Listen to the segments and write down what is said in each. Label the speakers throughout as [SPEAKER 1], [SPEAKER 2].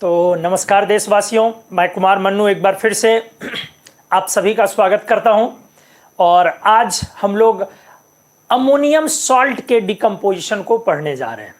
[SPEAKER 1] तो नमस्कार देशवासियों, मैं कुमार मन्नू एक बार फिर से आप सभी का स्वागत करता हूं। और आज हम लोग अमोनियम सॉल्ट के डिकम्पोजिशन को पढ़ने जा रहे हैं।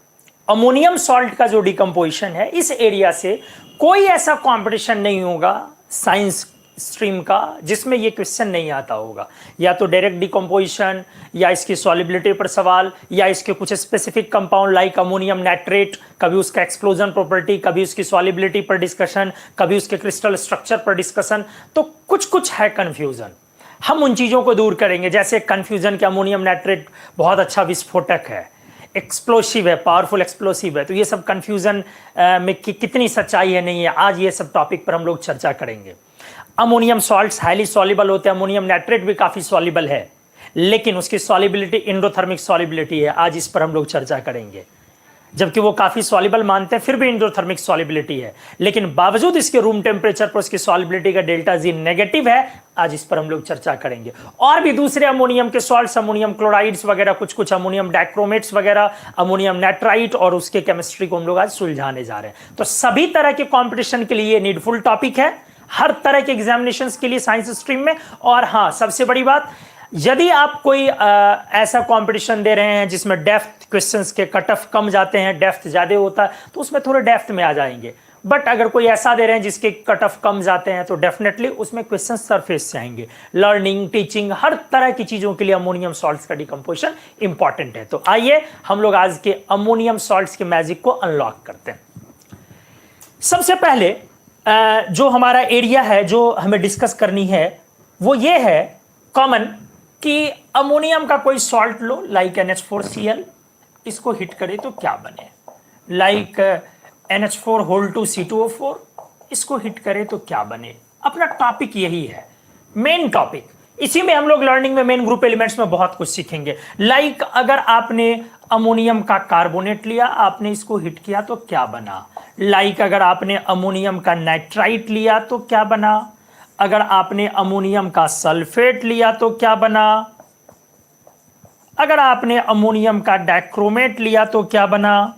[SPEAKER 1] अमोनियम सॉल्ट का जो डिकम्पोजिशन है, इस एरिया से कोई ऐसा कंपटीशन नहीं होगा साइंस स्ट्रीम का जिसमें ये क्वेश्चन नहीं आता होगा। या तो डायरेक्ट डिकम्पोजिशन, या इसकी सॉलिबिलिटी पर सवाल, या इसके कुछ specific compound like ammonium nitrate, कभी उसका एक्सप्लोजन प्रॉपर्टी, कभी उसकी सॉलिबिलिटी पर डिस्कशन, कभी उसके क्रिस्टल स्ट्रक्चर पर डिस्कशन। तो कुछ कुछ है कन्फ्यूजन, हम उन चीज़ों को दूर करेंगे। जैसे कन्फ्यूजन कि अमोनियम नाइट्रेट बहुत अच्छा विस्फोटक है, एक्सप्लोसिव है, पावरफुल एक्सप्लोसिव है, तो ये सब कन्फ्यूजन में कितनी सच्चाई है नहीं है, आज ये सब टॉपिक पर हम लोग चर्चा करेंगे। अमोनियम सॉल्ट्स हाईली सॉल्युबल होते हैं, अमोनियम नाइट्रेट भी काफी सॉल्युबल है, लेकिन उसकी सॉल्युबिलिटी एंडोथर्मिक सॉल्युबिलिटी है, आज इस पर हम लोग चर्चा करेंगे। जबकि वो काफी सॉल्युबल मानते हैं, फिर भी एंडोथर्मिक सॉल्युबिलिटी है, लेकिन बावजूद इसके रूम टेम्परेचर पर उसकी सॉल्युबिलिटी का डेल्टा जी नेगेटिव है। आज इस पर हम लोग चर्चा करेंगे। और भी दूसरे अमोनियम के सॉल्ट्स, अमोनियम क्लोराइड्स वगैरह, कुछ कुछ अमोनियम डाइक्रोमेट्स वगैरह, अमोनियम नाइट्राइट, और उसके केमिस्ट्री को हम लोग आज सुलझाने जा रहे हैं। तो सभी तरह के कॉम्पिटिशन के लिए नीडफुल टॉपिक है, हर तरह के एग्जामिनेशंस के लिए साइंस स्ट्रीम में। और हाँ, सबसे बड़ी बात, यदि आप कोई ऐसा कंपटीशन दे रहे हैं जिसमें डेप्थ क्वेश्चंस के कट ऑफ कम जाते हैं, डेप्थ ज्यादा होता है, तो उसमें थोड़े डेप्थ में आ जाएंगे। बट अगर कोई ऐसा दे रहे हैं जिसके कट ऑफ कम जाते हैं, तो डेफिनेटली उसमें क्वेश्चन सरफेस से आएंगे। लर्निंग, टीचिंग, हर तरह की चीजों के लिए अमोनियम सॉल्ट्स का डिकम्पोजिशन इंपॉर्टेंट है। तो आइए हम लोग आज के अमोनियम सॉल्ट्स के मैजिक को अनलॉक करते हैं। सबसे पहले जो हमारा एरिया है जो हमें डिस्कस करनी है, वो ये है कॉमन कि अमोनियम का कोई सॉल्ट लो, लाइक NH4Cl, इसको हिट करे तो क्या बने। लाइक NH4 2 C2O4, इसको हिट करे तो क्या बने। अपना टॉपिक यही है, मेन टॉपिक। इसी में हम लोग लर्निंग में मेन ग्रुप एलिमेंट्स में बहुत कुछ सीखेंगे। लाइक अगर आपने अमोनियम का कार्बोनेट लिया, आपने इसको हिट किया तो क्या बना। लाइक अगर आपने अमोनियम का नाइट्राइट लिया तो क्या बना। अगर आपने अमोनियम का सल्फेट लिया तो क्या बना। अगर आपने अमोनियम का डाइक्रोमेट लिया तो क्या बना।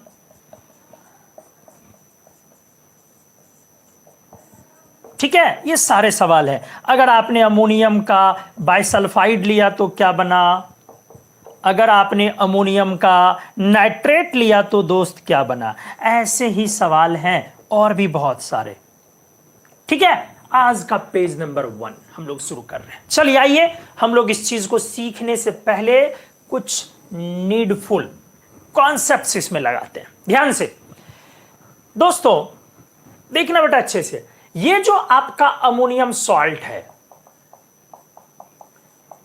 [SPEAKER 1] ठीक है, ये सारे सवाल है। अगर आपने अमोनियम का बाइसल्फाइड लिया तो क्या बना। अगर आपने अमोनियम का नाइट्रेट लिया तो दोस्त क्या बना। ऐसे ही सवाल हैं और भी बहुत सारे। ठीक है, आज का पेज नंबर 1 हम लोग शुरू कर रहे हैं। चलिए आइए हम लोग इस चीज को सीखने से पहले कुछ नीडफुल कॉन्सेप्ट्स इसमें लगाते हैं। ध्यान से दोस्तों देखना बेटा अच्छे से। ये जो आपका अमोनियम सॉल्ट है,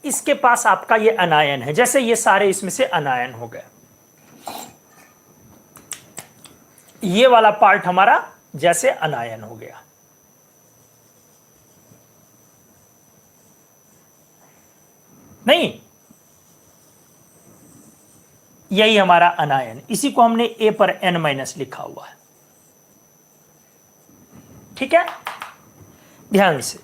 [SPEAKER 1] इसके पास आपका ये अनायन है। जैसे ये सारे इसमें से अनायन हो गए, ये वाला पार्ट हमारा जैसे अनायन हो गया। नहीं, यही हमारा अनायन, इसी को हमने A पर N- लिखा हुआ है। ठीक है, ध्यान से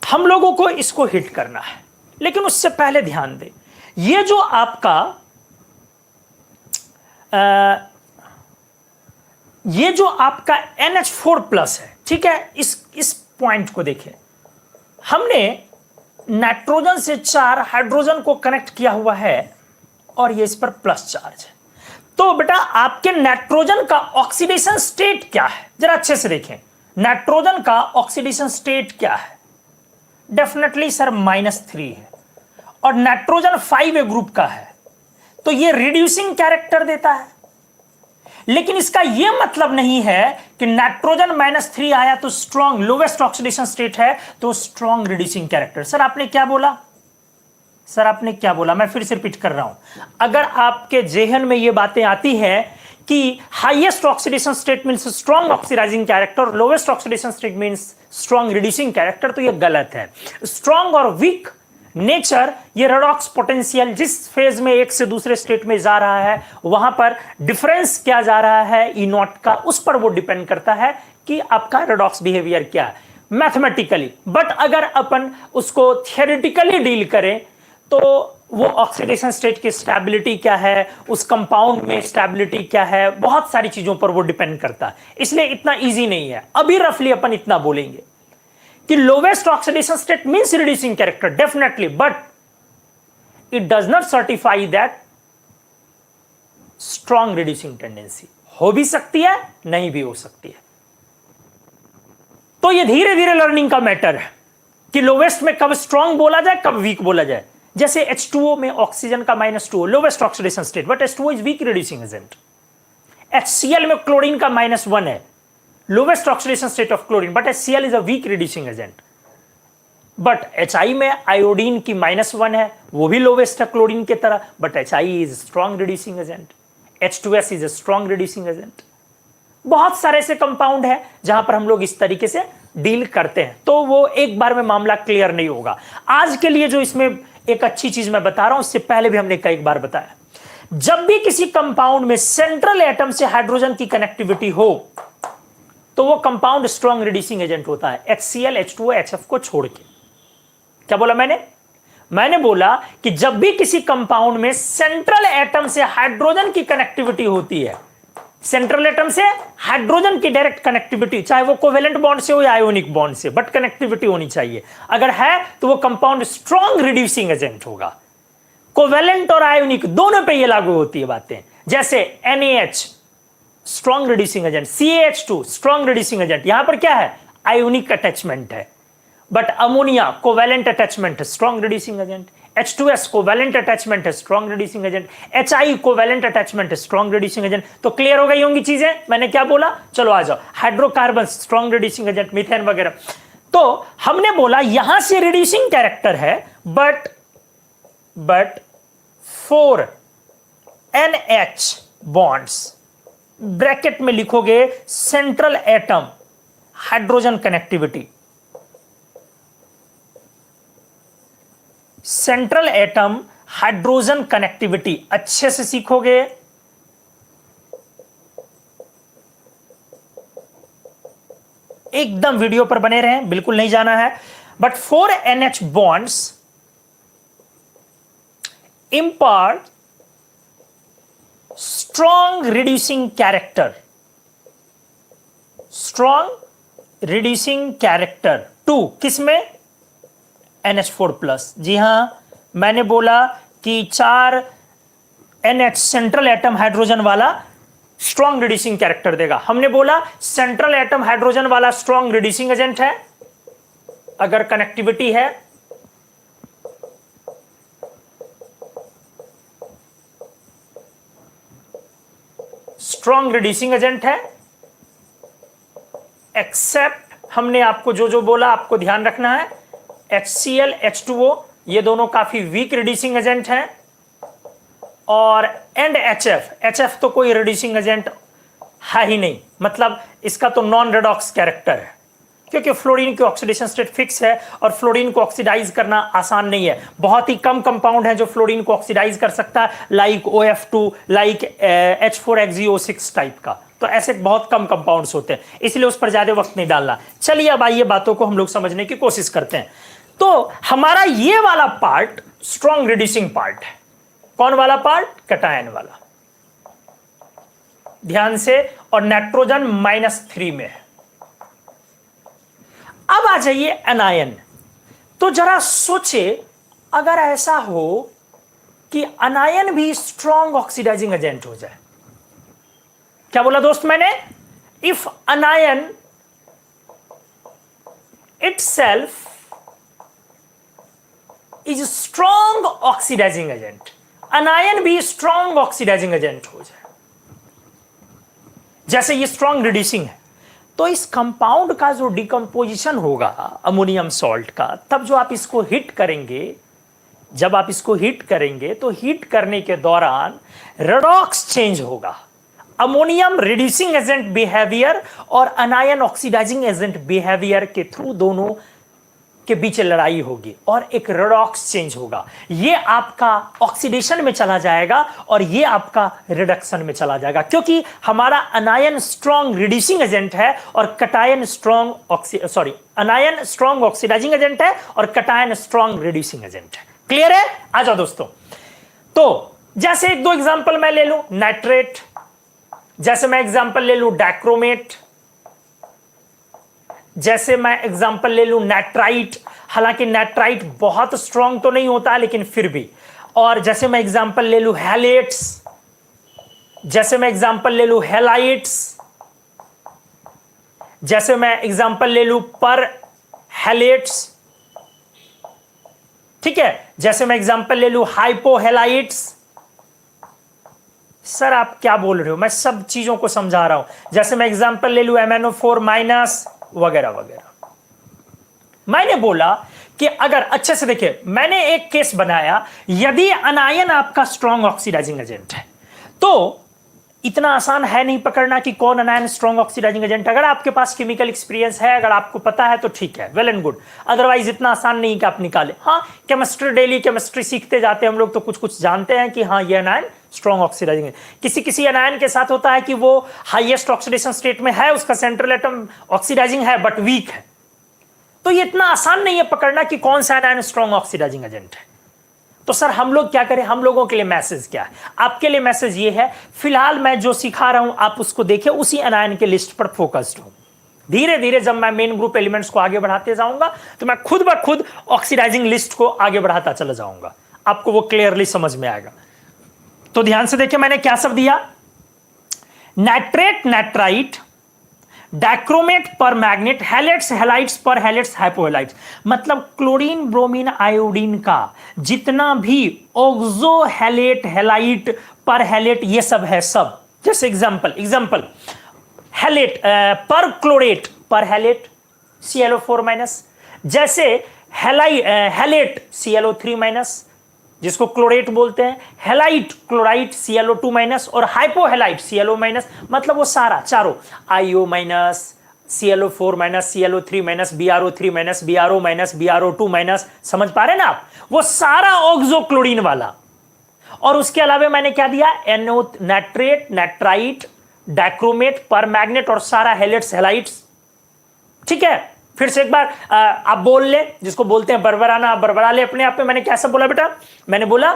[SPEAKER 1] हम लोगों को इसको हिट करना है, लेकिन उससे पहले ध्यान दें, ये जो आपका NH4+ है, ठीक है, इस पॉइंट को देखें। हमने नाइट्रोजन से 4 हाइड्रोजन को कनेक्ट किया हुआ है और ये इस पर प्लस चार्ज है। तो बेटा आपके नाइट्रोजन का ऑक्सीडेशन स्टेट क्या है, जरा अच्छे से देखें। नाइट्रोजन का ऑक्सीडेशन स्टेट क्या है। डेफिनेटली सर -3 है, और नाइट्रोजन 5A ग्रुप का है, तो ये रिड्यूसिंग कैरेक्टर देता है। लेकिन इसका यह मतलब नहीं है कि नाइट्रोजन -3 आया तो स्ट्रॉन्ग, लोवेस्ट ऑक्सीडेशन स्टेट है तो स्ट्रॉन्ग रिड्यूसिंग कैरेक्टर। सर आपने क्या बोला, सर आपने क्या बोला, मैं फिर से रिपीट कर रहा हूं। अगर आपके जेहन में ये बातें आती है कि highest oxidation state means strong oxidising character, lowest oxidation state means strong reducing character, तो ये गलत है। स्ट्रॉन्ग और वीक नेचर, ये रेडॉक्स पोटेंशियल जिस फेज में एक से दूसरे स्टेट में जा रहा है, वहां पर डिफरेंस क्या जा रहा है E0 का, उस पर वो डिपेंड करता है कि आपका रेडॉक्स बिहेवियर क्या है मैथमेटिकली। बट अगर अपन उसको थियोरेटिकली डील करें तो वो ऑक्सीडेशन स्टेट की स्टेबिलिटी क्या है, उस कंपाउंड में स्टेबिलिटी क्या है, बहुत सारी चीजों पर वो डिपेंड करता है, इसलिए इतना इजी नहीं है। अभी रफली अपन इतना बोलेंगे कि lowest oxidation state means reducing character definitely, but it does not certify that strong reducing tendency. हो भी सकती है, नहीं भी हो सकती है। तो ये धीरे धीरे लर्निंग का मैटर है कि लोवेस्ट में कब स्ट्रॉन्ग बोला जाए, कब वीक बोला जाए। जैसे H2O में ऑक्सीजन का -2 lowest oxidation state, but H2O is weak reducing agent. HCl में क्लोरीन का -1 है, lowest oxidation state of chlorine, but HCl is a weak reducing agent. But HI में आयोडीन की -1 है, वो भी लोवेस्ट है क्लोरीन की तरह, but HI is strong reducing agent. H2S is a strong reducing agent. बहुत सारे ऐसे कंपाउंड है जहां पर हम लोग इस तरीके से डील करते हैं, तो वो एक बार में मामला क्लियर नहीं होगा। आज के लिए जो इसमें एक अच्छी चीज मैं बता रहा हूं, इससे पहले भी हमने कई बार बताया, जब भी किसी कंपाउंड में सेंट्रल एटम से हाइड्रोजन की कनेक्टिविटी हो तो वो कंपाउंड स्ट्रॉन्ग रिड्यूसिंग एजेंट होता है, HCl, H2O, HF को छोड़ के। क्या बोला मैंने बोला कि जब भी किसी कंपाउंड में सेंट्रल एटम से हाइड्रोजन की कनेक्टिविटी होती है, सेंट्रल एटम से हाइड्रोजन की डायरेक्ट कनेक्टिविटी, चाहे वो कोवेलेंट बॉन्ड से हो या आयोनिक बॉन्ड से, बट कनेक्टिविटी होनी चाहिए। अगर है तो वो कंपाउंड स्ट्रॉन्ग रिड्यूसिंग एजेंट होगा। कोवेलेंट और आयोनिक दोनों पे ये लागू होती है बातें। जैसे NaH strong reducing agent, CaH2 strong reducing agent, यहां पर क्या है, आयोनिक अटैचमेंट है। बट अमोनिया कोवेलेंट अटैचमेंट है, strong reducing agent. H2S covalent attachment है, strong reducing agent. HI covalent attachment है, स्ट्रॉन्ग रिड्यूसिंग एजेंट। तो क्लियर हो गई होंगी चीजें, मैंने क्या बोला, चलो आ जाओ। Hydrocarbon strong reducing agent, methane वगैरह। तो हमने बोला यहां से रिड्यूसिंग कैरेक्टर है, बट 4 NH बॉन्ड्स, ब्रैकेट में लिखोगे central atom hydrogen connectivity, central atom hydrogen connectivity अच्छे से सीखोगे। एकदम वीडियो पर बने रहें, बिल्कुल नहीं जाना है। But 4 NH bonds impart strong reducing character, strong reducing character to किसमें, NH4+। जी हां, मैंने बोला कि 4 NH सेंट्रल एटम हाइड्रोजन वाला स्ट्रॉन्ग रिड्यूसिंग कैरेक्टर देगा। हमने बोला सेंट्रल एटम हाइड्रोजन वाला स्ट्रॉन्ग रिड्यूसिंग एजेंट है अगर कनेक्टिविटी है, स्ट्रॉन्ग रिड्यूसिंग एजेंट है, एक्सेप्ट हमने आपको जो जो बोला आपको ध्यान रखना है, HCl, H2O ये दोनों काफी वीक रिड्यूसिंग एजेंट हैं, और एंड HF तो कोई रिड्यूसिंग एजेंट है ही नहीं, मतलब इसका तो नॉन रेडॉक्स कैरेक्टर है, क्योंकि फ्लोरीन की ऑक्सीडेशन स्टेट फिक्स है और फ्लोरीन को ऑक्सीडाइज करना आसान नहीं है। बहुत ही कम कंपाउंड है जो फ्लोरीन को ऑक्सीडाइज कर सकता है, like OF2, like H4XeO6 type का। तो ऐसे बहुत कम कंपाउंड्स होते हैं, इसलिए उस पर ज्यादा वक्त नहीं डालना। चलिए अब आइए बातों को हम लोग समझने की कोशिश करते हैं। तो हमारा ये वाला पार्ट स्ट्रॉन्ग रिड्यूसिंग पार्ट है। कौन वाला पार्ट, कैटायन वाला, ध्यान से, और नाइट्रोजन -3 में है। अब आ जाइए अनायन। तो जरा सोचे, अगर ऐसा हो कि अनायन भी स्ट्रॉन्ग ऑक्सीडाइजिंग एजेंट हो जाए। क्या बोला दोस्त मैंने, if anion itself is strong oxidising agent, anion भी स्ट्रॉन्ग ऑक्सीडाइजिंग एजेंट हो जाए, जैसे ये स्ट्रॉन्ग रिड्यूसिंग है, तो इस कंपाउंड का जो डिकम्पोजिशन होगा अमोनियम सॉल्ट का, तब जो आप इसको हिट करेंगे, जब आप इसको हिट करेंगे तो हिट करने के दौरान रेडॉक्स चेंज होगा। अमोनियम रिड्यूसिंग एजेंट बिहेवियर और अनायन ऑक्सीडाइजिंग एजेंट बिहेवियर के थ्रू दोनों के बीच लड़ाई होगी और एक रेडॉक्स चेंज होगा। ये आपका ऑक्सीडेशन में चला जाएगा और ये आपका रिडक्शन में चला जाएगा, क्योंकि हमारा अनायन स्ट्रॉन्ग रिड्यूसिंग एजेंट है और cation anion strong oxidising agent है और कटायन स्ट्रॉन्ग रिड्यूसिंग एजेंट है। क्लियर है? आ जाओ दोस्तों, तो जैसे एक दो एग्जांपल मैं ले लूं, नाइट्रेट, जैसे मैं एग्जांपल ले लूं डाइक्रोमेट, जैसे मैं एग्जांपल ले लूं नाइट्राइट, हालांकि नाइट्राइट बहुत स्ट्रांग तो नहीं होता लेकिन फिर भी, और जैसे मैं एग्जांपल ले लूं हैलेट्स, जैसे मैं एग्जांपल ले लूं हैलाइट्स, जैसे मैं एग्जांपल ले लूं पर हैलेट्स, ठीक है, जैसे मैं एग्जांपल ले लूं हाइपोहेलाइट्स। सर आप क्या बोल रहे हो, मैं सब चीजों को समझा रहा हूं। जैसे मैं एग्जांपल ले लूं MnO4 माइनस वगैरह वगैरह। मैंने बोला कि अगर अच्छे से देखिए, मैंने एक केस बनाया, यदि अनायन आपका स्ट्रॉन्ग ऑक्सीडाइजिंग एजेंट है तो इतना आसान है नहीं पकड़ना कि कौन अनायन स्ट्रॉन्ग ऑक्सीडाइजिंग एजेंट। अगर आपके पास केमिकल एक्सपीरियंस है, अगर आपको पता है तो ठीक है, वेल एंड गुड, अदरवाइज इतना आसान नहीं कि आप निकाले। हाँ, केमिस्ट्री, डेली केमिस्ट्री सीखते जाते हैं हम लोग तो कुछ कुछ जानते हैं कि हाँ ये अनायन स्ट्रॉन्ग ऑक्सीडाइजिंग है। किसी किसी अनायन के साथ होता है कि वो हाईएस्ट ऑक्सीडेशन स्टेट में है, उसका सेंट्रल एटम ऑक्सीडाइजिंग है बट वीक है। तो ये इतना आसान नहीं है पकड़ना कि कौन सा अनायन स्ट्रॉन्ग ऑक्सीडाइजिंग एजेंट है। तो सर हम लोग क्या करें, हम लोगों के लिए मैसेज क्या है? आपके लिए मैसेज ये है, फिलहाल मैं जो सिखा रहा हूं आप उसको देखिए, उसी अनायन के लिस्ट पर फोकस्ड हूं। धीरे धीरे जब मैं मेन ग्रुप एलिमेंट्स को आगे बढ़ाते जाऊंगा तो मैं खुद ब खुद ऑक्सीडाइजिंग लिस्ट को आगे बढ़ाता चला जाऊंगा, आपको वो क्लियरली समझ में आएगा। तो ध्यान से देखिए मैंने क्या सब दिया, नाइट्रेट, नाइट्राइट, डाइक्रोमेट पर मैग्नेट, हैलेट्स, हैलाइट्स पर हैलेट्स, हाइपोहैलाइट्स। मतलब क्लोरीन, ब्रोमीन, आयोडीन का जितना भी ऑक्सो हैलेट, हैलाइट, पर हैलेट, ये सब है सब। जैसे एग्जांपल हैलेट पर क्लोरेट पर हैलेट ClO4 माइनस, जैसे हैलेट ClO3 माइनस जिसको क्लोरेट बोलते हैं, हैलाइट क्लोराइट ClO2 माइनस, और हाइपोहैलाइट ClO माइनस। मतलब वो सारा चारों IO minus, ClO4 minus, ClO3 minus, BrO3 minus, BrO minus, BrO2 minus, समझ पा रहे ना आप? वो सारा ऑक्सो क्लोरीन वाला। और उसके अलावा मैंने क्या दिया, NO, नाइट्रेट, नाइट्राइट, डाइक्रोमेट, पर मैग्नेट और सारा हैलेट्स, हैलाइट्स। ठीक है, फिर से एक बार आप बोल ले, जिसको बोलते हैं बरबराना, बरबरा ले अपने आप में। मैंने क्या सब बोला बेटा? मैंने बोला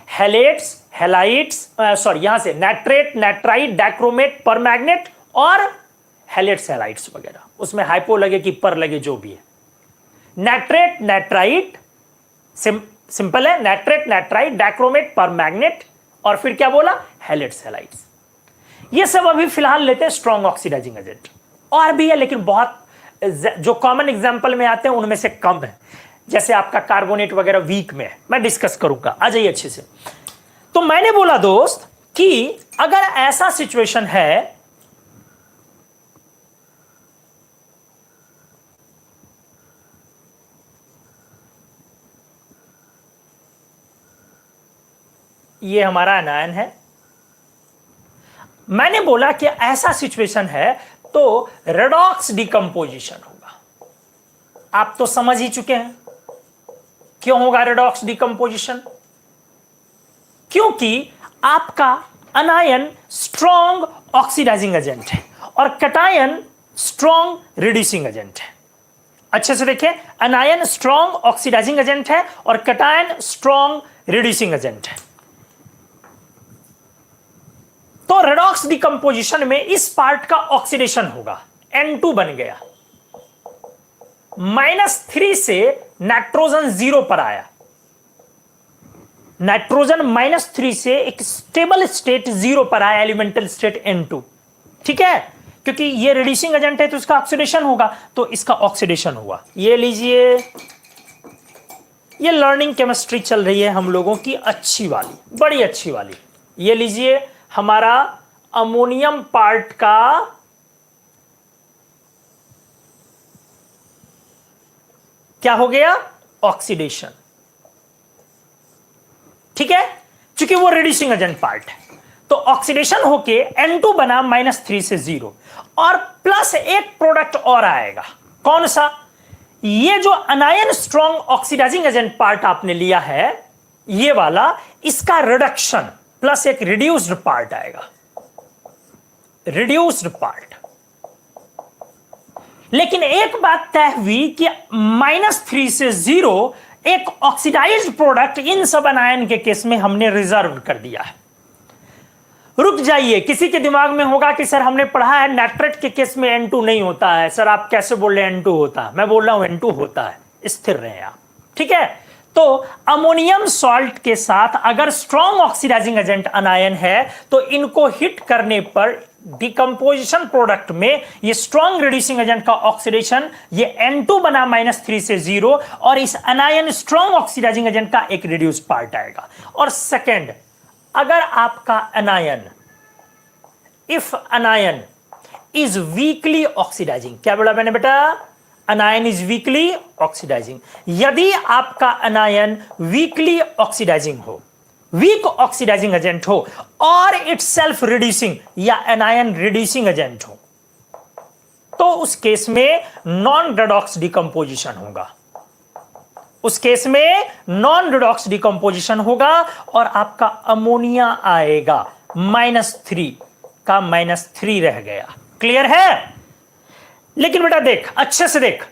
[SPEAKER 1] हैलेट्स, हैलाइट्स, सॉरी यहां से नाइट्रेट, नाइट्राइट, डाइक्रोमेट, पर मैग्नेट और हैलेट्स, हैलाइट्स वगैरह। उसमें हाइपो लगे कि पर लगे, जो भी है। नाइट्रेट, नाइट्राइट, सिंपल है, नाइट्रेट, नाइट्राइट, डाइक्रोमेट, पर मैग्नेट, और फिर क्या बोला, हैलेट्स, हैलाइट्स। ये सब अभी फिलहाल लेते हैं स्ट्रॉन्ग ऑक्सीडाइजिंग एजेंट। और भी है लेकिन बहुत जो कॉमन एग्जांपल में आते हैं उनमें से कम है। जैसे आपका कार्बोनेट वगैरह वीक में है, मैं डिस्कस करूंगा, आ जाइए अच्छे से। तो मैंने बोला दोस्त कि अगर ऐसा सिचुएशन है, ये हमारा अनायन है, मैंने बोला कि ऐसा सिचुएशन है तो रेडॉक्स डिकम्पोजिशन होगा। आप तो समझ ही चुके हैं क्यों होगा रेडॉक्स डिकम्पोजिशन। क्योंकि आपका अनायन स्ट्रॉन्ग ऑक्सीडाइजिंग एजेंट है और कैटायन स्ट्रॉन्ग रिड्यूसिंग एजेंट है। अच्छे से देखिए, अनायन स्ट्रॉन्ग ऑक्सीडाइजिंग एजेंट है और कैटायन स्ट्रॉन्ग रिड्यूसिंग एजेंट है। तो रेडॉक्स डिकम्पोजिशन में इस पार्ट का ऑक्सीडेशन होगा, N2 बन गया, -3 से नाइट्रोजन 0 पर आया। नाइट्रोजन -3 से एक स्टेबल स्टेट 0 पर आया, एलिमेंटल स्टेट N2। ठीक है, क्योंकि ये रिड्यूसिंग एजेंट है तो इसका ऑक्सीडेशन होगा, तो इसका ऑक्सीडेशन हुआ। ये लीजिए, ये लर्निंग केमिस्ट्री चल रही है हम लोगों की, अच्छी वाली, बड़ी अच्छी वाली। ये लीजिए हमारा अमोनियम पार्ट का क्या हो गया, ऑक्सीडेशन। ठीक है, क्योंकि वो रिड्यूसिंग एजेंट पार्ट है तो ऑक्सीडेशन होके N2 बना -3 से 0, और प्लस एक प्रोडक्ट और आएगा। कौन सा? ये जो anion strong oxidising agent part आपने लिया है, ये वाला, इसका रिडक्शन प्लस एक रिड्यूस्ड पार्ट आएगा, रिड्यूस्ड पार्ट। लेकिन एक बात तय हुई कि -3 से 0 एक ऑक्सीडाइज्ड प्रोडक्ट इन सब अनायन के केस में हमने रिजर्व कर दिया है। रुक जाइए, किसी के दिमाग में होगा कि सर हमने पढ़ा है नाइट्रेट के केस में N2 नहीं होता है। सर आप कैसे बोल रहे हैं N2 होता है? मैं बोल रहा हूं N2 होता है, स्थिर रहे आप, ठीक है। तो अमोनियम सॉल्ट के साथ अगर स्ट्रॉन्ग ऑक्सीडाइजिंग एजेंट अनायन है तो इनको हिट करने पर डिकम्पोजिशन प्रोडक्ट में ये स्ट्रॉन्ग रिड्यूसिंग एजेंट का ऑक्सीडेशन, ये N2 बना -3 से 0 और इस अनायन स्ट्रॉन्ग ऑक्सीडाइजिंग एजेंट का एक रिड्यूस पार्ट आएगा। और सेकेंड, अगर आपका anion, if anion is weakly oxidising, क्या बोला मैंने बेटा? Anion is weakly oxidising. यदि आपका अनायन वीकली ऑक्सीडाइजिंग हो, वीक ऑक्सीडाइजिंग एजेंट हो और इट सेल्फ रिड्यूसिंग या अनायन रिड्यूसिंग एजेंट हो, तो उस केस में नॉन रेडॉक्स डिकम्पोजिशन होगा। उस केस में नॉन रिडॉक्स डिकम्पोजिशन होगा और आपका अमोनिया आएगा -3 का -3 रह गया। क्लियर है? लेकिन बेटा देख, अच्छे से देख,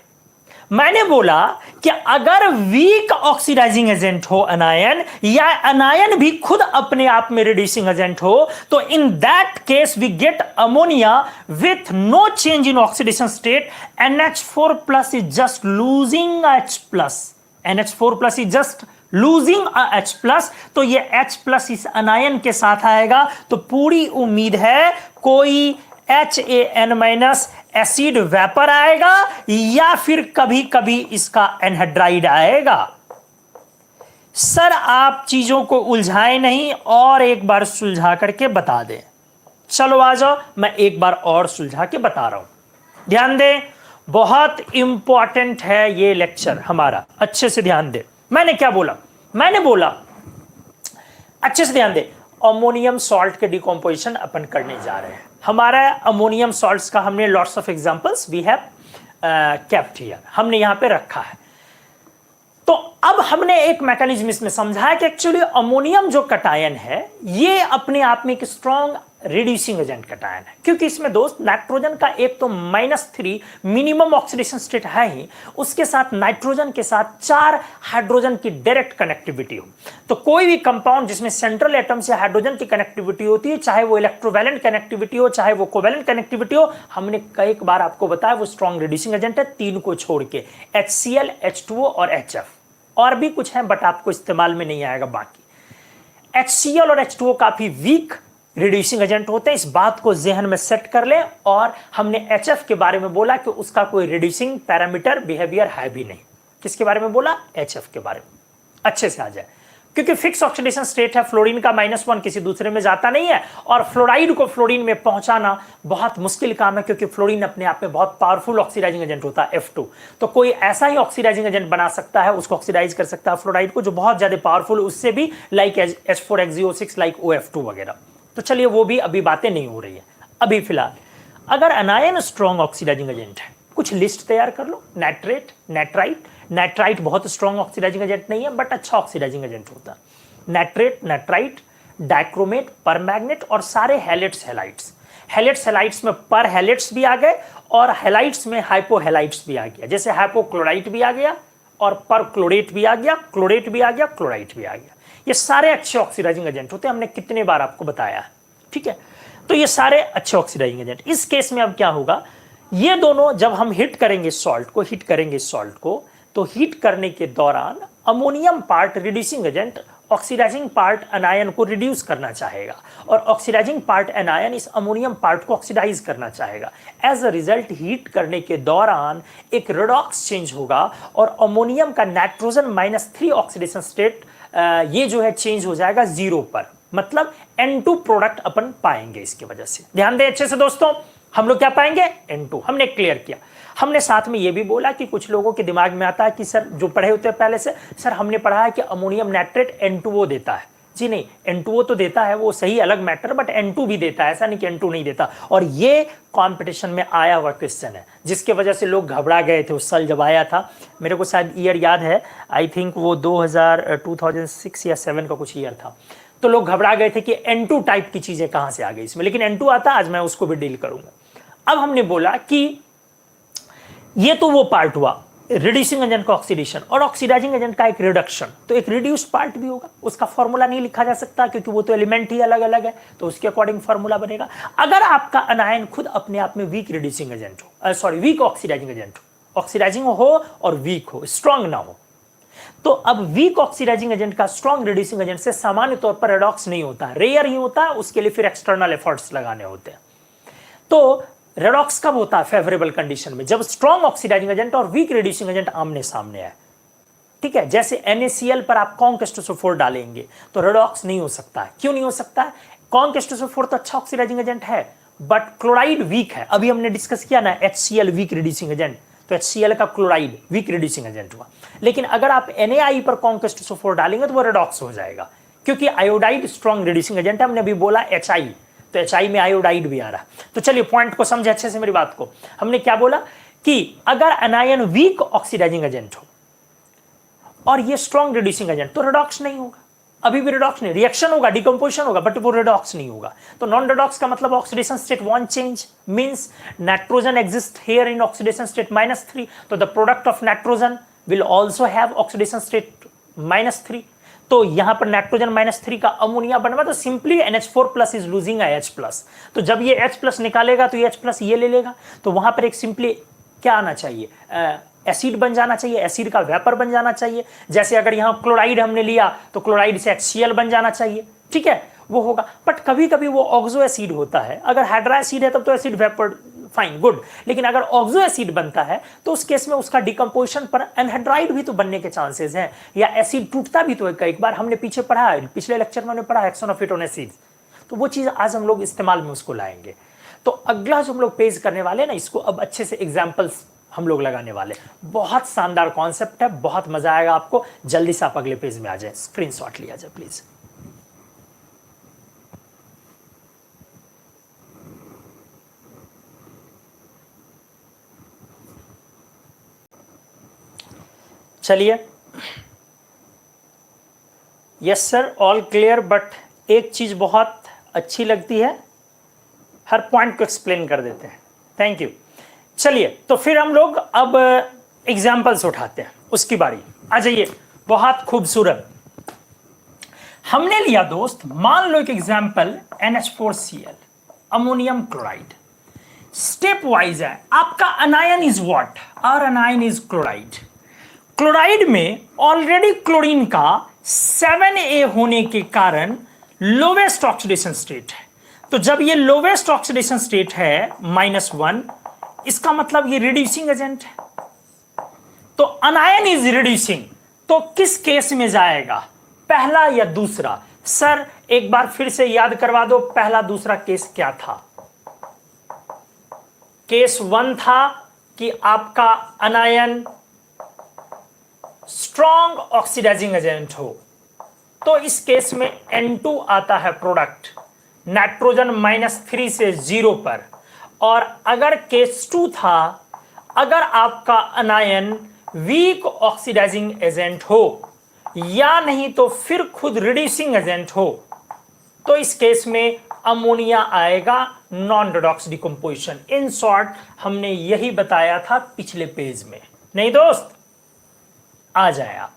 [SPEAKER 1] मैंने बोला कि अगर वीक ऑक्सीडाइजिंग एजेंट हो अनायन, या अनायन भी खुद अपने आप में रिड्यूसिंग एजेंट हो, तो in that case we get ammonia with no change in oxidation state. NH4+ is just losing H+, NH4+ is just losing H+, तो ये H+ इस अनायन के साथ आएगा। तो पूरी उम्मीद है कोई HAN- एसिड वेपर आएगा या फिर कभी कभी इसका एनहाइड्राइड आएगा। सर आप चीजों को उलझाएं नहीं और एक बार सुलझा करके बता दें। चलो आ जाओ, मैं एक बार और सुलझा के बता रहा हूं। ध्यान दें, बहुत इंपॉर्टेंट है ये लेक्चर हमारा, अच्छे से ध्यान दें। मैंने क्या बोला? मैंने बोला, अच्छे से ध्यान दें, अमोनियम सॉल्ट के डिकम्पोजिशन अपन करने जा रहे हैं। हमारा अमोनियम सॉल्ट्स का हमने lots of examples we have kept here, हमने यहां पे रखा है। तो अब हमने एक मैकेनिज्म इसमें समझा है कि एक्चुअली अमोनियम जो कटायन है ये अपने आप में एक स्ट्रॉन्ग रिड्यूसिंग एजेंट कटायन है, क्योंकि इसमें दोस्त नाइट्रोजन का एक तो -3 मिनिमम ऑक्सीडेशन स्टेट है ही, उसके साथ नाइट्रोजन के साथ 4 हाइड्रोजन की डायरेक्ट कनेक्टिविटी हो। तो कोई भी कंपाउंड जिसमें सेंट्रल एटम से हाइड्रोजन की कनेक्टिविटी होती है, चाहे वो इलेक्ट्रोवैलेंट कनेक्टिविटी हो चाहे वो कोवैलेंट कनेक्टिविटी हो, हमने कई बार आपको बताया वो स्ट्रॉन्ग रिड्यूसिंग एजेंट है, 3 को छोड़ के, HCl, H2O और HF। और भी कुछ है बट आपको इस्तेमाल में नहीं आएगा। बाकी HCl और H2O काफी वीक रिड्यूसिंग एजेंट होते हैं, इस बात को जहन में सेट कर लें। और हमने HF के बारे में बोला कि उसका कोई रिड्यूसिंग पैरामीटर बिहेवियर है भी नहीं। किसके बारे में बोला? HF के बारे में। अच्छे से आ जाए, क्योंकि फिक्स ऑक्सीडेशन स्टेट है, फ्लोरीन का -1 किसी दूसरे में जाता नहीं है, और फ्लोराइड को फ्लोरीन में पहुंचाना बहुत मुश्किल काम है, क्योंकि फ्लोरीन अपने आप में बहुत पावरफुल ऑक्सीडाइजिंग एजेंट होता है, F2। तो कोई ऐसा ही ऑक्सीडाइजिंग एजेंट बना सकता है, उसको ऑक्सीडाइज कर सकता है फ्लोराइड को, जो बहुत ज्यादा पावरफुल, उससे भी लाइक H4XeO6, लाइक OF2 वगैरह। तो चलिए वो भी अभी बातें नहीं हो रही है। अभी फिलहाल अगर अनायन स्ट्रॉन्ग ऑक्सीडाइजिंग एजेंट है, कुछ लिस्ट तैयार कर लो। नाइट्रेट, नाइट्राइट, नाइट्राइट बहुत स्ट्रॉन्ग ऑक्सीडाइजिंग एजेंट नहीं है बट अच्छा ऑक्सीडाइजिंग एजेंट होता है। नाइट्रेट, नाइट्राइट, डाइक्रोमेट, परमैग्नेट और सारे हैलाइड्स, हैलाइड्स, हैलाइड्स, हैलाइड्स में पर हैलाइड्स भी आ गए और हैलाइड्स में हाइपोहैलाइड्स भी आ गया। जैसे हाइपोक्लोराइट भी आ गया और पर क्लोरेट भी आ गया, क्लोरेट भी आ गया, क्लोराइट भी आ गया। ये सारे अच्छे ऑक्सीडाइजिंग एजेंट होते हैं, हमने कितने बार आपको बताया है, ठीक है। तो ये सारे अच्छे ऑक्सीडाइजिंग एजेंट। इस केस में अब क्या होगा, ये दोनों जब हम हिट करेंगे सॉल्ट को, हिट करेंगे सॉल्ट को, तो हीट करने के दौरान ammonium part reducing agent oxidising part anion को रिड्यूस करना चाहेगा और ऑक्सीडाइजिंग पार्ट अनायन इस अमोनियम पार्ट को ऑक्सीडाइज करना चाहेगा। एज अ रिजल्ट हीट करने के दौरान एक रेडॉक्स चेंज होगा और अमोनियम का नाइट्रोजन -3 ऑक्सीडेशन स्टेट ये जो है चेंज हो जाएगा 0 पर, मतलब N2 प्रोडक्ट अपन पाएंगे इसकी वजह से। ध्यान दें अच्छे से दोस्तों, हम लोग क्या पाएंगे? N2। हमने क्लियर किया। हमने साथ में ये भी बोला कि कुछ लोगों के दिमाग में आता है कि सर जो पढ़े होते हैं पहले से, सर हमने पढ़ा है कि अमोनियम नाइट्रेट N2O देता है। जी नहीं, N2O तो देता है, वो सही अलग मैटर, बट N2 भी देता है, ऐसा नहीं कि N2 नहीं देता। और ये कंपटीशन में आया हुआ क्वेश्चन है, जिसके वजह से लोग घबरा गए थे उस साल जब आया था। मेरे को शायद ईयर याद है, आई थिंक वो 2006 या 7 का कुछ ईयर था। तो लोग घबरा गए थे कि N2 टाइप की चीजें कहां से आ गई इसमें, लेकिन N2 आता, आज मैं उसको भी डील करूंगा। अब हमने बोला कि ये तो वो पार्ट हुआ, रिड्यूसिंग एजेंट का ऑक्सीडेशन और ऑक्सीडाइजिंग एजेंट का एक रिडक्शन, तो एक रिड्यूस पार्ट भी होगा, उसका फॉर्मूला नहीं लिखा जा सकता क्योंकि वो तो एलिमेंट ही अलग अलग है, तो उसके अकॉर्डिंग फॉर्मूला बनेगा। अगर आपका अनायन खुद अपने आप में वीक रिड्यूसिंग एजेंट हो, सॉरी वीक ऑक्सीडाइजिंग एजेंट हो, ऑक्सीडाइजिंग हो और वीक हो, स्ट्रांग ना हो, तो अब वीक ऑक्सीडाइजिंग एजेंट का स्ट्रांग रिड्यूसिंग एजेंट से सामान्य तौर पर रेडॉक्स नहीं होता, रेयर ही होता है, उसके लिए फिर एक्सटर्नल एफर्ट्स लगाने होते हैं। तो रेडॉक्स कब होता है? फेवरेबल कंडीशन में, जब स्ट्रांग ऑक्सीडाइजिंग एजेंट और वीक रिड्यूसिंग एजेंट आमने सामने है। ठीक है, जैसे NaCl पर आप कॉन्क डालेंगे तो रेडॉक्स नहीं हो सकता है। क्यों नहीं हो सकता है? कॉन्क तो अच्छा ऑक्सीडाइजिंग एजेंट है, बट क्लोराइड वीक है। अभी हमने डिस्कस किया ना HCl वीक रिड्यूसिंग एजेंट, तो HCl का क्लोराइड वीक रिड्यूसिंग एजेंट हुआ। लेकिन अगर आप NaI पर कॉन्क डालेंगे तो वो रेडॉक्स हो जाएगा, क्योंकि आयोडाइड स्ट्रांग रिड्यूसिंग एजेंट है। हमने अभी बोला HI, तो HI में आयोडाइड भी आ रहा है। तो चलिए पॉइंट को समझे अच्छे से मेरी बात को। हमने क्या बोला कि अगर अनायन वीक ऑक्सीडाइजिंग एजेंट हो और ये स्ट्रांग रिड्यूसिंग एजेंट, तो रेडॉक्स नहीं होगा। अभी भी रेडॉक्स नहीं, रिएक्शन होगा, डिकम्पोजिशन होगा, बट वो रेडॉक्स नहीं होगा। तो नॉन रेडॉक्स का मतलब oxidation state want change, means nitrogen exist here in oxidation state -3, तो the product of nitrogen will also have oxidation state -3। तो यहां पर नाइट्रोजन -3 का अमोनिया बनवा, तो simply NH4+ is losing H+। तो जब ये H+ निकालेगा तो ये H+ ये ले लेगा, तो वहां पर एक सिंपली क्या आना चाहिए? एसिड बन जाना चाहिए, एसिड का वेपर बन जाना चाहिए। जैसे अगर यहां क्लोराइड हमने लिया तो क्लोराइड से HCl बन जाना चाहिए, ठीक है, वो होगा। बट कभी कभी वो ऑक्सो एसिड होता है, अगर हाइड्रा एसिड है तब तो एसिड वेपर, फाइन गुड, लेकिन अगर ऑक्सो एसिड बनता है तो उस केस में उसका डिकम्पोजिशन पर एनहाइड्राइड भी तो बनने के चांसेस हैं, या एसिड टूटता भी तो है। कई बार हमने पीछे पढ़ा है, पिछले लेक्चर में हमने पढ़ा हेक्सानोफिटोन एसिड, तो वो चीज आज हम लोग इस्तेमाल में उसको लाएंगे। तो अगला जो हम लोग पेश करने वाले ना, इसको अब अच्छे से एग्जाम्पल्स हम लोग लगाने वाले। बहुत शानदार कॉन्सेप्ट है, बहुत मजा आएगा आपको। जल्दी से आप अगले पेज में आ जाए, स्क्रीनशॉट लिया जाए प्लीज। चलिए, yes sir, all clear, but एक चीज बहुत अच्छी लगती है, हर पॉइंट को एक्सप्लेन कर देते हैं। Thank you. चलिए, तो फिर हम लोग अब एग्जाम्पल्स उठाते हैं, उसकी बारी। आ जाइए, बहुत खूबसूरत हमने लिया दोस्त, मान लो एक example NH4Cl, ammonium chloride. Step wise है, आपका anion is what? Our anion is chloride. Chloride में ऑलरेडी क्लोरीन का 7A होने के कारण लोवेस्ट ऑक्सीडेशन स्टेट है। तो जब ये लोवेस्ट ऑक्सीडेशन स्टेट है -1, इसका मतलब ये रिड्यूसिंग एजेंट है। तो अनायन इज रिड्यूसिंग, तो किस केस में जाएगा, पहला या दूसरा? सर एक बार फिर से याद करवा दो, पहला दूसरा केस क्या था? केस 1 था कि आपका अनायन स्ट्रॉन्ग ऑक्सीडाइजिंग एजेंट हो, तो इस केस में N2 आता है प्रोडक्ट, नाइट्रोजन -3 से 0 पर। और अगर केस 2 था, अगर आपका अनायन वीक ऑक्सीडाइजिंग एजेंट हो या नहीं तो फिर खुद रिड्यूसिंग एजेंट हो, तो इस केस में अमोनिया आएगा, non redox decomposition. In short हमने यही बताया था पिछले पेज में, नहीं दोस्त? आ जाए आप।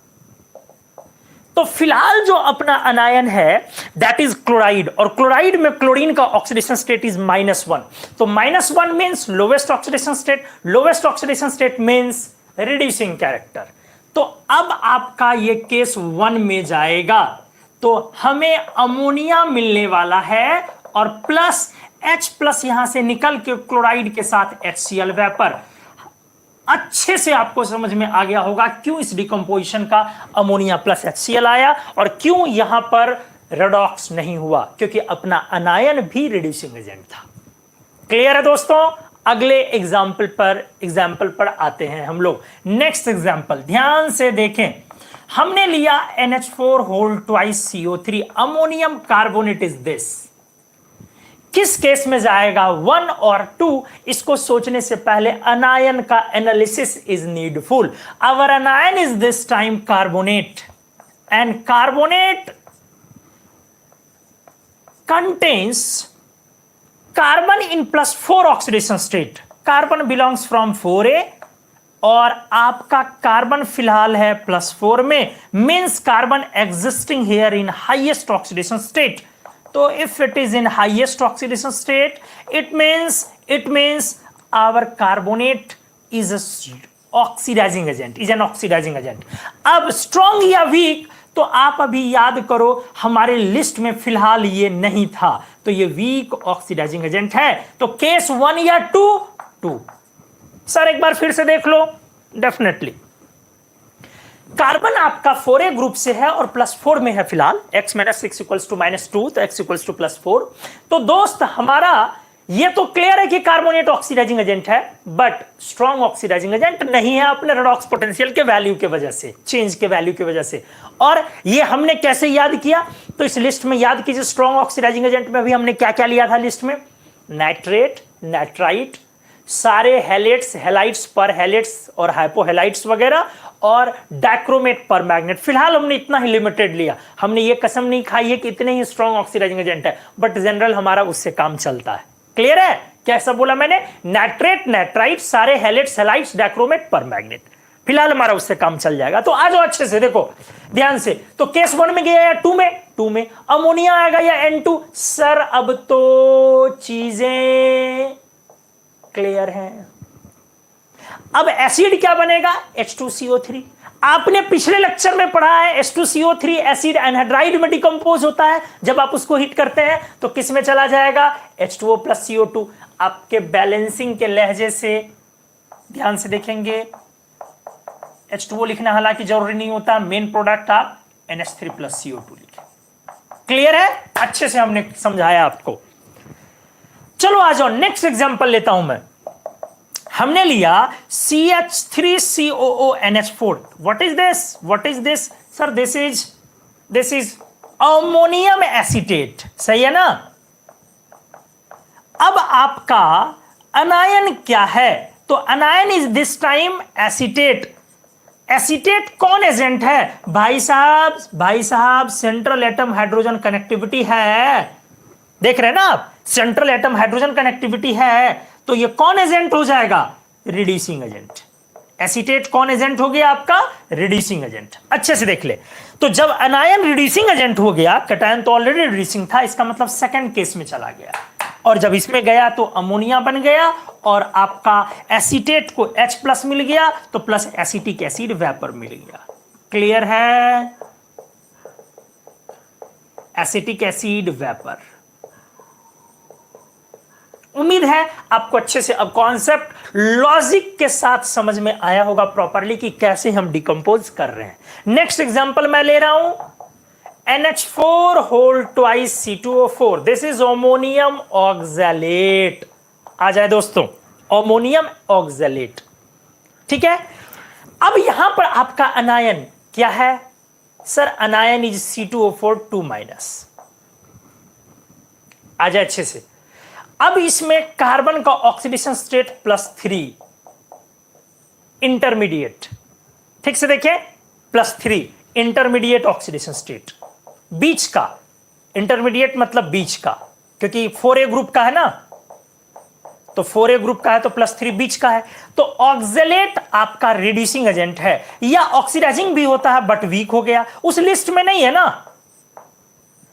[SPEAKER 1] तो फिलहाल जो अपना अनायन है दैट इज क्लोराइड, और क्लोराइड में क्लोरीन का ऑक्सीडेशन स्टेट इज -1। तो -1 means lowest oxidation state, lowest oxidation state means reducing character. तो अब आपका ये केस 1 में जाएगा, तो हमें अमोनिया मिलने वाला है और प्लस H+ यहां से निकल के क्लोराइड के साथ HCl वेपर। अच्छे से आपको समझ में आ गया होगा क्यों इस डिकम्पोजिशन का अमोनिया प्लस HCl आया और क्यों यहां पर रेडॉक्स नहीं हुआ, क्योंकि अपना अनायन भी रिड्यूसिंग एजेंट था। क्लियर है दोस्तों? अगले एग्जाम्पल पर आते हैं हम लोग। नेक्स्ट एग्जाम्पल ध्यान से देखें, हमने लिया NH4 ammonium carbonate is this. किस केस में जाएगा, 1 और 2? इसको सोचने से पहले अनायन का analysis is needful. Our anion is this time carbonate, and carbonate contains carbon in +4 oxidation state. Carbon belongs from 4A और आपका कार्बन फिलहाल है +4 में, means carbon existing here in highest oxidation state. तो if it is in highest oxidation state, it means our carbonate is oxidising agent, is an oxidising agent. अब strong या weak, तो आप अभी याद करो हमारे लिस्ट में फिलहाल ये नहीं था, तो ये वीक ऑक्सीडाइजिंग एजेंट है। तो केस 1 या 2? सर एक बार फिर से देख लो। डेफिनेटली कार्बन आपका 4a ग्रुप से है और +4 में है फिलहाल, x - 6 = -2, तो x = +4। तो दोस्त हमारा ये तो क्लियर है कि कार्बोनेट ऑक्सीडाइजिंग एजेंट है, बट स्ट्रॉन्ग ऑक्सीडाइजिंग एजेंट नहीं है अपने रेडॉक्स पोटेंशियल के वैल्यू के वजह से, चेंज के वैल्यू की वजह से। और ये हमने कैसे याद किया? तो इस लिस्ट में याद कीजिए, स्ट्रॉन्ग ऑक्सीडाइजिंग एजेंट में अभी हमने क्या क्या लिया था लिस्ट में? नाइट्रेट, नाइट्राइट, सारे हैलाइड्स, हैलाइड्स, पर हैलाइड्स और हाइपोहैलाइड्स वगैरह, और डाइक्रोमेट पर मैग्नेट। फिलहाल हमने इतना ही लिमिटेड लिया, हमने ये कसम नहीं खाई है कि इतने ही स्ट्रॉन्ग ऑक्सीडाइजिंग एजेंट है, बट जनरल हमारा उससे काम चलता है। क्लियर है? कैसा बोला मैंने? नाइट्रेट, नाइट्राइट, सारे हैलाइड्स, हैलाइड्स, डाइक्रोमेट, पर मैग्नेट। फिलहाल हमारा उससे काम चल जाएगा। तो आ जाओ अच्छे से, देखो ध्यान से। तो केस 1 में गया या 2 में? 2 में। अमोनिया आएगा या N2? सर अब तो चीजें क्लियर हैं। अब एसिड क्या बनेगा? H2CO3। आपने पिछले लेक्चर में पढ़ा है H2CO3 एसिड एनहाइड्राइड में डिकम्पोज होता है। जब आप उसको हीट करते हैं तो किस में चला जाएगा? H2O + CO2। आपके बैलेंसिंग के लहजे से ध्यान से देखेंगे, H2O लिखना हालांकि जरूरी नहीं होता, मेन प्रोडक्ट आप NH3 + CO2 लिखें। क्लियर है? अच्छे से हमने समझाया आपको। चलो आ जाओ, नेक्स्ट एग्जांपल लेता हूं मैं। हमने लिया CH3COONH4। What is this? Sir this is ammonium acetate. सही है ना? अब आपका अनायन क्या है? तो अनायन is this time acetate. Acetate कौन एजेंट है? भाई साहब सेंट्रल एटम हाइड्रोजन कनेक्टिविटी है। देख रहे हैं ना आप? सेंट्रल एटम हाइड्रोजन कनेक्टिविटी है, तो ये कौन एजेंट हो जाएगा? Reducing agent. एसीटेट कौन एजेंट हो गया आपका? Reducing agent. अच्छे से देख ले। तो जब अनायन रिड्यूसिंग एजेंट हो गया, कैटायन तो ऑलरेडी रिड्यूसिंग था, इसका मतलब सेकंड केस में चला गया, और जब इसमें गया तो अमोनिया बन गया, और आपका एसीटेट को H+ मिल गया, तो प्लस एसिटिक एसिड वेपर मिल गया। क्लियर है? Acetic acid vapour. उम्मीद है आपको अच्छे से अब कॉन्सेप्ट लॉजिक के साथ समझ में आया होगा प्रॉपरली कि कैसे हम डिकम्पोज कर रहे हैं। नेक्स्ट एग्जांपल मैं ले रहा हूं NH4 C2O4। This is ammonium oxalate. आ जाए दोस्तों, अमोनियम ऑक्सैलेट। ठीक है। अब यहां पर आपका अनायन क्या है? Sir अनायन is C2O4 2-। आ जाए अच्छे से। अब इसमें कार्बन का ऑक्सीडेशन स्टेट +3, इंटरमीडिएट। ठीक से देखें, +3 इंटरमीडिएट ऑक्सीडेशन स्टेट, बीच का। इंटरमीडिएट मतलब बीच का, क्योंकि 4a ग्रुप का है ना, तो 4a ग्रुप का है तो +3 बीच का है। तो ऑक्सैलेट आपका रिड्यूसिंग एजेंट है, या ऑक्सीडाइजिंग भी होता है बट वीक हो गया, उस लिस्ट में नहीं है ना।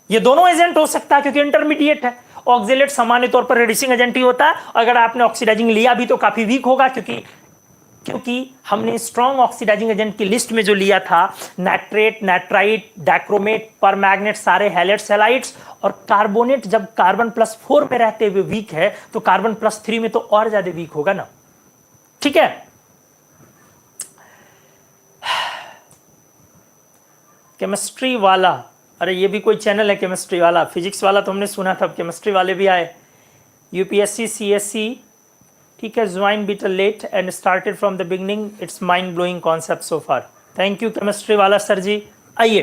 [SPEAKER 1] ये दोनों एजेंट हो सकता है क्योंकि इंटरमीडिएट है। ऑक्सैलेट सामान्य तौर पर रिड्यूसिंग एजेंट ही होता है। अगर आपने ऑक्सीडाइजिंग लिया भी तो काफी वीक होगा, क्योंकि हमने स्ट्रॉन्ग ऑक्सीडाइजिंग एजेंट की लिस्ट में जो लिया था नाइट्रेट, नाइट्राइट, डाइक्रोमेट, परमैग्नेट, सारे हैलाइड्स, हैलाइड्स, और कार्बोनेट जब कार्बन +4 में रहते हुए वीक है तो कार्बन +3 में तो और ज्यादा वीक होगा ना। ठीक है। केमिस्ट्री वाला, अरे ये भी कोई चैनल है केमिस्ट्री वाला। फिजिक्स वाला तो हमने सुना था, केमिस्ट्री वाले भी आए। यूपीएससी, सीएससी, ठीक है। Join bitter late and started from the beginning, it's mind blowing concept so far. Thank you chemistry वाला सर जी। आइए,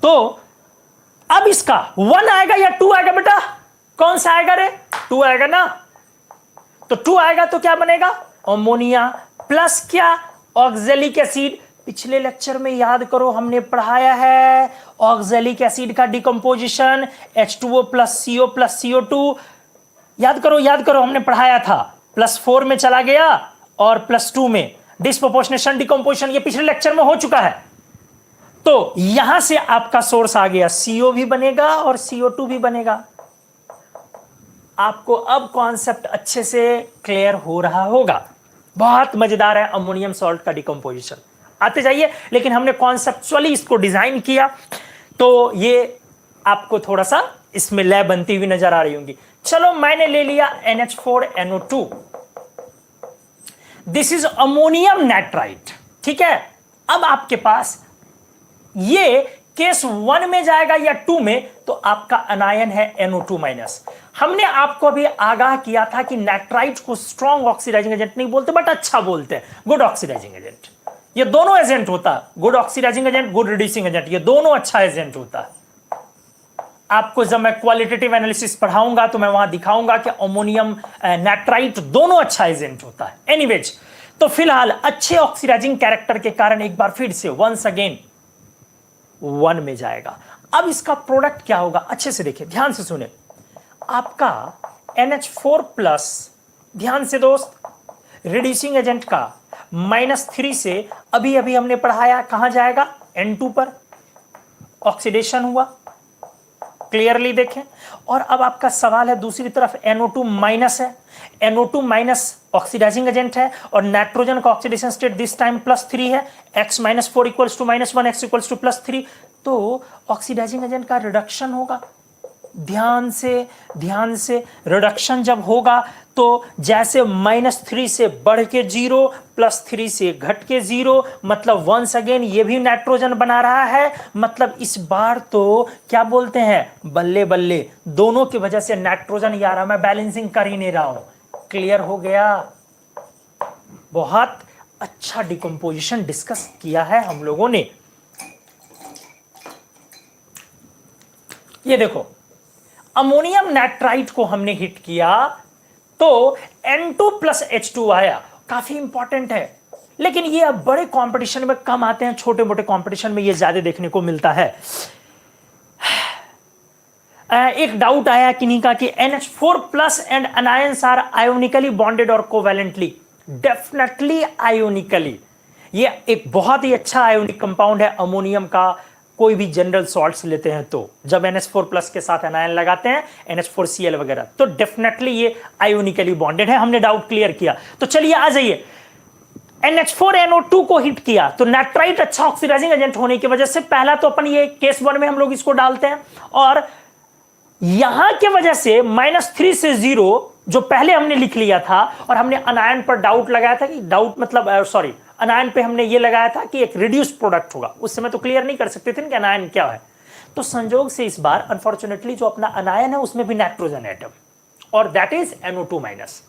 [SPEAKER 1] तो अब इसका 1 आएगा या 2 आएगा बेटा? कौन सा आएगा रे? 2 आएगा ना। तो 2 आएगा तो क्या बनेगा? अमोनिया प्लस क्या? Oxalic acid. पिछले लेक्चर में याद करो हमने पढ़ाया है ऑक्सैलिक एसिड का डिकम्पोजिशन H2O + CO + CO2। याद करो हमने पढ़ाया था। +4 में चला गया और +2 में। डिस्प्रोपोर्शनेशन डिकम्पोजिशन ये पिछले लेक्चर में हो चुका है। तो यहां से आपका सोर्स आ गया, CO भी बनेगा और CO2 भी बनेगा। आपको अब कॉन्सेप्ट अच्छे से क्लियर हो रहा होगा। बहुत मजेदार है अमोनियम सॉल्ट का डिकम्पोजिशन। आते जाइए, लेकिन हमने कॉन्सेप्चुअली इसको डिजाइन किया, तो ये आपको थोड़ा सा इसमें लय बनती हुई नजर आ रही होंगी। चलो मैंने ले लिया NH4NO2, this is ammonium nitrite. ठीक है, अब आपके पास ये केस 1 में जाएगा या 2 में, तो आपका अनायन है NO2 माइनस। हमने आपको अभी आगाह किया था कि नाइट्राइट को स्ट्रॉन्ग ऑक्सीडाइजिंग एजेंट नहीं बोलते, बट अच्छा बोलते हैं, गुड ऑक्सीडाइजिंग एजेंट। ये दोनों एजेंट होता है, good oxidising agent, good reducing agent, ये दोनों अच्छा एजेंट होता है। आपको जब मैं क्वालिटेटिव एनालिसिस पढ़ाऊंगा तो मैं वहां दिखाऊंगा कि अमोनियम नाइट्राइट दोनों अच्छा एजेंट होता है। एनीवेज, तो फिलहाल अच्छे ऑक्सीडाइजिंग कैरेक्टर के कारण एक बार फिर से वंस अगेन 1 में जाएगा। अब इसका प्रोडक्ट क्या होगा, अच्छे से देखिए, ध्यान से सुने। आपका NH4 प्लस, ध्यान से दोस्त, रिड्यूसिंग एजेंट का -3 से अभी अभी हमने पढ़ाया कहां जाएगा, N2 पर ऑक्सीडेशन हुआ, क्लियरली देखें। और अब आपका सवाल है दूसरी तरफ NO2 माइनस है, NO2 माइनस ऑक्सीडाइजिंग एजेंट है और नाइट्रोजन का ऑक्सीडेशन स्टेट दिस टाइम +3 है, x - 4 = -1, x = +3, तो ऑक्सीडाइजिंग एजेंट का रिडक्शन होगा। ध्यान से रिडक्शन जब होगा तो जैसे -3 से बढ़ के 0, +3 से घट के 0, मतलब वंस अगेन ये भी नाइट्रोजन बना रहा है। मतलब इस बार तो क्या बोलते हैं, बल्ले बल्ले, दोनों की वजह से नाइट्रोजन यार मैं बैलेंसिंग कर ही नहीं रहा हूं। क्लियर हो गया? बहुत अच्छा डिकम्पोजिशन डिस्कस किया है हम लोगों ने। ये देखो, अमोनियम नाइट्राइट को हमने हिट किया तो N2 + H2 आया, काफी इंपॉर्टेंट है। लेकिन ये अब बड़े कंपटीशन में कम आते हैं, छोटे मोटे कंपटीशन में ये ज्यादा देखने को मिलता है। एक डाउट आया किन्हीं का कि NH4+ and anions are ionically bonded और कोवैलेंटली। डेफिनेटली आयोनिकली, ये एक बहुत ही अच्छा आयोनिक कंपाउंड है अमोनियम का। कोई भी जनरल सॉल्ट्स लेते हैं तो जब NH4+ के साथ एनायन लगाते हैं, NH4Cl वगैरह, तो डेफिनेटली ये आयोनिकली बॉन्डेड है। हमने डाउट क्लियर किया। तो चलिए आ जाइए, NH4NO2 को हिट किया तो नाइट्राइट अच्छा ऑक्सीडाइजिंग एजेंट होने की वजह से पहला तो अपन ये केस 1 में हम लोग इसको डालते हैं, और यहां की वजह से -3 से 0 जो पहले हमने लिख लिया था, और हमने अनायन पर डाउट लगाया था कि डाउट मतलब सॉरी, अनायन पे हमने ये लगाया था कि एक रिड्यूस प्रोडक्ट होगा। उस समय तो क्लियर नहीं कर सकते थे कि अनायन क्या है। तो संजोग से इस बार अनफॉर्चुनेटली जो अपना अनायन है उसमें भी नाइट्रोजन एटम, और दैट इज NO2-।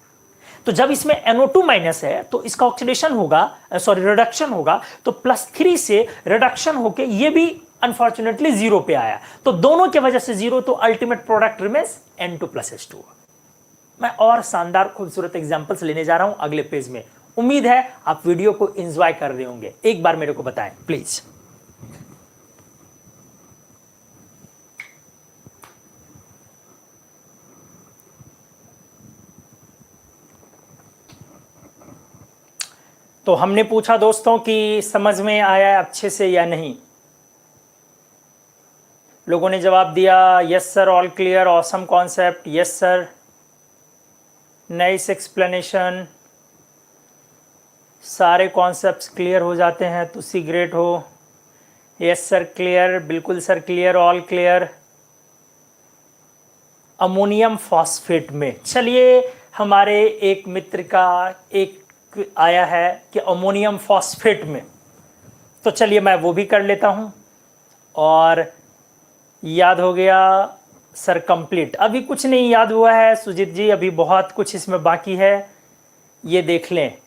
[SPEAKER 1] तो जब इसमें NO2- है तो इसका ऑक्सीडेशन होगा, सॉरी रिडक्शन होगा, तो +3 से रिडक्शन होके ये भी अनफॉर्चुनेटली 0 पे आया। तो दोनों की वजह से 0, तो ultimate product remains N2 + H2। मैं और शानदार खूबसूरत एग्जांपल्स लेने जा रहा हूं अगले पेज में। उम्मीद है आप वीडियो को एंजॉय कर रहे होंगे। एक बार मेरे को बताएं प्लीज। तो हमने पूछा दोस्तों कि समझ में आया अच्छे से या नहीं। लोगों ने जवाब दिया yes sir, all clear, awesome concept, yes sir, nice explanation, सारे कॉन्सेप्ट्स क्लियर हो जाते हैं तो सी ग्रेट हो। यस सर क्लियर, बिल्कुल sir clear, all clear. Ammonium phosphate में चलिए, हमारे एक मित्र का एक आया है कि अमोनियम फॉस्फेट में, तो चलिए मैं वो भी कर लेता हूं। और याद हो गया सर कंप्लीट। अभी कुछ नहीं याद हुआ है सुजीत जी, अभी बहुत कुछ इसमें बाकी है, ये देख लें।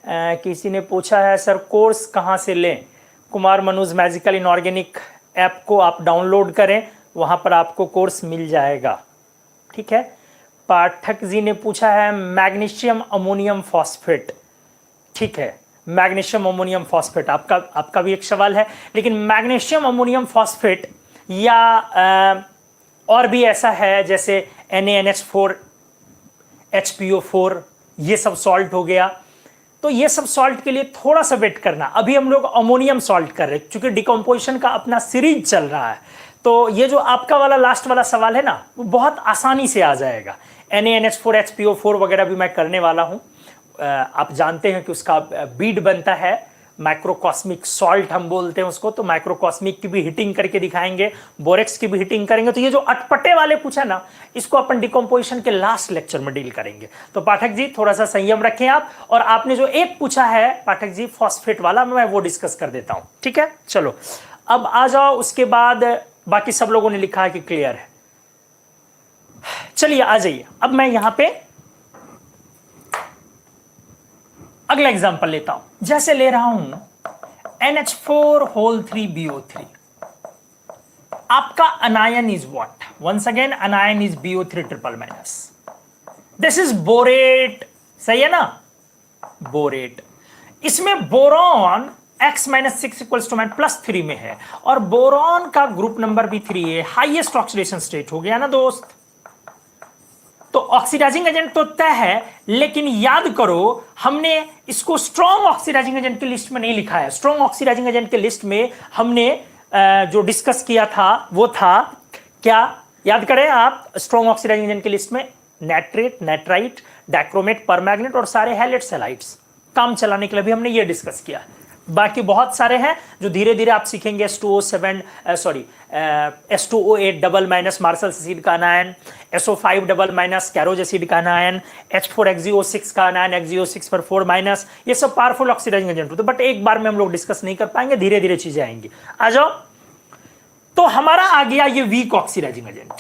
[SPEAKER 1] किसी ने पूछा है सर कोर्स कहाँ से लें। Kumar Manoj magical inorganic app को आप डाउनलोड करें, वहाँ पर आपको कोर्स मिल जाएगा। ठीक है। पाठक जी ने पूछा है मैग्नीशियम अमोनियम फॉस्फेट। ठीक है, मैग्नीशियम अमोनियम फॉस्फेट आपका भी एक सवाल है। लेकिन मैग्नीशियम अमोनियम फॉस्फेट या और भी ऐसा है जैसे NaNH4 HPO4, ये सब सॉल्ट हो गया। तो ये सब सॉल्ट के लिए थोड़ा सा वेट करना। अभी हम लोग अमोनियम सॉल्ट कर रहे हैं क्योंकि डिकम्पोजिशन का अपना सीरीज चल रहा है। तो ये जो आपका वाला लास्ट वाला सवाल है ना, वो बहुत आसानी से आ जाएगा। NaNH4 HPO4 वगैरह भी मैं करने वाला हूं। आप जानते हैं कि उसका बीड बनता है, माइक्रोकॉस्मिक सॉल्ट हम बोलते हैं उसको। तो माइक्रोकॉस्मिक की भी हीटिंग करके दिखाएंगे, बोरेक्स की भी हीटिंग करेंगे। तो ये जो अटपटे वाले पूछा ना, इसको अपन डिकम्पोजिशन के लास्ट लेक्चर में डील करेंगे। तो पाठक जी थोड़ा सा संयम रखें आप। और आपने जो एक पूछा है पाठक जी फॉस्फेट वाला, मैं वो डिस्कस कर देता हूं, ठीक है। चलो अब आ जाओ, उसके बाद बाकी सब लोगों ने लिखा है कि क्लियर है। चलिए आ जाइए, अब मैं यहां पे अगला एग्जांपल लेता हूं। जैसे ले रहा हूं NH4 3BO3। आपका anion is what? Once again anion is BO3 triple minus. This is borate, सही है ना, बोरेट। इसमें बोरॉन X-6 इक्वल्स टू +3 में है और बोरॉन का ग्रुप नंबर भी 3 है। हाईएस्ट ऑक्सीडेशन स्टेट हो गया ना दोस्त। तो ऑक्सीडाइजिंग एजेंट तो तय है, लेकिन याद करो हमने इसको स्ट्रॉन्ग ऑक्सीडाइजिंग एजेंट की लिस्ट में नहीं लिखा है। स्ट्रॉन्ग ऑक्सीडाइजिंग एजेंट की लिस्ट में हमने जो डिस्कस किया था वो था क्या, याद करें आप। स्ट्रॉन्ग ऑक्सीडाइजिंग एजेंट की लिस्ट में नाइट्रेट, नाइट्राइट, डाइक्रोमेट, परमैंगनेट और सारे हैलाइड्स हैलाइड्स काम चलाने के लिए भी हमने ये डिस्कस किया। बाकी बहुत सारे हैं जो धीरे धीरे आप सीखेंगे। S2O8 double minus martial acid का अनायन, SO5 डबल माइनस कैरोज एसिड का अनायन, H4XeO6 का अनायन, XeO6 पर 4 माइनस, ये सब पावरफुल ऑक्सीडाइजिंग एजेंट होते हैं। बट एक बार में हम लोग डिस्कस नहीं कर पाएंगे, धीरे धीरे चीजें आएंगी। आ जाओ, तो हमारा आ गया ये वीक ऑक्सीडाइजिंग एजेंट।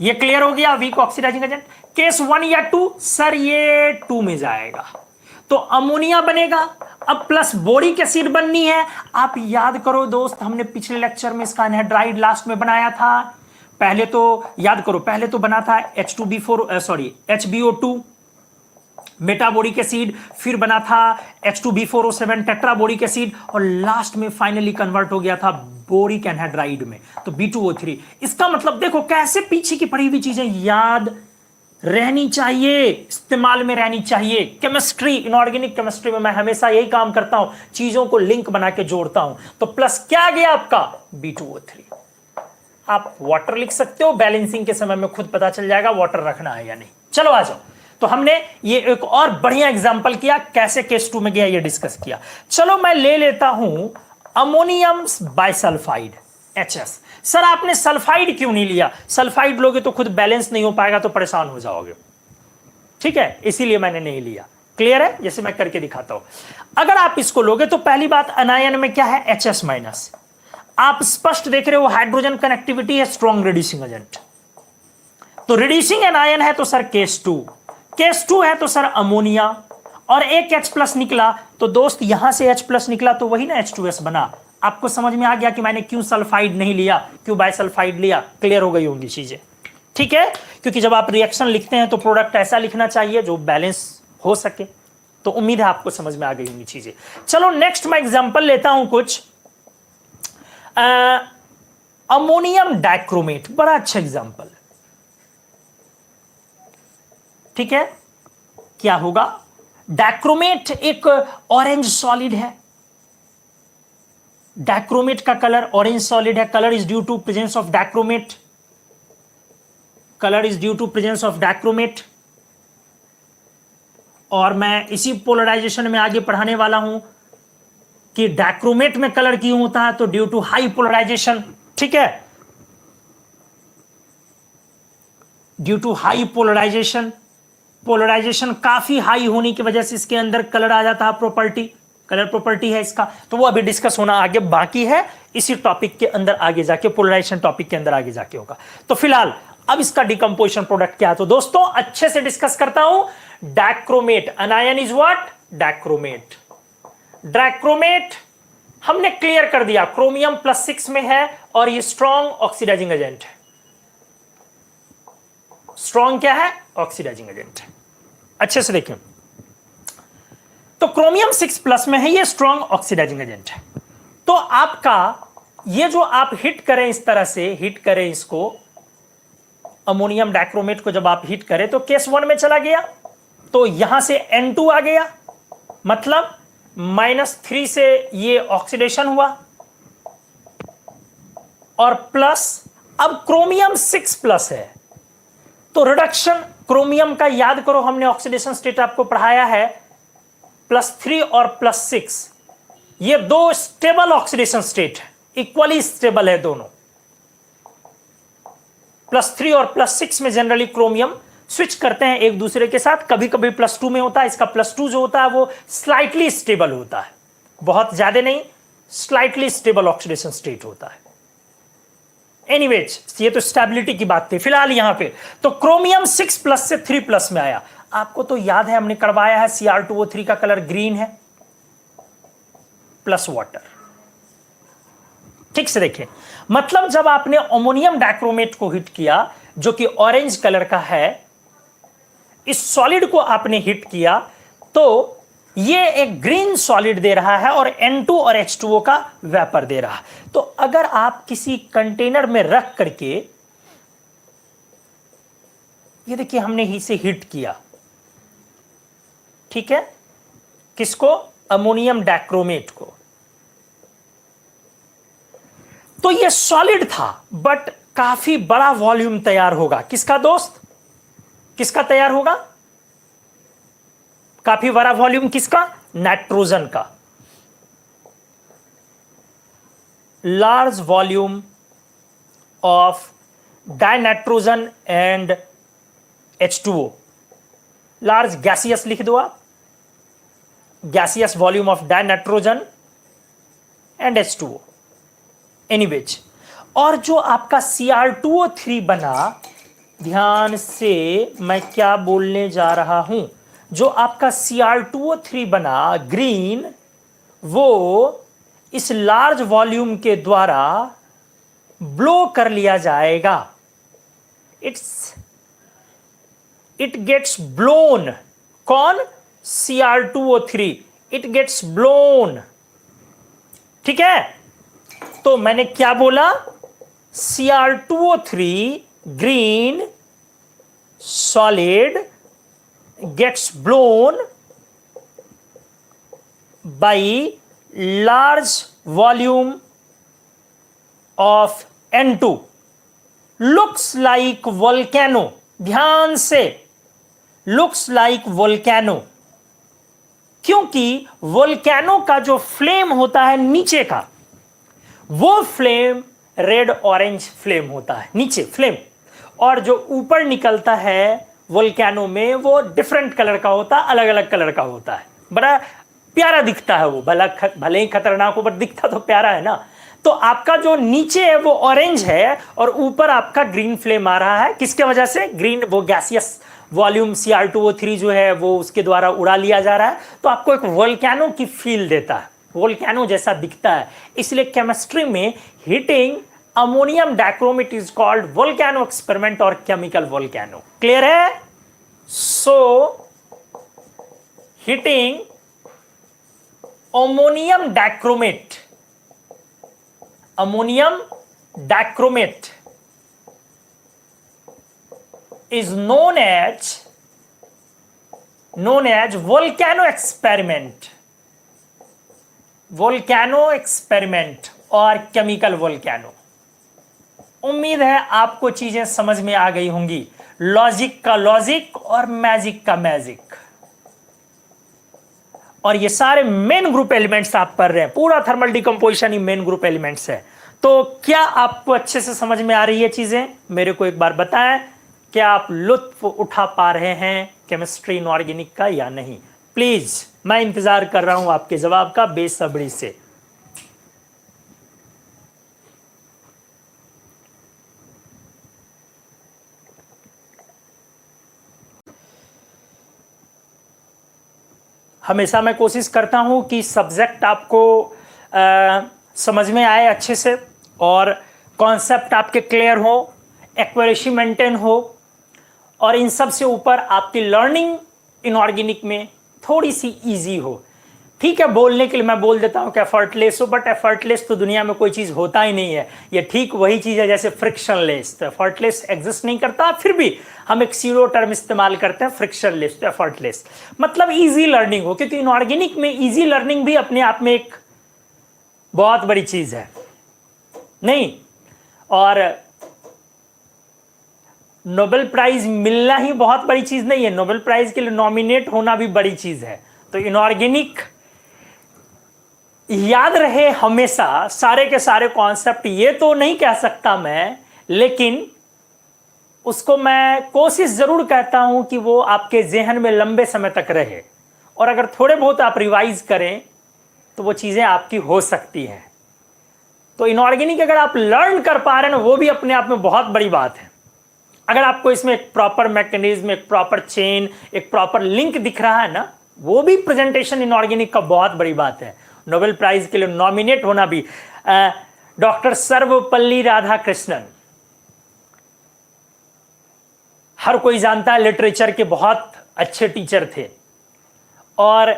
[SPEAKER 1] ये क्लियर हो गया, वीक ऑक्सीडाइजिंग एजेंट। केस 1 या 2? सर ये 2 में जाएगा। तो अमोनिया बनेगा। अब प्लस बोरिक एसिड बननी है। आप याद करो दोस्त, हमने पिछले लेक्चर में इसका एनहाइड्राइड लास्ट में बनाया था। पहले तो याद करो, पहले तो बना था HBO2 मेटाबोरिक एसिड, फिर बना था H2B4O7 टेट्राबोरिक एसिड और लास्ट में फाइनली कन्वर्ट हो गया था बोरिक एनहाइड्राइड में, तो B2O3। इसका मतलब देखो कैसे पीछे की पड़ी हुई चीजें याद रहनी चाहिए, इस्तेमाल में रहनी चाहिए। केमिस्ट्री, इनऑर्गेनिक केमिस्ट्री में मैं हमेशा यही काम करता हूं, चीजों को लिंक बना के जोड़ता हूं। तो प्लस क्या आ गया आपका? B2O3। आप वाटर लिख सकते हो, बैलेंसिंग के समय में खुद पता चल जाएगा वाटर रखना है या नहीं। चलो आ जाओ, तो हमने ये एक और बढ़िया एग्जांपल किया, कैसे केस 2 में गया ये डिस्कस किया। चलो मैं ले लेता हूं अमोनियम बाइसल्फाइड HS। सर आपने सल्फाइड क्यों नहीं लिया? सल्फाइड लोगे तो खुद बैलेंस नहीं हो पाएगा, तो परेशान हो जाओगे, ठीक है, इसीलिए मैंने नहीं लिया। क्लियर है? जैसे मैं करके दिखाता हूं। अगर आप इसको लोगे तो पहली बात, अनायन में क्या है? HS minus. आप स्पष्ट देख रहे हो हाइड्रोजन कनेक्टिविटी है, स्ट्रॉन्ग रिड्यूसिंग एजेंट। तो रिड्यूसिंग एनायन है तो सर केस 2, केस 2 है तो सर अमोनिया, और एक H+ निकला तो दोस्त यहां से H+ निकला तो वही ना H2S बना। आपको समझ में आ गया कि मैंने क्यों सल्फाइड नहीं लिया, क्यों बाइसल्फाइड लिया? क्लियर हो गई होंगी चीजें, ठीक है। क्योंकि जब आप रिएक्शन लिखते हैं तो प्रोडक्ट ऐसा लिखना चाहिए जो बैलेंस हो सके। तो उम्मीद है आपको समझ में आ गई होंगी चीजें। चलो नेक्स्ट मैं एग्जांपल लेता हूं कुछ। अमोनियम डाइक्रोमेट, बड़ा अच्छा एग्जांपल, ठीक है। क्या होगा? डाइक्रोमेट एक ऑरेंज सॉलिड है। डाइक्रोमेट का कलर ऑरेंज सॉलिड है। Colour is due to presence of dichromate. Colour is due to presence of dichromate. और मैं इसी पोलराइजेशन में आगे पढ़ाने वाला हूं कि डाइक्रोमेट में कलर क्यों होता है, तो ड्यू टू हाई पोलराइजेशन, ठीक है, due to high polarisation. Polarisation काफी हाई होने की वजह से इसके अंदर कलर आ जाता है, प्रॉपर्टी, कलर प्रॉपर्टी है इसका। तो वो अभी डिस्कस होना आगे बाकी है, इसी टॉपिक के अंदर आगे जाके, पोलराइजेशन टॉपिक के अंदर आगे जाके होगा। तो फिलहाल अब इसका डिकम्पोजिशन प्रोडक्ट क्या है, तो दोस्तों अच्छे से डिस्कस करता हूं। Dichromate, अनायन is what? Dichromate. Dichromate हमने क्लियर कर दिया, क्रोमियम +6 में है और ये स्ट्रॉन्ग ऑक्सीडाइजिंग एजेंट है। स्ट्रॉन्ग क्या है? ऑक्सीडाइजिंग एजेंट है। अच्छे से देखें, तो क्रोमियम 6+ में है, ये स्ट्रॉन्ग ऑक्सीडाइजिंग एजेंट है। तो आपका ये जो आप हिट करें, इस तरह से हिट करें इसको, अमोनियम डाइक्रोमेट को जब आप हिट करें तो केस 1 में चला गया, तो यहां से N2 आ गया, मतलब -3 से ये ऑक्सीडेशन हुआ और प्लस, अब क्रोमियम 6+ है तो रिडक्शन क्रोमियम का याद करो, हमने ऑक्सीडेशन स्टेट आपको पढ़ाया है +3 और +6, ये दो स्टेबल ऑक्सीडेशन स्टेट है, इक्वली स्टेबल है दोनों। +3 और +6 में जनरली क्रोमियम स्विच करते हैं एक दूसरे के साथ, कभी कभी +2 में होता है, इसका +2 जो होता है वो स्लाइटली स्टेबल होता है, बहुत ज्यादा नहीं, स्लाइटली स्टेबल ऑक्सीडेशन स्टेट होता है। एनीवेज, ये तो स्टेबिलिटी की बात थी। फिलहाल यहां पे तो क्रोमियम 6+ से 3+ में आया। आपको तो याद है हमने करवाया है Cr2O3 का कलर ग्रीन है प्लस वाटर। ठीक से देखें, मतलब जब आपने अमोनियम डाइक्रोमेट को हिट किया जो कि ऑरेंज कलर का है, इस सॉलिड को आपने हिट किया तो ये एक ग्रीन सॉलिड दे रहा है और N2 और H2O का वेपर दे रहा है। तो अगर आप किसी कंटेनर में रख करके, ये देखिए हमने इसे हिट किया, ठीक है, किसको? अमोनियम डाइक्रोमेट को। तो ये सॉलिड था बट काफी बड़ा वॉल्यूम तैयार होगा। किसका दोस्त? किसका तैयार होगा? काफी बड़ा वॉल्यूम किसका? नाइट्रोजन का। Large volume of dinitrogen and H2O। Large gaseous लिख दो आप, gaseous volume of dinitrogen and H2O। Anyways, और जो आपका Cr2O3 बना, ध्यान से मैं क्या बोलने जा रहा हूं, जो आपका Cr2O3 बना ग्रीन, वो इस लार्ज वॉल्यूम के द्वारा ब्लो कर लिया जाएगा। It gets blown. कौन? Cr2O3, it gets blown. ठीक है, तो मैंने क्या बोला? Cr2O3 green solid gets blown by large volume of N2, looks like volcano। ध्यान से, looks like volcano, क्योंकि वोल्केनो का जो फ्लेम होता है नीचे का, वो फ्लेम रेड ऑरेंज फ्लेम होता है, नीचे फ्लेम, और जो ऊपर निकलता है वोल्केनो में वो डिफरेंट कलर का होता है, अलग अलग कलर का होता है, बड़ा प्यारा दिखता है वो, भले ही खतरनाक हो पर दिखता तो प्यारा है ना। तो आपका जो नीचे है वो ऑरेंज है और ऊपर आपका ग्रीन फ्लेम आ रहा है। किसके वजह से? ग्रीन, वो गैसियस वॉल्यूम Cr2O3 जो है वो उसके द्वारा उड़ा लिया जा रहा है, तो आपको एक वोल्केनो की फील देता है, वोल्केनो जैसा दिखता है। इसलिए केमिस्ट्री में heating ammonium dichromate is called volcano experiment और केमिकल वोल्केनो। क्लियर है? So heating ammonium dichromate, ammonium dichromate is known as volcano experiment, volcano experiment और केमिकल वोल्केनो। उम्मीद है आपको चीजें समझ में आ गई होंगी, लॉजिक का लॉजिक और मैजिक का मैजिक। और ये सारे मेन ग्रुप एलिमेंट्स आप पढ़ रहे हैं, पूरा थर्मल डिकम्पोजिशन ही मेन ग्रुप एलिमेंट्स है। तो क्या आपको अच्छे से समझ में आ रही है चीजें? मेरे को एक बार बताएं, क्या आप लुत्फ उठा पा रहे हैं केमिस्ट्री इनऑर्गेनिक का या नहीं? प्लीज, मैं इंतजार कर रहा हूं आपके जवाब का बेसब्री से। हमेशा मैं कोशिश करता हूं कि सब्जेक्ट आपको समझ में आए अच्छे से और कॉन्सेप्ट आपके क्लियर हो, एक्यूरेसी मेंटेन हो, और इन सब से ऊपर आपकी लर्निंग इनऑर्गेनिक में थोड़ी सी इजी हो। ठीक है, बोलने के लिए मैं बोल देता हूं कि एफर्टलेस हो, बट एफर्टलेस तो दुनिया में कोई चीज होता ही नहीं है। ये ठीक वही चीज है जैसे फ्रिक्शनलेस, तो एफर्टलेस एग्जिस्ट नहीं करता, फिर भी हम एक सीरो टर्म इस्तेमाल करते हैं फ्रिक्शनलेस। तो एफर्टलेस मतलब इजी लर्निंग हो, क्योंकि इनऑर्गेनिक में इजी लर्निंग भी अपने आप में एक बहुत बड़ी चीज है नहीं। और नोबेल प्राइज मिलना ही बहुत बड़ी चीज नहीं है, नोबेल प्राइज के लिए नॉमिनेट होना भी बड़ी चीज है। तो इनऑर्गेनिक याद रहे हमेशा सारे के सारे कॉन्सेप्ट, ये तो नहीं कह सकता मैं, लेकिन उसको मैं कोशिश जरूर कहता हूं कि वो आपके जहन में लंबे समय तक रहे, और अगर थोड़े बहुत आप रिवाइज करें तो वो चीजें आपकी हो सकती हैं। तो इनऑर्गेनिक अगर आप लर्न कर पा रहे हैं ना, वो भी अपने आप में बहुत बड़ी बात है। अगर आपको इसमें एक प्रॉपर मैकेनिज्म, एक प्रॉपर चेन, एक प्रॉपर लिंक दिख रहा है ना, वो भी प्रेजेंटेशन इनऑर्गेनिक का बहुत बड़ी बात है। नोबेल प्राइज के लिए नॉमिनेट होना भी। डॉक्टर सर्वपल्ली राधाकृष्णन, हर कोई जानता है, लिटरेचर के बहुत अच्छे टीचर थे, और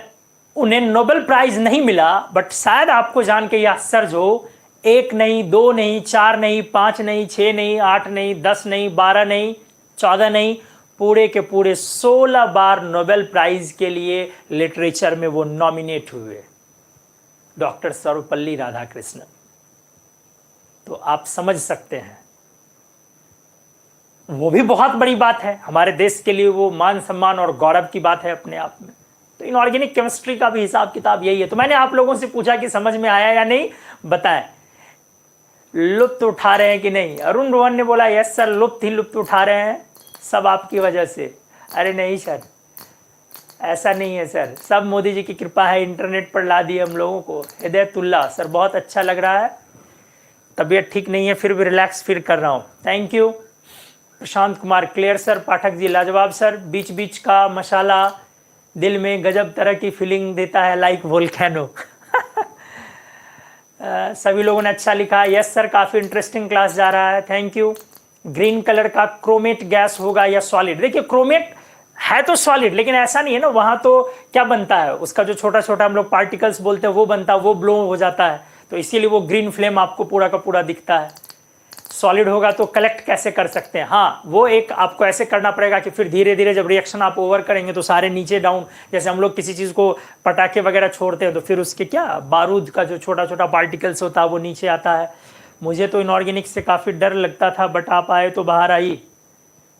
[SPEAKER 1] उन्हें नोबेल प्राइज नहीं मिला, बट शायद आपको जान के यह आश्चर्य हो, 1 नहीं, 2 नहीं, 4 नहीं, 5 नहीं, 6 नहीं, 8 नहीं, 10 नहीं, 12 नहीं, 14 नहीं, पूरे के पूरे 16 बार नोबेल प्राइज के लिए लिटरेचर में वो नॉमिनेट हुए, डॉक्टर सर्वपल्ली राधाकृष्णन। तो आप समझ सकते हैं, वो भी बहुत बड़ी बात है हमारे देश के लिए, वो मान सम्मान और गौरव की बात है अपने आप में। तो इनऑर्गेनिक केमिस्ट्री का भी हिसाब किताब यही है। तो मैंने आप लोगों से पूछा कि समझ में आया या नहीं, बताएं, लुत्फ उठा रहे हैं कि नहीं? अरुण रोहन ने बोला यस सर, लुत्फ ही लुत्फ उठा रहे हैं, सब आपकी वजह से। अरे नहीं सर, ऐसा नहीं है सर, सब मोदी जी की कृपा है, इंटरनेट पर ला दिए हम लोगों को। हिदायतुल्लाह सर, बहुत अच्छा लग रहा है, तबीयत ठीक नहीं है फिर भी रिलैक्स फील कर रहा हूँ, thank you. Prashant Kumar clear sir, Pathak ji लाजवाब सर, बीच बीच का मसाला दिल में गजब तरह की फीलिंग देता है, लाइक वोल्केनो। सभी लोगों ने अच्छा लिखा, यस सर काफ़ी इंटरेस्टिंग क्लास जा रहा है, थैंक यू। ग्रीन कलर का क्रोमेट गैस होगा या सॉलिड? देखिए क्रोमेट है तो सॉलिड, लेकिन ऐसा नहीं है ना, वहां तो क्या बनता है, उसका जो छोटा छोटा हम लोग पार्टिकल्स बोलते हैं वो बनता है, वो ब्लो हो जाता है, तो इसीलिए वो ग्रीन फ्लेम आपको पूरा का पूरा दिखता है। सॉलिड होगा तो कलेक्ट कैसे कर सकते हैं? हाँ, वो एक आपको ऐसे करना पड़ेगा कि फिर धीरे धीरे जब रिएक्शन आप ओवर करेंगे तो सारे नीचे डाउन, जैसे हम लोग किसी चीज़ को पटाखे वगैरह छोड़ते हैं तो फिर उसके क्या बारूद का जो छोटा छोटा पार्टिकल्स होता है वो नीचे आता है। मुझे तो इनऑर्गेनिक से काफ़ी डर लगता था, बट आप आए तो बाहर आई,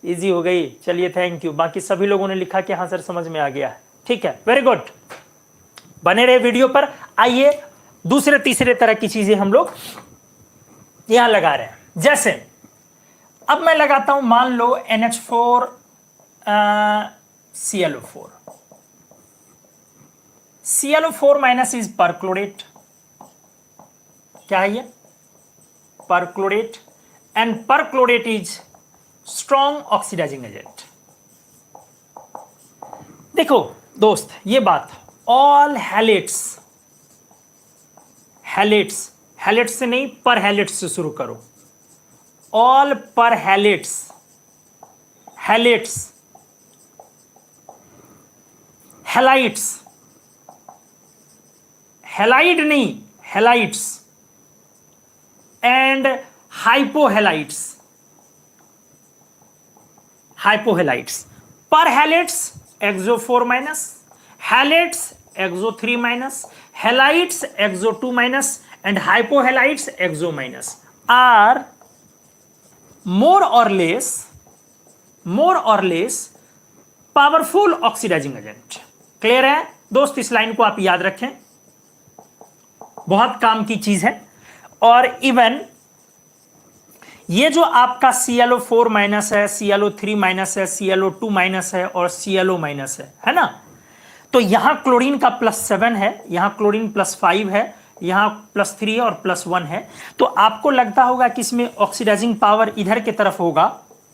[SPEAKER 1] ईजी हो गई, चलिए थैंक यू। बाकी सभी लोगों ने लिखा कि हाँ सर समझ में आ गया, ठीक है, वेरी गुड। बने रहे वीडियो पर। आइए दूसरे तीसरे तरह की चीजें हम लोग यहां लगा रहे हैं। जैसे अब मैं लगाता हूं, मान लो NH4 ClO4, ClO4 minus is perchlorate, क्या है ये? Perchlorate, and perchlorate is strong oxidising agent. देखो दोस्त, ये बात, ऑल हैलेट्स, हैलेट्स, हैलेट्स से नहीं पर हैलेट्स से शुरू करो, all perhalates, halates, halites, halide नहीं halites, and hypohalites, hypohalites, perhalates X O 4 minus, halates X O 3 minus, halites X O 2 minus, and hypohalites X O minus are more or less powerful oxidising agent. Clear है दोस्त? इस line को आप याद रखें, बहुत काम की चीज है। और इवन ये जो आपका ClO4 माइनस है, ClO3 माइनस है, ClO2 माइनस है और ClO माइनस है ना? तो यहां क्लोरीन का +7 है, यहां क्लोरीन +5 है, यहां +3 और +1 है। तो आपको लगता होगा कि इसमें ऑक्सीडाइजिंग पावर इधर की तरफ होगा,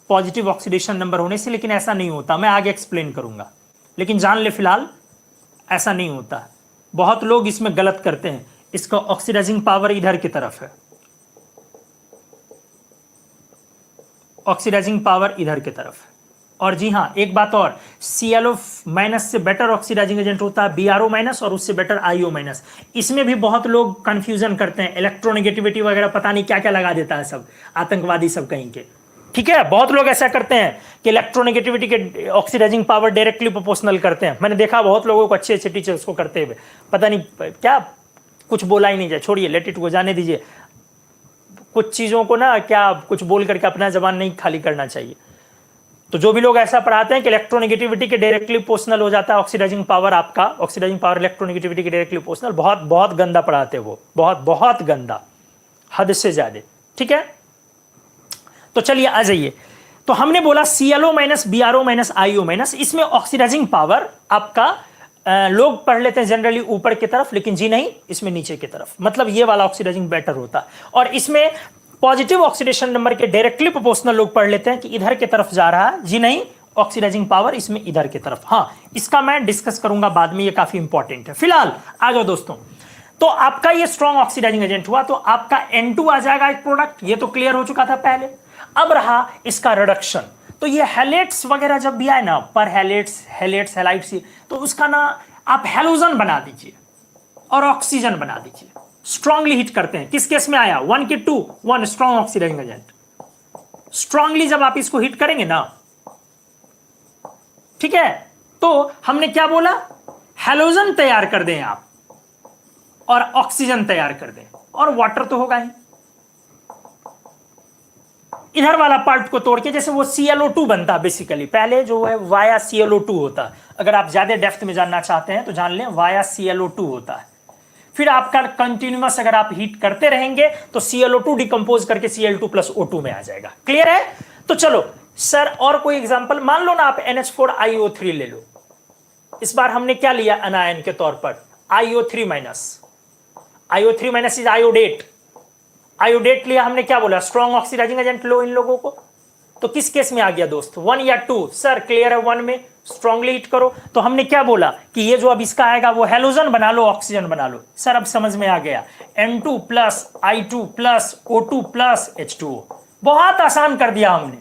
[SPEAKER 1] पॉजिटिव ऑक्सीडेशन नंबर होने से, लेकिन ऐसा नहीं होता, मैं आगे एक्सप्लेन करूंगा। लेकिन जान ले फिलहाल ऐसा नहीं होता। बहुत लोग इसमें गलत करते हैं, इसका ऑक्सीडाइजिंग पावर इधर की तरफ है, ऑक्सीडाइजिंग पावर इधर की तरफ है, और जी हाँ, एक बात और, ClO माइनस से बेटर ऑक्सीडाइजिंग एजेंट होता है BrO माइनस, और उससे बेटर IO माइनस। इसमें भी बहुत लोग कंफ्यूजन करते हैं, इलेक्ट्रोनेगेटिविटी वगैरह पता नहीं क्या क्या लगा देता है सब आतंकवादी सब कहीं के। ठीक है, बहुत लोग ऐसा करते हैं कि इलेक्ट्रोनेगेटिविटी के ऑक्सीडाइजिंग पावर डायरेक्टली प्रोपोर्शनल करते हैं। मैंने देखा बहुत लोगों को, अच्छे अच्छे टीचर्स को करते हुए, पता नहीं क्या, कुछ बोला ही नहीं जाए, छोड़िए, लेट इट को, जाने दीजिए। कुछ चीज़ों को ना क्या कुछ बोल करके अपना जबान नहीं खाली करना चाहिए। तो जो भी लोग ऐसा पढ़ाते हैं कि इलेक्ट्रोनेगेटिविटी के डायरेक्टली प्रोपोर्शनल हो जाता है ऑक्सीडाइजिंग पावर, आपका ऑक्सीडाइजिंग पावर इलेक्ट्रोनेगेटिविटी के डायरेक्टली प्रोपोर्शनल, बहुत बहुत गंदा पढ़ाते हैं वो, बहुत बहुत गंदा, हद से ज्यादा। ठीक है, तो चलिए आ जाइए। तो हमने बोला ClO minus BrO minus IO minus, इसमें ऑक्सीडाइजिंग पावर आपका लोग पढ़ लेते हैं जनरली ऊपर की तरफ, लेकिन जी नहीं, इसमें नीचे की तरफ, मतलब ये वाला ऑक्सीडाइजिंग बेटर होता है। और इसमें पॉजिटिव ऑक्सीडेशन नंबर के डायरेक्टली प्रोपोर्शनल लोग पढ़ लेते हैं कि इधर की तरफ जा रहा है, जी नहीं, ऑक्सीडाइजिंग पावर इसमें इधर की तरफ। हाँ, इसका मैं डिस्कस करूंगा बाद में, ये काफी इंपॉर्टेंट है। फिलहाल आ जाओ दोस्तों, तो आपका ये स्ट्रॉन्ग ऑक्सीडाइजिंग एजेंट हुआ, तो आपका N2 आ जाएगा एक प्रोडक्ट, ये तो क्लियर हो चुका था पहले। अब रहा इसका रिडक्शन। तो ये हेलेट्स वगैरह जब भी आए ना, पर हेलेट्स, हेलाइट्स, तो उसका ना आप हेलोजन बना दीजिए और ऑक्सीजन बना दीजिए। स्ट्रांगली हिट करते हैं, किस केस में आया, 1 के 2, 1 स्ट्रॉन्ग ऑक्सीडाइजिंग एजेंट। स्ट्रांगली जब आप इसको हिट करेंगे ना, ठीक है, तो हमने क्या बोला, हेलोजन तैयार कर दें आप और ऑक्सीजन तैयार कर दें, और वाटर तो होगा ही। इधर वाला पार्ट को तोड़ के, जैसे वो ClO2 बनता है बेसिकली, पहले जो है वाया ClO2 होता है। अगर आप ज्यादा डेप्थ में जानना चाहते हैं तो जान लें, वाया ClO2 होता है। फिर आपका कंटिन्यूअस अगर आप हीट करते रहेंगे तो ClO2 डिकम्पोज करके Cl2 प्लस O2 में आ जाएगा। क्लियर है? तो चलो सर, और कोई एग्जांपल, मान लो ना आप NH4IO3 ले लो। इस बार हमने क्या लिया अनायन के तौर पर, IO3 minus. IO3 minus is iodate. Iodate लिया हमने, क्या बोला, स्ट्रॉन्ग ऑक्सीडाइजिंग एजेंट लो इन लोगों को। तो किस केस में आ गया दोस्त, 1 या 2? सर क्लियर है, 1 में स्ट्रांगली हिट करो। तो हमने क्या बोला कि ये जो अब इसका आएगा वो हेलोजन बना लो, ऑक्सीजन बना लो। सर अब समझ में आ गया, N2 plus I2 plus O2 plus H2O। बहुत आसान कर दिया हमने।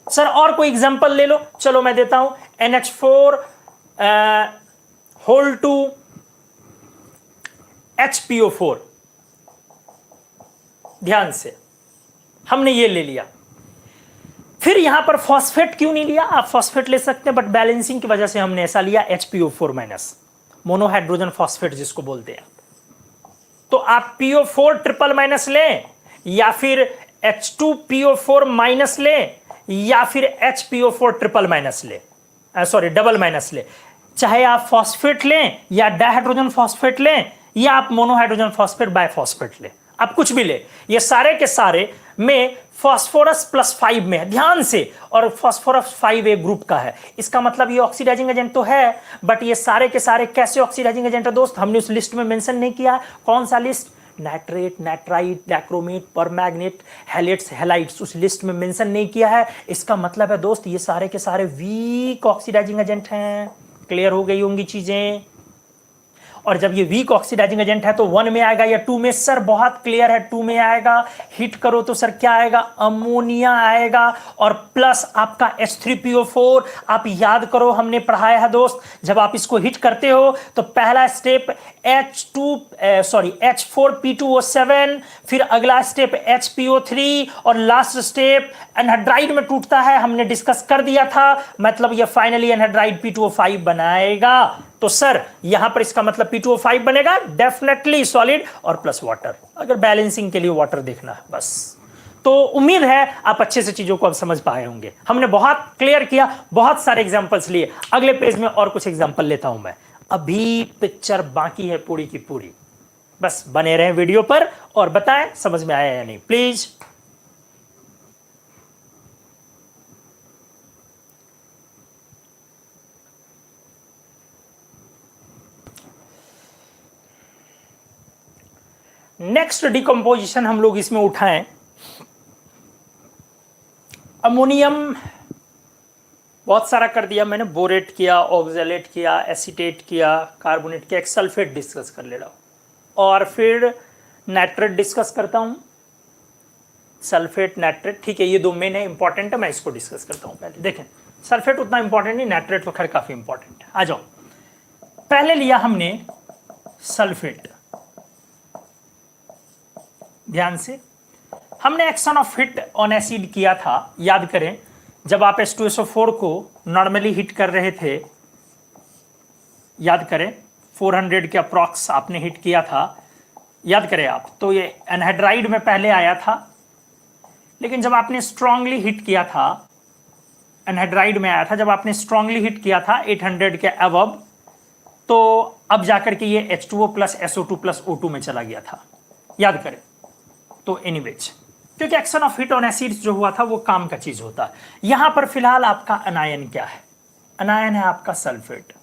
[SPEAKER 1] सर और कोई एग्जांपल ले लो, चलो मैं देता हूं, NH4 होल टू HPO4। ध्यान से, हमने ये ले लिया। फिर यहां पर फॉस्फेट क्यों नहीं लिया? आप फॉस्फेट ले सकते हैं, बट बैलेंसिंग की वजह से हमने ऐसा लिया, HPO4 माइनस, मोनोहाइड्रोजन फॉस्फेट जिसको बोलते हैं। तो आप PO4 ट्रिपल माइनस लें, या फिर H2PO4 माइनस लें, या फिर HPO4 ट्रिपल माइनस ले, सॉरी डबल माइनस ले। चाहे आप फॉस्फेट लें या डाइहाइड्रोजन फॉस्फेट लें, या आप मोनोहाइड्रोजन फॉस्फेट बायफॉस्फेट लें, आप कुछ भी ले, ये सारे के सारे में फास्फोरस +5 में है, ध्यान से। और फास्फोरस 5A ग्रुप का है, इसका मतलब ये ऑक्सीडाइजिंग एजेंट तो है, बट ये सारे के सारे कैसे ऑक्सीडाइजिंग एजेंट है दोस्त, हमने उस लिस्ट में मेंशन नहीं किया। कौन सा list? Nitrate, nitrite, dichromate, permanganate, halates, halites, उस लिस्ट में मेंशन नहीं किया है। इसका मतलब है दोस्त ये सारे के सारे वीक ऑक्सीडाइजिंग एजेंट हैं। क्लियर हो गई होंगी चीजें? और जब ये वीक ऑक्सीडाइजिंग एजेंट है तो 1 में आएगा या 2 में? सर बहुत क्लियर है, 2 में आएगा। हिट करो तो सर क्या आएगा? अमोनिया आएगा, और प्लस आपका H3PO4। आप याद करो, हमने पढ़ाया है दोस्त, जब आप इसको हिट करते हो तो पहला स्टेप H4P2O7, फिर अगला स्टेप HPO3, और लास्ट स्टेप एनहाइड्राइड में टूटता है, हमने डिस्कस कर दिया था। मतलब ये फाइनली एनहाइड्राइड P2O5 बनाएगा। तो सर यहां पर इसका मतलब P2O5 बनेगा डेफिनेटली सॉलिड और प्लस वाटर, अगर बैलेंसिंग के लिए वाटर देखना है बस। तो उम्मीद है आप अच्छे से चीजों को अब समझ पाए होंगे। हमने बहुत क्लियर किया, बहुत सारे एग्जांपल्स लिए। अगले पेज में और कुछ एग्जांपल लेता हूं मैं, अभी पिक्चर बाकी है पूरी की पूरी। बस बने रहें वीडियो पर और बताएं समझ में आया या नहीं प्लीज। नेक्स्ट डिकम्पोजिशन हम लोग इसमें उठाएं, अमोनियम बहुत सारा कर दिया मैंने, बोरेट किया, ऑक्सैलेट किया, एसीटेट किया, कार्बोनेट किया, एक सल्फेट डिस्कस कर ले रहा हूं, और फिर नाइट्रेट डिस्कस करता हूं, सल्फेट, नाइट्रेट, ठीक है, ये दो मेन है, इंपॉर्टेंट है, मैं इसको डिस्कस करता हूँ पहले। देखें, सल्फेट उतना इंपॉर्टेंट नहीं, नाइट्रेट तो खैर काफी इंपॉर्टेंट है। आ जाओ, पहले लिया हमने सल्फेट, ध्यान से, हमने action of hit on acid किया था, याद करें, जब आप H2SO4 को नॉर्मली हिट कर रहे थे, याद करें 400 के अप्रॉक्स आपने हिट किया था, याद करें आप, तो ये एनहाइड्राइड में पहले आया था, लेकिन जब आपने स्ट्रांगली हिट किया था, एनहाइड्राइड में आया था, जब आपने स्ट्रांगली हिट किया था 800 के अबव, तो अब जाकर के ये H2O plus SO2 plus O2 में चला गया था, याद करें। तो एनीवेज, क्योंकि action of hit on acids जो हुआ था वो काम का चीज होता है। यहां पर फिलहाल आपका अनायन क्या है? अनायन है आपका सल्फेट।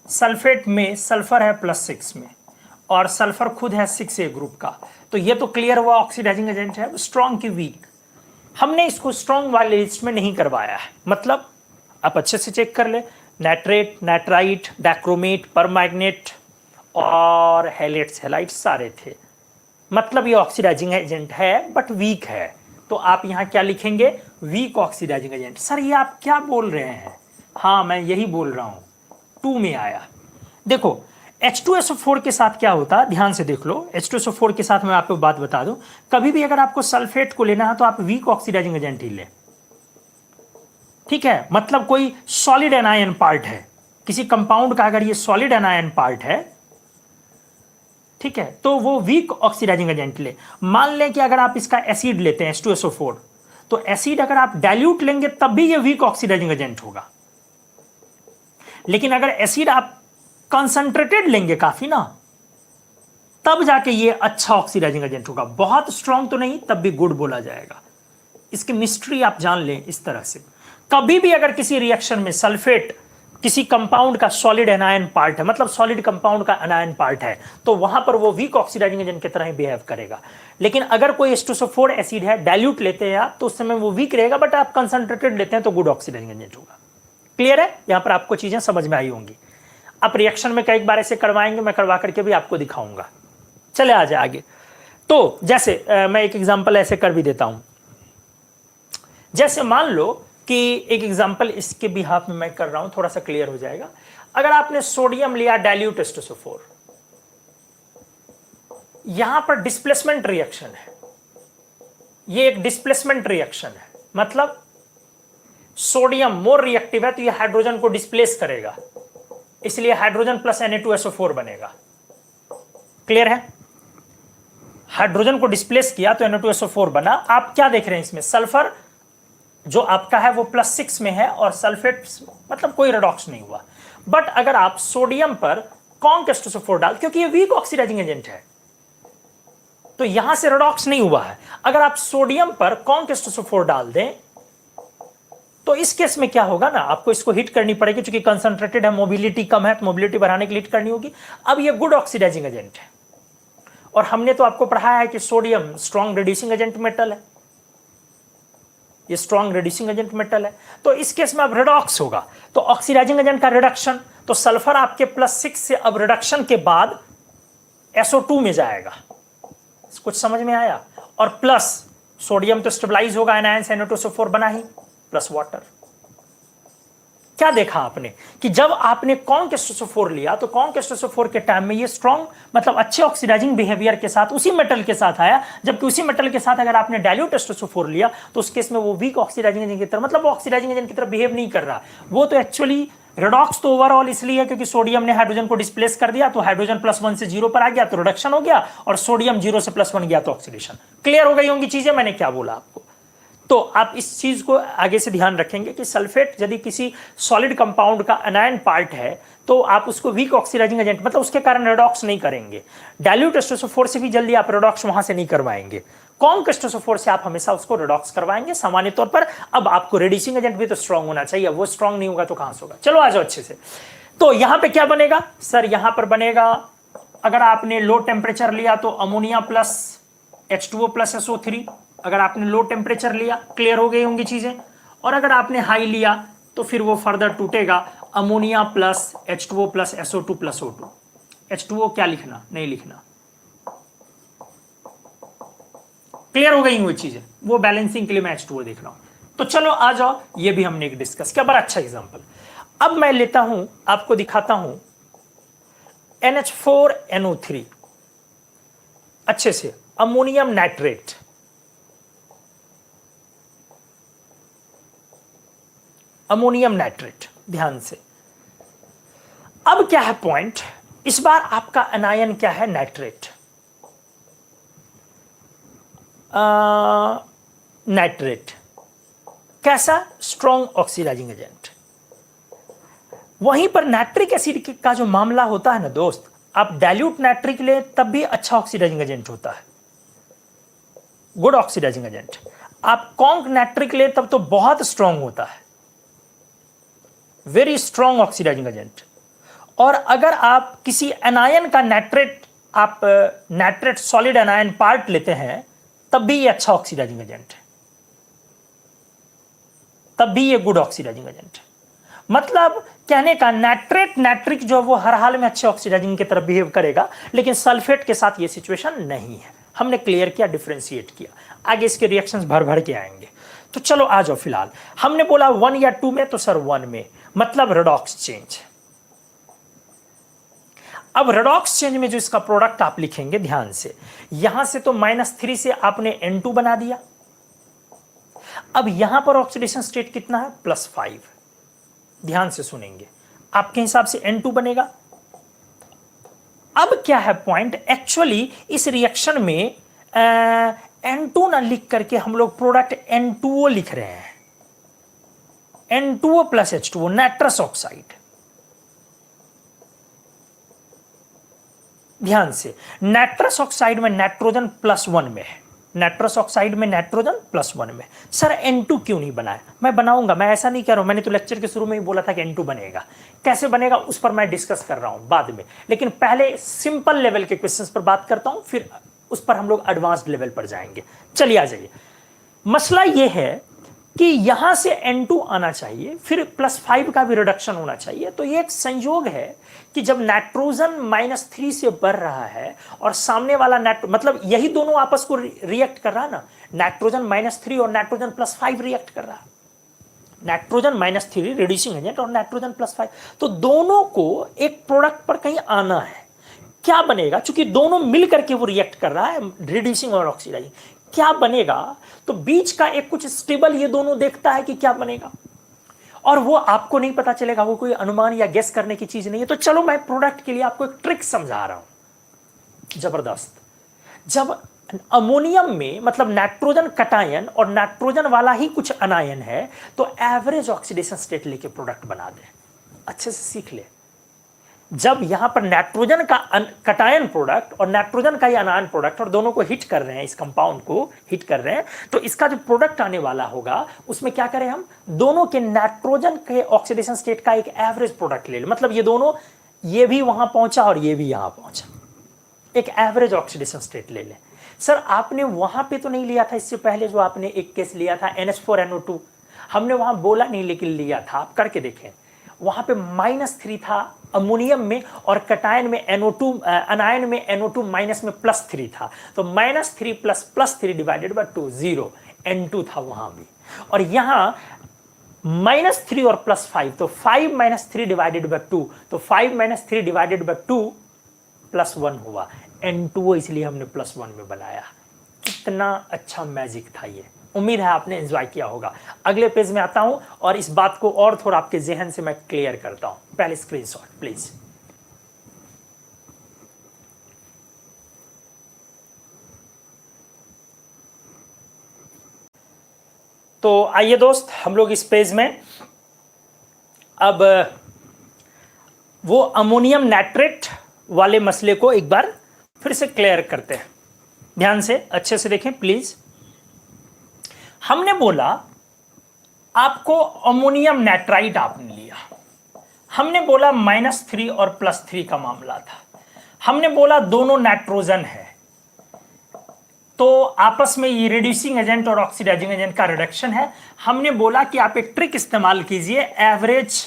[SPEAKER 1] सल्फेट में सल्फर है +6 में, और सल्फर खुद है 6A ग्रुप का, तो ये तो क्लियर हुआ ऑक्सीडाइजिंग एजेंट है, स्ट्रॉन्ग की वीक। हमने इसको स्ट्रॉन्ग वाले लिस्ट में नहीं करवाया है, मतलब आप अच्छे से चेक कर ले, नाइट्रेट, नाइट्राइट, डाइक्रोमेट, परमैंगनेट और हैलेट्स, हैलाइट्स सारे थे, मतलब ये ऑक्सीडाइजिंग एजेंट है बट वीक है। तो आप यहां क्या लिखेंगे? Week oxidising agent. सर ये आप क्या बोल रहे हैं? हाँ मैं यही बोल रहा हूं, 2 में आया। देखो H2SO4 के साथ क्या होता है, ध्यान से देख लो। H2SO4 के साथ मैं आपको बात बता दूं, कभी भी अगर आपको सल्फेट को लेना है तो आप वीक ऑक्सीडाइजिंग एजेंट ही ले, ठीक है। मतलब कोई सॉलिड एनायन पार्ट है किसी कंपाउंड का, अगर ये सॉलिड एनायन पार्ट है, ठीक है, तो वो वीक ऑक्सीडाइजिंग एजेंट ले। मान लें कि अगर आप इसका एसिड लेते हैं H2SO4, तो एसिड अगर आप डाइल्यूट लेंगे तब भी ये वीक ऑक्सीडाइजिंग एजेंट होगा, लेकिन अगर एसिड आप कंसंट्रेटेड लेंगे काफी ना, तब जाके ये अच्छा ऑक्सीडाइजिंग एजेंट होगा। बहुत स्ट्रॉन्ग तो नहीं, तब भी गुड बोला जाएगा। इसकी मिस्ट्री आप जान लें इस तरह से। कभी भी अगर किसी रिएक्शन में सल्फेट किसी कंपाउंड का सॉलिड एनायन पार्ट है, मतलब सॉलिड कंपाउंड का एनायन पार्ट है, तो वहां पर वो वीक ऑक्सीडाइजिंग एजेंट की तरह ही बिहेव करेगा। लेकिन अगर कोई H2SO4 एसिड है, डाइल्यूट लेते हैं आप, तो उस समय वो वीक रहेगा, बट आप कंसंट्रेटेड लेते हैं तो गुड ऑक्सीडाइजिंग एजेंट होगा। क्लियर है? यहां पर आपको चीजें समझ में आई होंगी। आप रिएक्शन में कई बार ऐसे करवाएंगे, मैं करवा करके भी आपको दिखाऊंगा। चले आ जाए आगे। तो जैसे मैं एक एग्जाम्पल ऐसे कर भी देता हूं, जैसे मान लो कि एक एग्जाम्पल इसके बिहाफ में मैं कर रहा हूं, थोड़ा सा क्लियर हो जाएगा। अगर आपने सोडियम लिया डाइल्यूट H2SO4, यहां पर डिस्प्लेसमेंट रिएक्शन है, ये एक डिस्प्लेसमेंट रिएक्शन है, मतलब सोडियम मोर रिएक्टिव है तो ये हाइड्रोजन को डिस्प्लेस करेगा, इसलिए हाइड्रोजन प्लस Na2SO4 बनेगा। क्लियर है? हाइड्रोजन को डिस्प्लेस किया तो Na2SO4 बना। आप क्या देख रहे हैं इसमें? सल्फर जो आपका है वो +6 में है और सल्फेट मतलब कोई रिडॉक्स नहीं हुआ। बट अगर आप सोडियम पर कॉन्क H2SO4 डाल, क्योंकि ये वीक ऑक्सीडाइजिंग एजेंट है, तो यहां से रिडॉक्स नहीं हुआ है। अगर आप सोडियम पर कॉन्क H2SO4 डाल दें, तो इस केस में क्या होगा ना, आपको इसको हिट करनी पड़ेगी, क्योंकि कंसंट्रेटेड है, मोबिलिटी कम है, तो मोबिलिटी बढ़ाने के लिए हिट करनी होगी। अब ये गुड ऑक्सीडाइजिंग एजेंट है, और हमने तो आपको पढ़ाया है कि sodium strong reducing agent metal है, ये स्ट्रॉन्ग रिड्यूसिंग एजेंट मेटल है। तो इस केस में अब रिडॉक्स होगा, तो ऑक्सीडाइजिंग एजेंट का रिडक्शन, तो सल्फर आपके +6 से अब रिडक्शन के बाद SO2 में जाएगा। कुछ समझ में आया? और प्लस सोडियम तो स्टेबलाइज होगा, एनायन से Na2SO4 बना ही, प्लस वाटर। क्या देखा आपने कि जब आपने कॉन्क H2SO4 लिया, तो कॉन्क H2SO4 के टाइम में ये स्ट्रॉन्ग मतलब अच्छे ऑक्सीडाइजिंग बिहेवियर के साथ उसी मेटल के साथ आया, जबकि उसी मेटल के साथ अगर आपने डाइल्यूट H2SO4 लिया तो उस केस में वो वीक ऑक्सीडाइजिंग एजेंट की तरह, मतलब वो ऑक्सीडाइजिंग एजेंट की तरह बिहेव नहीं कर रहा, वो तो एक्चुअली रिडॉक्स तो ओवरऑल इसलिए है क्योंकि सोडियम ने हाइड्रोजन को डिस्प्लेस कर दिया, तो हाइड्रोजन +1 से 0 पर आ गया तो रिडक्शन हो गया, और सोडियम 0 से +1 गया तो ऑक्सीडेशन। क्लियर हो गई होंगी चीजें, मैंने क्या बोला आपको? तो आप इस चीज को आगे से ध्यान रखेंगे कि सल्फेट यदि किसी सॉलिड कंपाउंड का एनायन पार्ट है, तो आप उसको वीक ऑक्सीडाइजिंग एजेंट मतलब उसके कारण रिडॉक्स नहीं करेंगे। डाइल्यूट H2SO4 से भी जल्दी आप रिडॉक्स वहां से नहीं करवाएंगे, कॉन्क H2SO4 से आप हमेशा उसको रिडॉक्स करवाएंगे सामान्य तौर पर। अब आपको रिड्यूसिंग एजेंट भी तो स्ट्रॉन्ग होना चाहिए, वो स्ट्रॉन्ग नहीं होगा तो कहां से होगा? चलो आ जाओ अच्छे से। तो यहां पे क्या बनेगा सर? यहां पर बनेगा, अगर आपने लो टेम्परेचर लिया तो ammonia plus H2O plus SO3, अगर आपने लो टेम्परेचर लिया, क्लियर हो गई होंगी चीजें। और अगर आपने हाई लिया तो फिर वो फर्दर टूटेगा, ammonia plus H2O plus SO2 plus O2। H2O क्या लिखना? नहीं लिखना, क्लियर हो गई हुई चीजें, वो बैलेंसिंग के लिए मैं H2O देख रहा हूं। तो चलो आ जाओ, ये भी हमने एक डिस्कस किया, बड़ा अच्छा एग्जांपल। अब मैं लेता हूं, आपको दिखाता हूं NH4NO3, अच्छे से, अमोनियम नाइट्रेट, अमोनियम नाइट्रेट, ध्यान से। अब क्या है पॉइंट, इस बार आपका अनायन क्या है, नाइट्रेट, नाइट्रेट कैसा, स्ट्रॉन्ग ऑक्सीडाइजिंग एजेंट। वहीं पर नाइट्रिक एसिड का जो मामला होता है ना दोस्त, आप डाइल्यूट नाइट्रिक ले तब भी अच्छा ऑक्सीडाइजिंग एजेंट होता है, गुड ऑक्सीडाइजिंग एजेंट। आप कॉन्क नाइट्रिक ले तब तो बहुत स्ट्रॉन्ग होता है, वेरी स्ट्रॉन्ग ऑक्सीडाइजिंग एजेंट। और अगर आप किसी एनायन का नाइट्रेट, आप नाइट्रेट सॉलिड एनायन पार्ट लेते हैं, तब भी ये अच्छा ऑक्सीडाइजिंग एजेंट है, तब भी ये गुड ऑक्सीडाइजिंग एजेंट है। मतलब कहने का नाइट्रेट नाइट्रिक जो वो हर हाल में अच्छे ऑक्सीडाइजिंग की तरफ बिहेव करेगा, लेकिन सल्फेट के साथ ये सिचुएशन नहीं है। हमने क्लियर किया, डिफरेंशिएट किया, आगे इसके रिएक्शंस भर भर के आएंगे। तो चलो आ जाओ, फिलहाल हमने बोला 1 या 2 में, तो सर 1 में, मतलब रेडॉक्स चेंज। अब रेडॉक्स चेंज में जो इसका प्रोडक्ट आप लिखेंगे, ध्यान से, यहां से तो -3 से आपने N2 बना दिया। अब यहां पर ऑक्सीडेशन स्टेट कितना है, +5। ध्यान से सुनेंगे, आपके हिसाब से N2 बनेगा। अब क्या है पॉइंट, एक्चुअली इस रिएक्शन में N2 ना लिख करके हम लोग प्रोडक्ट N2O लिख रहे हैं, N2O + H2O, नाइट्रस ऑक्साइड। ध्यान से, नाइट्रस ऑक्साइड में नाइट्रोजन +1 में है, नाइट्रस ऑक्साइड में नाइट्रोजन +1 में। सर N2 क्यों नहीं बनाया, मैं बनाऊंगा, मैं ऐसा नहीं कह रहा हूं, मैंने तो लेक्चर के शुरू में ही बोला था कि N2 बनेगा। कैसे बनेगा उस पर मैं डिस्कस कर रहा हूं बाद में, लेकिन पहले सिंपल लेवल के क्वेश्चंस पर बात करता हूं, फिर उस पर हम लोग एडवांस्ड लेवल पर जाएंगे। चलिए आ जाइए, मसला यह है कि यहां से N2 आना चाहिए, फिर +5 का भी रिडक्शन होना चाहिए। तो ये एक संयोग है कि जब नाइट्रोजन -3 से बढ़ रहा है और सामने वाला मतलब यही दोनों आपस को रिएक्ट कर रहा है ना, नाइट्रोजन -3 और नाइट्रोजन +5 रिएक्ट कर रहा है, नाइट्रोजन -3 रिड्यूसिंग एजेंट और नाइट्रोजन +5, तो दोनों को एक प्रोडक्ट पर कहीं आना है। क्या बनेगा, चूंकि दोनों मिल करके वो रिएक्ट कर रहा है, रिड्यूसिंग और ऑक्सीडाइजिंग, क्या बनेगा, तो बीच का एक कुछ स्टेबल ये दोनों देखता है कि क्या बनेगा, और वो आपको नहीं पता चलेगा, वो कोई अनुमान या गेस करने की चीज नहीं है। तो चलो मैं प्रोडक्ट के लिए आपको एक ट्रिक समझा रहा हूं, जबरदस्त। जब अमोनियम में मतलब नाइट्रोजन कटायन और नाइट्रोजन वाला ही कुछ अनायन है, तो एवरेज ऑक्सीडेशन स्टेट लेके प्रोडक्ट बना दे, अच्छे से सीख ले। जब यहां पर नाइट्रोजन का कटायन प्रोडक्ट और नाइट्रोजन का ही अनायन प्रोडक्ट, और दोनों को हिट कर रहे हैं, इस कंपाउंड को हिट कर रहे हैं, तो इसका जो प्रोडक्ट आने वाला होगा उसमें क्या करें हम, दोनों के नाइट्रोजन के ऑक्सीडेशन स्टेट का एक एवरेज प्रोडक्ट ले ले। मतलब ये दोनों, ये भी वहां पहुंचा और ये भी यहां पहुंचा, एक एवरेज ऑक्सीडेशन स्टेट ले ले। सर आपने वहां पे तो नहीं लिया था, इससे पहले जो आपने एक केस लिया था NH4NO2, हमने वहां बोला नहीं लेकिन लिया था, आप करके देखें। वहां पे -3 था अमोनियम में, और कटायन में NO2, अनायन में NO2 माइनस में +3 था, तो -3 + +3 डिवाइडेड बाय 2, 0 N2 था वहां भी। और यहां -3 और +5, तो 5 - 3 डिवाइडेड बाय 2, तो 5 - 3 डिवाइडेड बाय 2 +1 हुआ, N2O इसलिए हमने +1 में बनाया। कितना अच्छा मैजिक था ये, उम्मीद है आपने एंजॉय किया होगा। अगले पेज में आता हूं और इस बात को और थोड़ा आपके जहन से मैं क्लियर करता हूं। पहले स्क्रीनशॉट प्लीज। तो आइए दोस्त, हम लोग इस पेज में अब वो अमोनियम नाइट्रेट वाले मसले को एक बार फिर से क्लियर करते हैं। ध्यान से अच्छे से देखें प्लीज। हमने बोला आपको अमोनियम नाइट्राइट आपने लिया, हमने बोला -3 और +3 का मामला था, हमने बोला दोनों नाइट्रोजन है, तो आपस में ये रिड्यूसिंग एजेंट और ऑक्सीडाइजिंग एजेंट का रिडक्शन है। हमने बोला कि आप एक ट्रिक इस्तेमाल कीजिए, एवरेज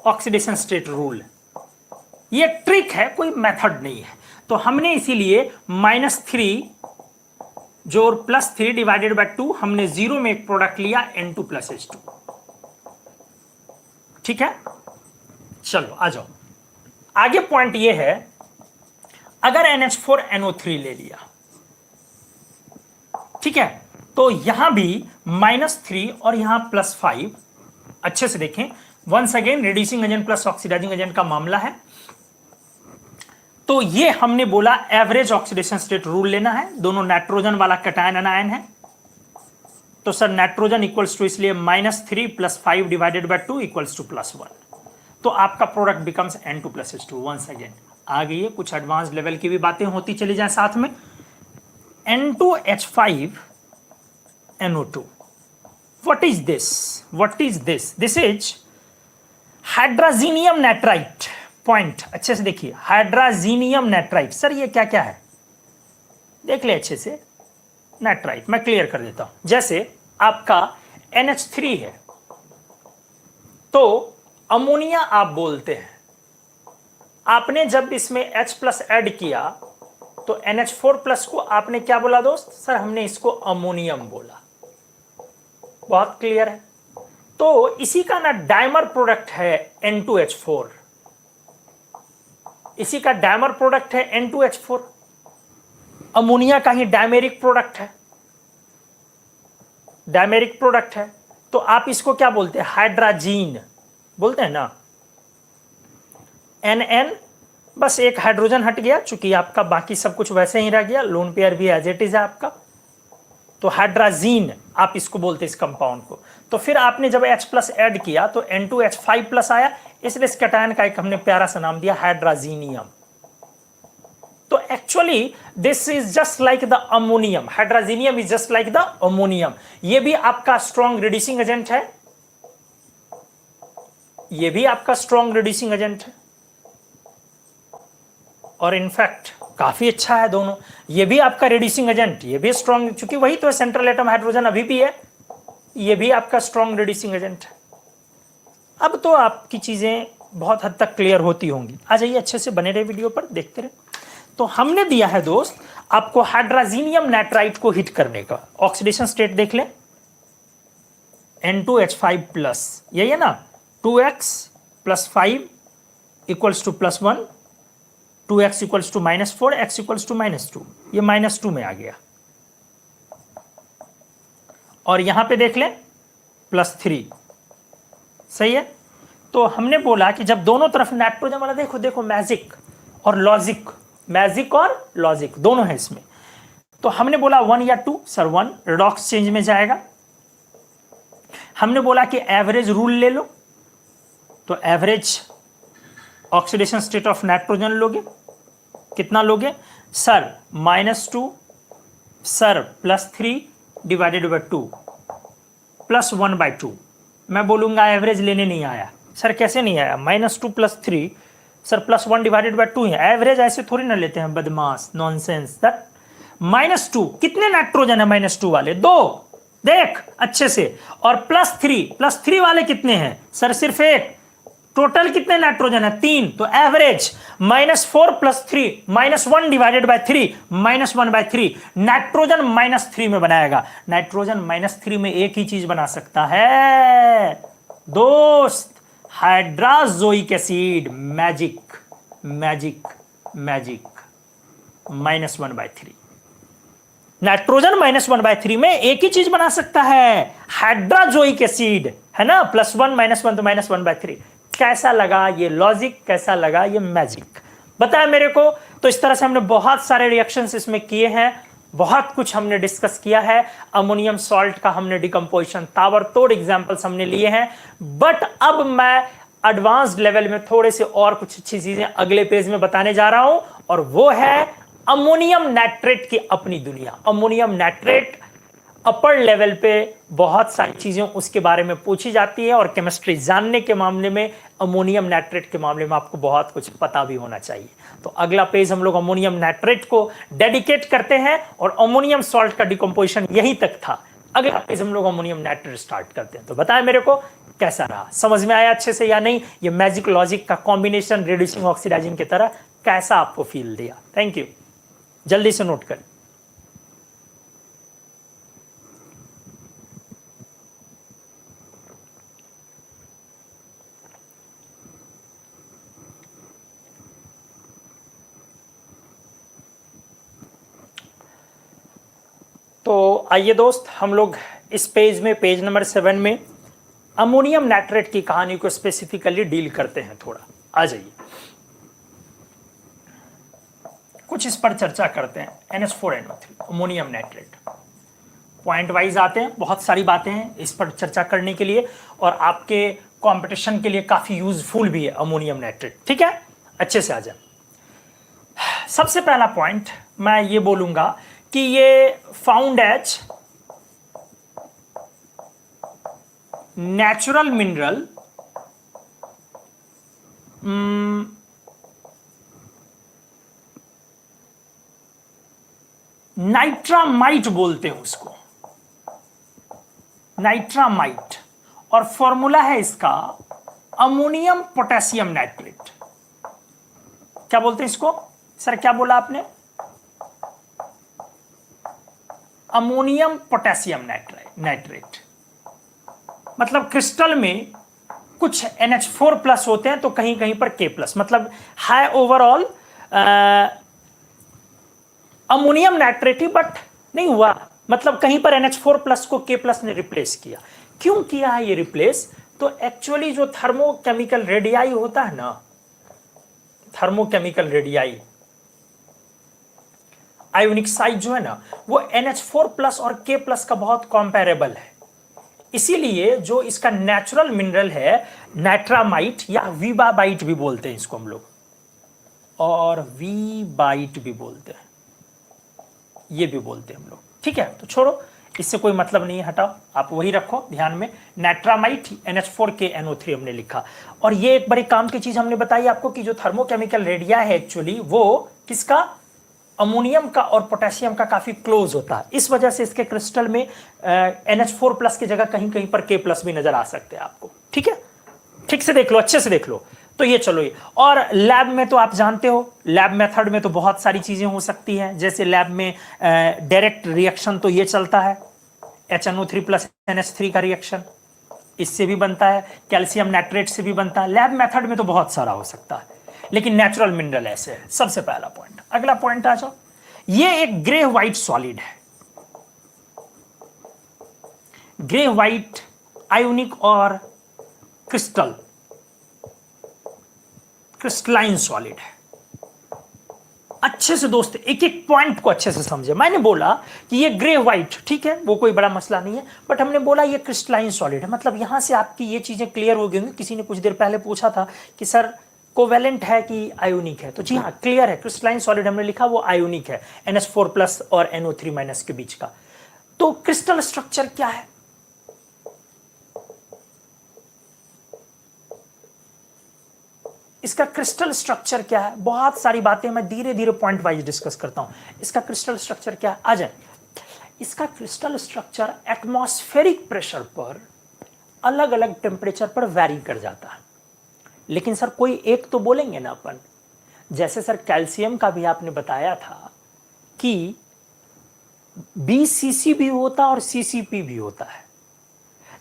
[SPEAKER 1] ऑक्सीडेशन स्टेट रूल। ये ट्रिक है, कोई मेथड नहीं है। तो हमने इसीलिए -3 जो +3 डिवाइडेड बाय 2, हमने 0 में एक प्रोडक्ट लिया N2+H2। ठीक है, चलो आ जाओ आगे। पॉइंट ये है, अगर NH4NO3 ले लिया, ठीक है, तो यहां भी -3 और यहां +5। अच्छे से देखें, once again reducing agent plus oxidising agent का मामला है। तो ये हमने बोला एवरेज ऑक्सीडेशन स्टेट रूल लेना है। दोनों नाइट्रोजन वाला कैटायन एनायन है, तो सर नाइट्रोजन इक्वल्स टू, इसलिए -3 + 5 डिवाइडेड बाय 2 इक्वल्स टू +1। तो आपका product becomes N2+H2। Once again आ गई है, कुछ एडवांस लेवल की भी बातें होती चली जाए साथ में। N2H5NO2, what is this? What is this? This is hydrazinium nitrite. Point अच्छे से देखिए, हाइड्राजीनियम नाइट्राइट। सर ये क्या क्या है, देख ले अच्छे से। नाइट्राइट मैं क्लियर कर देता हूं। जैसे आपका NH3 है, तो अमोनिया आप बोलते हैं। आपने जब इसमें H+ ऐड किया तो NH4+ को आपने क्या बोला दोस्त? सर हमने इसको अमोनियम बोला। बहुत क्लियर है। तो इसी का ना डायमर प्रोडक्ट है N2H4, इसी का डायमर प्रोडक्ट है N2H4। अमोनिया का ही डायमेरिक प्रोडक्ट है, डायमेरिक प्रोडक्ट है। तो आप इसको क्या बोलते हैं? हाइड्राजीन बोलते हैं ना। NN, बस एक हाइड्रोजन हट गया, चूंकि आपका बाकी सब कुछ वैसे ही रह गया, लोन पेयर भी एज इट इज है आपका। तो हाइड्राजीन आप इसको बोलते हैं इस कंपाउंड को। तो फिर आपने जब H+ ऐड किया तो N2H5+ आया, इसलिए इस कैटायन का एक हमने प्यारा सा नाम दिया हाइड्राजीनियम। तो actually this is just like the ammonium. Hydrazinium is just like the ammonium. ये भी आपका स्ट्रॉन्ग रिड्यूसिंग एजेंट है, ये भी आपका स्ट्रॉन्ग रिड्यूसिंग एजेंट है, और इनफैक्ट काफी अच्छा है दोनों। ये भी आपका रिड्यूसिंग एजेंट, ये भी स्ट्रॉन्ग, चूंकि वही तो है, सेंट्रल एटम हाइड्रोजन अभी भी है, ये भी आपका स्ट्रॉन्ग रिड्यूसिंग एजेंट है। अब तो आपकी चीजें बहुत हद तक क्लियर होती होंगी। आ जाइए, अच्छे से बने रहे वीडियो पर, देखते रहे। तो हमने दिया है दोस्त आपको हाइड्राजीनियम नाइट्राइट को हिट करने का। ऑक्सीडेशन स्टेट देख लें, N2H5+, यही है ना। 2x + 5 equals to +1, 2x equals to -4, x equals to -2। ये -2 में आ गया। और यहां पे देख लें +3, सही है। तो हमने बोला कि जब दोनों तरफ नाइट्रोजन वाला, देखो देखो मैजिक और लॉजिक, मैजिक और लॉजिक दोनों है इसमें। तो हमने बोला 1 या 2, सर 1 रिडॉक्स चेंज में जाएगा। हमने बोला कि एवरेज रूल ले लो, तो average oxidation state of nitrogen लोगे, कितना लोगे सर? -2, sir +3 divided by 2 +1/2। मैं बोलूंगा एवरेज लेने नहीं आया। सर कैसे नहीं आया? -2 + 3, सर +1 डिवाइडेड बाय 2 है। एवरेज ऐसे थोड़ी ना लेते हैं, बदमाश, नॉनसेंस। दैट -2 कितने नाइट्रोजन है? -2 वाले 2, देख अच्छे से। और +3 वाले कितने हैं? सर सिर्फ एक। टोटल कितने नाइट्रोजन है? 3। तो एवरेज -4 + 3 -1 डिवाइडेड बाय 3 -1/3। नाइट्रोजन -3 में बनाएगा। नाइट्रोजन -3 में एक ही चीज बना सकता है दोस्त, hydrazoic acid. Magic magic magic, -1/3। Nitrogen -1/3 में एक ही चीज बना सकता है, हाइड्राजोइक एसिड, है ना। +1 -1 तो -1/3। कैसा लगा ये लॉजिक, कैसा लगा ये मैजिक, बताया मेरे को। तो इस तरह से हमने बहुत सारे रिएक्शंस इसमें किए हैं, बहुत कुछ हमने डिस्कस किया है। अमोनियम सॉल्ट का हमने डिकम्पोजिशन, ताबड़तोड़ एग्जांपल्स हमने लिए हैं। बट अब मैं एडवांस्ड लेवल में थोड़े से और कुछ अच्छी चीजें अगले पेज में बताने जा रहा हूं, और वो है अमोनियम नाइट्रेट की अपनी दुनिया। अमोनियम नाइट्रेट अपर लेवल पे बहुत सारी चीजें उसके बारे में पूछी जाती है, और केमिस्ट्री जानने के मामले में अमोनियम नाइट्रेट के मामले में आपको बहुत कुछ पता भी होना चाहिए। तो अगला पेज हम लोग अमोनियम नाइट्रेट को डेडिकेट करते हैं, और अमोनियम सॉल्ट का डिकम्पोजिशन यहीं तक था। अगला पेज हम लोग अमोनियम नाइट्रेट स्टार्ट करते हैं। तो बताया मेरे को कैसा रहा, समझ में आया अच्छे से या नहीं? ये मैजिक लॉजिक का कॉम्बिनेशन रिड्यूसिंग ऑक्सीडाइजिंग की तरह कैसा आपको फील दिया? थैंक यू, जल्दी से नोट करें। तो आइए दोस्त, हम लोग इस पेज में, पेज नंबर 7 में अमोनियम नाइट्रेट की कहानी को स्पेसिफिकली डील करते हैं। थोड़ा आ जाइए, कुछ इस पर चर्चा करते हैं। NH4NO3 ammonium nitrate, point wise आते हैं। बहुत सारी बातें हैं इस पर चर्चा करने के लिए, और आपके कंपटीशन के लिए काफी यूजफुल भी है अमोनियम नाइट्रेट। ठीक है, अच्छे से आ जाए। सबसे पहला पॉइंट मैं ये बोलूंगा कि ये फाउंड एज नेचुरल मिनरल नाइट्रामाइट बोलते हैं उसको, नाइट्रामाइट, और फॉर्मूला है इसका अमोनियम पोटेशियम नाइट्रेट। क्या बोलते हैं इसको सर? क्या बोला आपने? Ammonium potassium nitrate. मतलब क्रिस्टल में कुछ NH4 प्लस होते हैं तो कहीं कहीं पर K प्लस, मतलब high overall ammonium nitrate he, but नहीं हुआ। मतलब कहीं पर NH4 प्लस को K प्लस ने रिप्लेस किया। क्यों किया है ये रिप्लेस? तो एक्चुअली जो थर्मोकेमिकल रेडियाई होता है ना, थर्मोकेमिकल रेडियाई, आयोनिक साइज जो है ना, वो NH4 प्लस और K प्लस का बहुत कंपैरेबल है। इसीलिए जो इसका नेचुरल मिनरल है नाइट्रामाइट, या वीबाबाइट भी बोलते हैं इसको हम लोग, और वीबाइट भी बोलते हैं, ये भी बोलते हैं हम लोग। ठीक है, तो छोड़ो, इससे कोई मतलब नहीं है, हटाओ, आप वही रखो ध्यान में। नाइट्रामाइट NH4KNO3 हमने लिखा। और ये एक बड़ी काम की चीज हमने बताई आपको कि जो थर्मोकेमिकल रेडिया है एक्चुअली वो किसका, अमोनियम का और पोटेशियम का काफी क्लोज होता है। इस वजह से इसके क्रिस्टल में NH4 प्लस की जगह कहीं कहीं पर K प्लस भी नजर आ सकते हैं आपको। ठीक है, ठीक से देख लो, अच्छे से देख लो। तो ये चलो ये, और लैब में तो आप जानते हो, लैब मेथड में तो बहुत सारी चीजें हो सकती हैं। जैसे लैब में डायरेक्ट रिएक्शन तो ये चलता है, HNO3 प्लस NH3 का रिएक्शन, इससे भी बनता है, कैल्शियम नाइट्रेट से भी बनता है। लैब मेथड में तो बहुत सारा हो सकता है, लेकिन नेचुरल मिनरल ऐसे है। सबसे पहला पॉइंट। अगला पॉइंट आ जाओ, ये एक ग्रे व्हाइट सॉलिड है, ग्रे व्हाइट आयोनिक और क्रिस्टलाइन सॉलिड है। अच्छे से दोस्त एक एक पॉइंट को अच्छे से समझे। मैंने बोला कि ये ग्रे व्हाइट, ठीक है, वो कोई बड़ा मसला नहीं है, बट हमने बोला ये क्रिस्टलाइन सॉलिड है। मतलब यहां से आपकी ये चीजें क्लियर हो गई होंगी। किसी ने कुछ देर पहले पूछा था कि सर कोवेलेंट है कि आयोनिक है, तो जी हाँ, क्लियर है, क्रिस्टलाइन सॉलिड हमने लिखा वो आयोनिक है, NH4 प्लस और NO3 माइनस के बीच का। तो क्रिस्टल स्ट्रक्चर क्या है? इसका क्रिस्टल स्ट्रक्चर क्या है? बहुत सारी बातें मैं धीरे धीरे पॉइंट वाइज डिस्कस करता हूं। इसका क्रिस्टल स्ट्रक्चर क्या है, आ जाए। इसका क्रिस्टल स्ट्रक्चर एटमॉस्फेरिक प्रेशर पर अलग अलग टेम्परेचर पर वैरी कर जाता है। लेकिन सर कोई एक तो बोलेंगे ना अपन, जैसे सर कैल्शियम का भी आपने बताया था कि BCC भी होता और CCP भी होता है,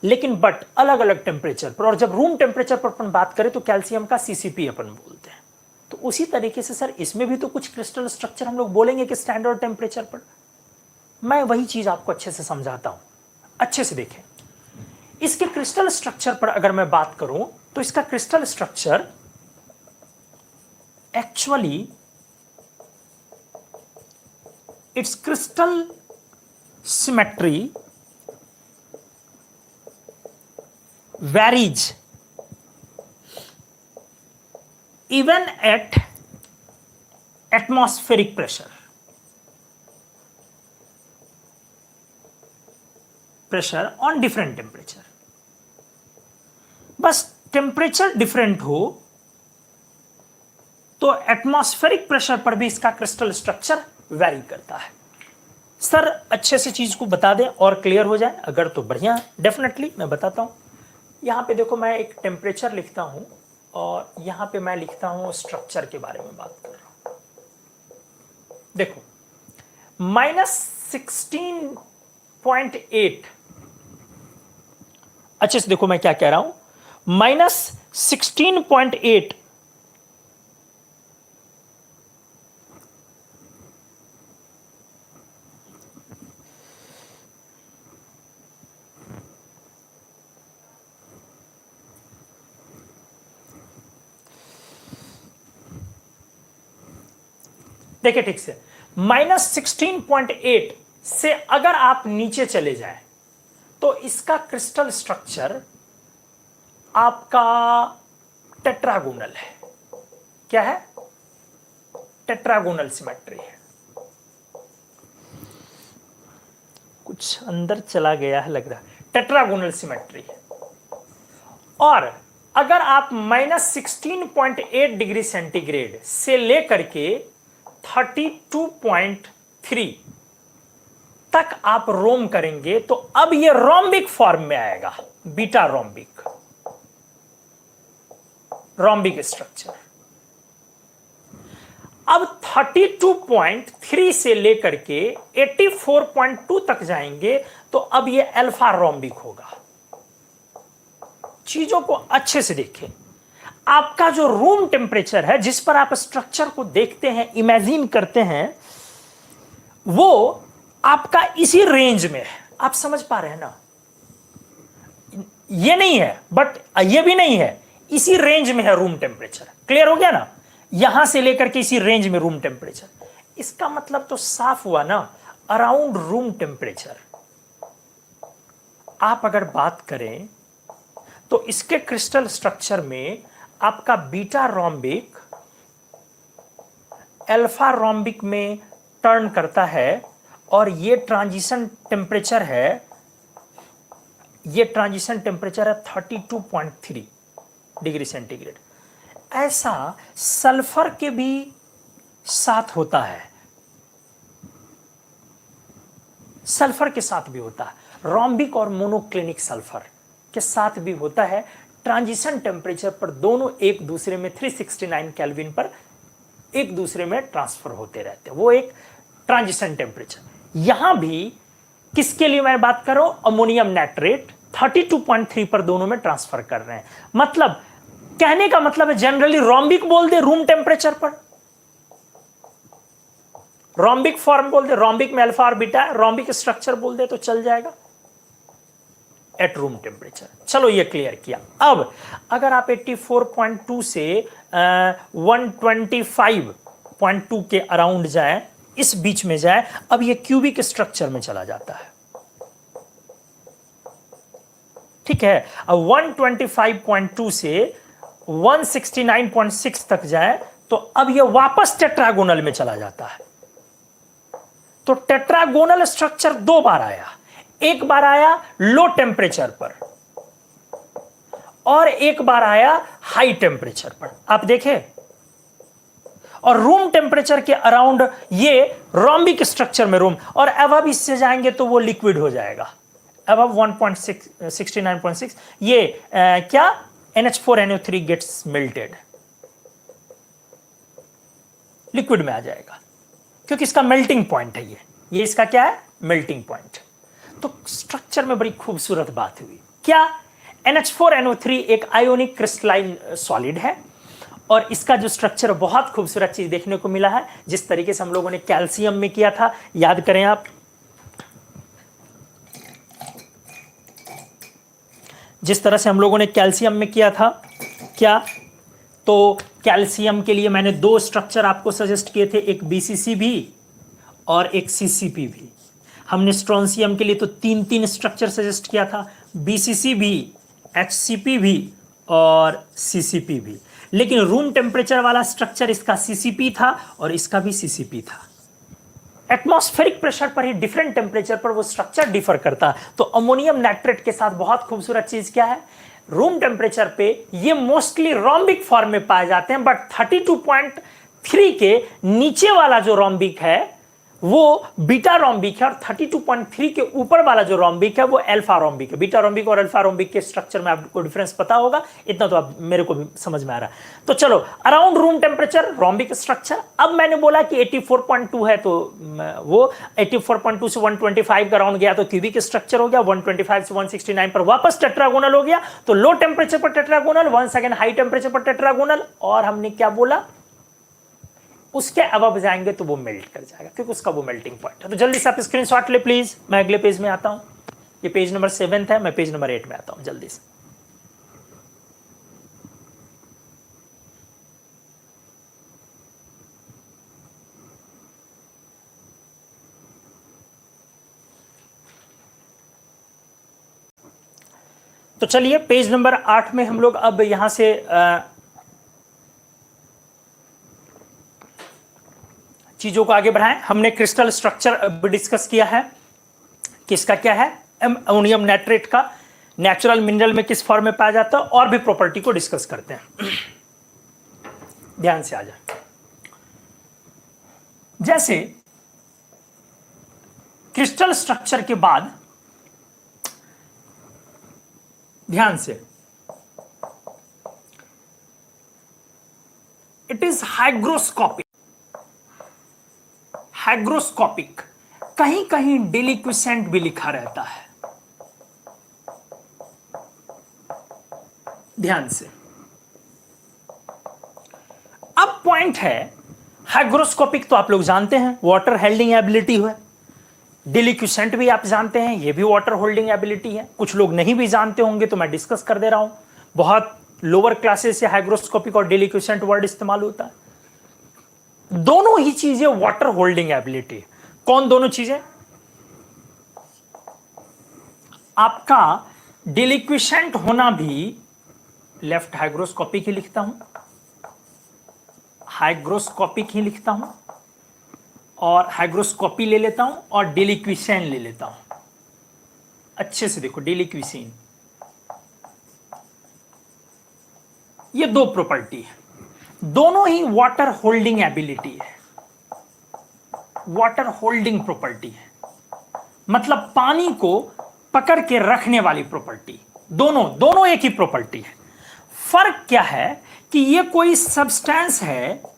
[SPEAKER 1] लेकिन बट अलग अलग टेम्परेचर पर। और जब रूम टेम्परेचर पर अपन बात करें तो कैल्शियम का CCP अपन बोलते हैं। तो उसी तरीके से सर इसमें भी तो कुछ क्रिस्टल स्ट्रक्चर हम लोग बोलेंगे कि स्टैंडर्ड टेम्परेचर पर। मैं वही चीज आपको अच्छे से समझाता हूं, अच्छे से देखें। इसके क्रिस्टल स्ट्रक्चर पर अगर मैं बात करूं तो इसका crystal structure actually it's crystal symmetry varies even at atmospheric pressure on different temperature। बस टेम्परेचर डिफरेंट हो तो एटमॉस्फेरिक प्रेशर पर भी इसका क्रिस्टल स्ट्रक्चर वैरी करता है। सर अच्छे से चीज को बता दें और क्लियर हो जाए अगर तो बढ़िया, डेफिनेटली मैं बताता हूं। यहां पे देखो, मैं एक टेम्परेचर लिखता हूं और यहां पे मैं लिखता हूं स्ट्रक्चर के बारे में बात कर रहा हूं। देखो -16.8, अच्छे से देखो मैं क्या कह रहा हूं, -16.8 -16.8 देखिए ठीक से, -16.8 से अगर आप नीचे चले जाएं तो इसका क्रिस्टल स्ट्रक्चर आपका टेट्रागोनल है। क्या है? टेट्रागोनल सिमेट्री है। कुछ अंदर चला गया है लग रहा है। टेट्रागोनल सिमेट्री है। और अगर आप -16.8 डिग्री सेंटीग्रेड से लेकर के 32.3 तक आप रोम करेंगे तो अब ये रोम्बिक फॉर्म में आएगा, बीटा रोम्बिक स्ट्रक्चर। अब 32.3 से लेकर के 84.2 तक जाएंगे तो अब ये अल्फा रोम्बिक होगा। चीजों को अच्छे से देखें। आपका जो रूम टेम्परेचर है, जिस पर आप स्ट्रक्चर को देखते हैं, इमेजिन करते हैं, वो आपका इसी रेंज में है। आप समझ पा रहे हैं ना? ये नहीं है बट ये भी नहीं है, इसी रेंज में है रूम टेम्परेचर। क्लियर हो गया ना? यहां से लेकर के इसी रेंज में रूम टेम्परेचर। इसका मतलब तो साफ हुआ ना, अराउंड रूम टेम्परेचर। आप अगर बात करें तो इसके क्रिस्टल स्ट्रक्चर में आपका बीटा रोम्बिक अल्फा रोम्बिक में टर्न करता है और ये ट्रांजिशन टेम्परेचर है, ये ट्रांजिशन टेम्परेचर है 32.3 डिग्री सेंटीग्रेड। ऐसा सल्फर के भी साथ होता है, सल्फर के साथ भी होता है, रोम्बिक और मोनोक्लिनिक सल्फर के साथ भी होता है। ट्रांजिशन टेम्परेचर पर दोनों एक दूसरे में 369 केल्विन पर एक दूसरे में ट्रांसफर होते रहते हैं। वो एक ट्रांजिशन टेम्परेचर। यहां भी किसके लिए मैं बात कर रहा हूं? अमोनियम नाइट्रेट 32.3 पर दोनों में ट्रांसफर कर रहे हैं। मतलब कहने का मतलब है जनरली रोम्बिक बोल दे रूम टेम्परेचर पर, रोम्बिक फॉर्म बोल दे, रोम्बिक में अल्फा और बीटा, रोम्बिक स्ट्रक्चर बोल दे तो चल जाएगा एट रूम टेम्परेचर। चलो ये क्लियर किया। अब अगर आप 84.2 से 125.2 के अराउंड जाए, इस बीच में जाए, अब ये क्यूबिक स्ट्रक्चर में चला जाता है। ठीक है, अब 125.2 से 169.6 तक जाए तो अब ये वापस टेट्रागोनल में चला जाता है। तो टेट्रागोनल स्ट्रक्चर दो बार आया। एक बार आया लो टेम्परेचर पर और एक बार आया हाई टेम्परेचर पर। आप देखें, और रूम टेम्परेचर के अराउंड ये रोम्बिक स्ट्रक्चर में रूम, और अब इससे जाएंगे तो वो लिक्विड हो जाएगा। अब 1.69.6 ये क्या NH4NO3 गेट्स मेल्टेड, लिक्विड में आ जाएगा क्योंकि इसका मेल्टिंग पॉइंट है। ये इसका क्या है? Melting point. तो स्ट्रक्चर में बड़ी खूबसूरत बात हुई। क्या? NH4NO3 एक आयोनिक क्रिस्टलाइन सॉलिड है और इसका जो स्ट्रक्चर बहुत खूबसूरत चीज देखने को मिला है, जिस तरीके से हम लोगों ने कैल्शियम में किया था, याद करें आप, जिस तरह से हम लोगों ने कैल्शियम में किया था। क्या? तो कैल्शियम के लिए मैंने दो स्ट्रक्चर आपको सजेस्ट किए थे, एक BCC भी और एक CCP भी। हमने स्ट्रोंशियम के लिए तो तीन स्ट्रक्चर सजेस्ट किया था, BCC भी, HCP भी और CCP भी। लेकिन रूम टेम्परेचर वाला स्ट्रक्चर इसका CCP था और इसका भी CCP था। एटमॉस्फेरिक प्रेशर पर ही डिफरेंट टेम्परेचर पर वो स्ट्रक्चर डिफर करता है। तो अमोनियम नाइट्रेट के साथ बहुत खूबसूरत चीज क्या है? रूम टेम्परेचर पे ये मोस्टली रोम्बिक फॉर्म में पाए जाते हैं, बट 32.3 के नीचे वाला जो रोम्बिक है वो बीटा रोम्बिक है और 32.3 के ऊपर वाला जो रोम्बिक है वो अल्फा रोम्बिक है। बीटा रोम्बिक और अल्फा रोम्बिक के स्ट्रक्चर में आपको डिफरेंस पता होगा, इतना तो आप मेरे को भी समझ में आ रहा है। तो चलो, around room temperature rhombic structure. अब मैंने बोला कि 84.2 है तो वो 84.2 से 125 का राउंड गया तो क्यूबिक स्ट्रक्चर हो गया, 125 से 169 पर वापस टेट्रागोनल हो गया। तो लो टेम्परेचर पर tetragonal, once again high temperature पर टेट्रागोनल, और हमने क्या बोला? उसके अबव जाएंगे तो वो मेल्ट कर जाएगा क्योंकि उसका वो मेल्टिंग पॉइंट है। तो जल्दी से आप स्क्रीनशॉट ले प्लीज, मैं अगले पेज में आता हूं। ये पेज नंबर 7 है, मैं पेज नंबर 8 में आता हूं जल्दी से। तो चलिए पेज नंबर 8 में हम लोग अब यहां से चीजों को आगे बढ़ाएं। हमने क्रिस्टल स्ट्रक्चर भी डिस्कस किया है, किसका क्या है, अमोनियम नाइट्रेट का नेचुरल मिनरल में किस फॉर्म में पाया जाता है, और भी प्रॉपर्टी को डिस्कस करते हैं। ध्यान से आ जाए। जैसे क्रिस्टल स्ट्रक्चर के बाद ध्यान से, इट इज हाइग्रोस्कोपिक। हाइग्रोस्कोपिक, कहीं कहीं डिलिक्विसेंट भी लिखा रहता है। ध्यान से, अब पॉइंट है, हाइग्रोस्कोपिक तो आप लोग जानते हैं वाटर होल्डिंग एबिलिटी है, डिलिक्विसेंट भी आप जानते हैं ये भी वाटर होल्डिंग एबिलिटी है। कुछ लोग नहीं भी जानते होंगे तो मैं डिस्कस कर दे रहा हूं, बहुत लोअर क्लासेस से हाइग्रोस्कोपिक और डिलिक्विसेंट वर्ड इस्तेमाल होता है। दोनों ही चीजें वाटर होल्डिंग एबिलिटी। कौन दोनों चीजें? आपका डिलिक्विसेंट होना भी, लेफ्ट हाइग्रोस्कोपिक ही लिखता हूं, हाइग्रोस्कोपिक ही लिखता हूं, और हाइग्रोस्कोपी ले लेता हूं और डिलिक्विसेंट ले लेता हूं। अच्छे से देखो, डिलिक्विसेंट, ये दो प्रॉपर्टी है, दोनों ही वाटर होल्डिंग एबिलिटी है, वाटर होल्डिंग प्रॉपर्टी है, मतलब पानी को पकड़ के रखने वाली प्रॉपर्टी। दोनों एक ही प्रॉपर्टी है। फर्क क्या है कि ये कोई सब्सटेंस है,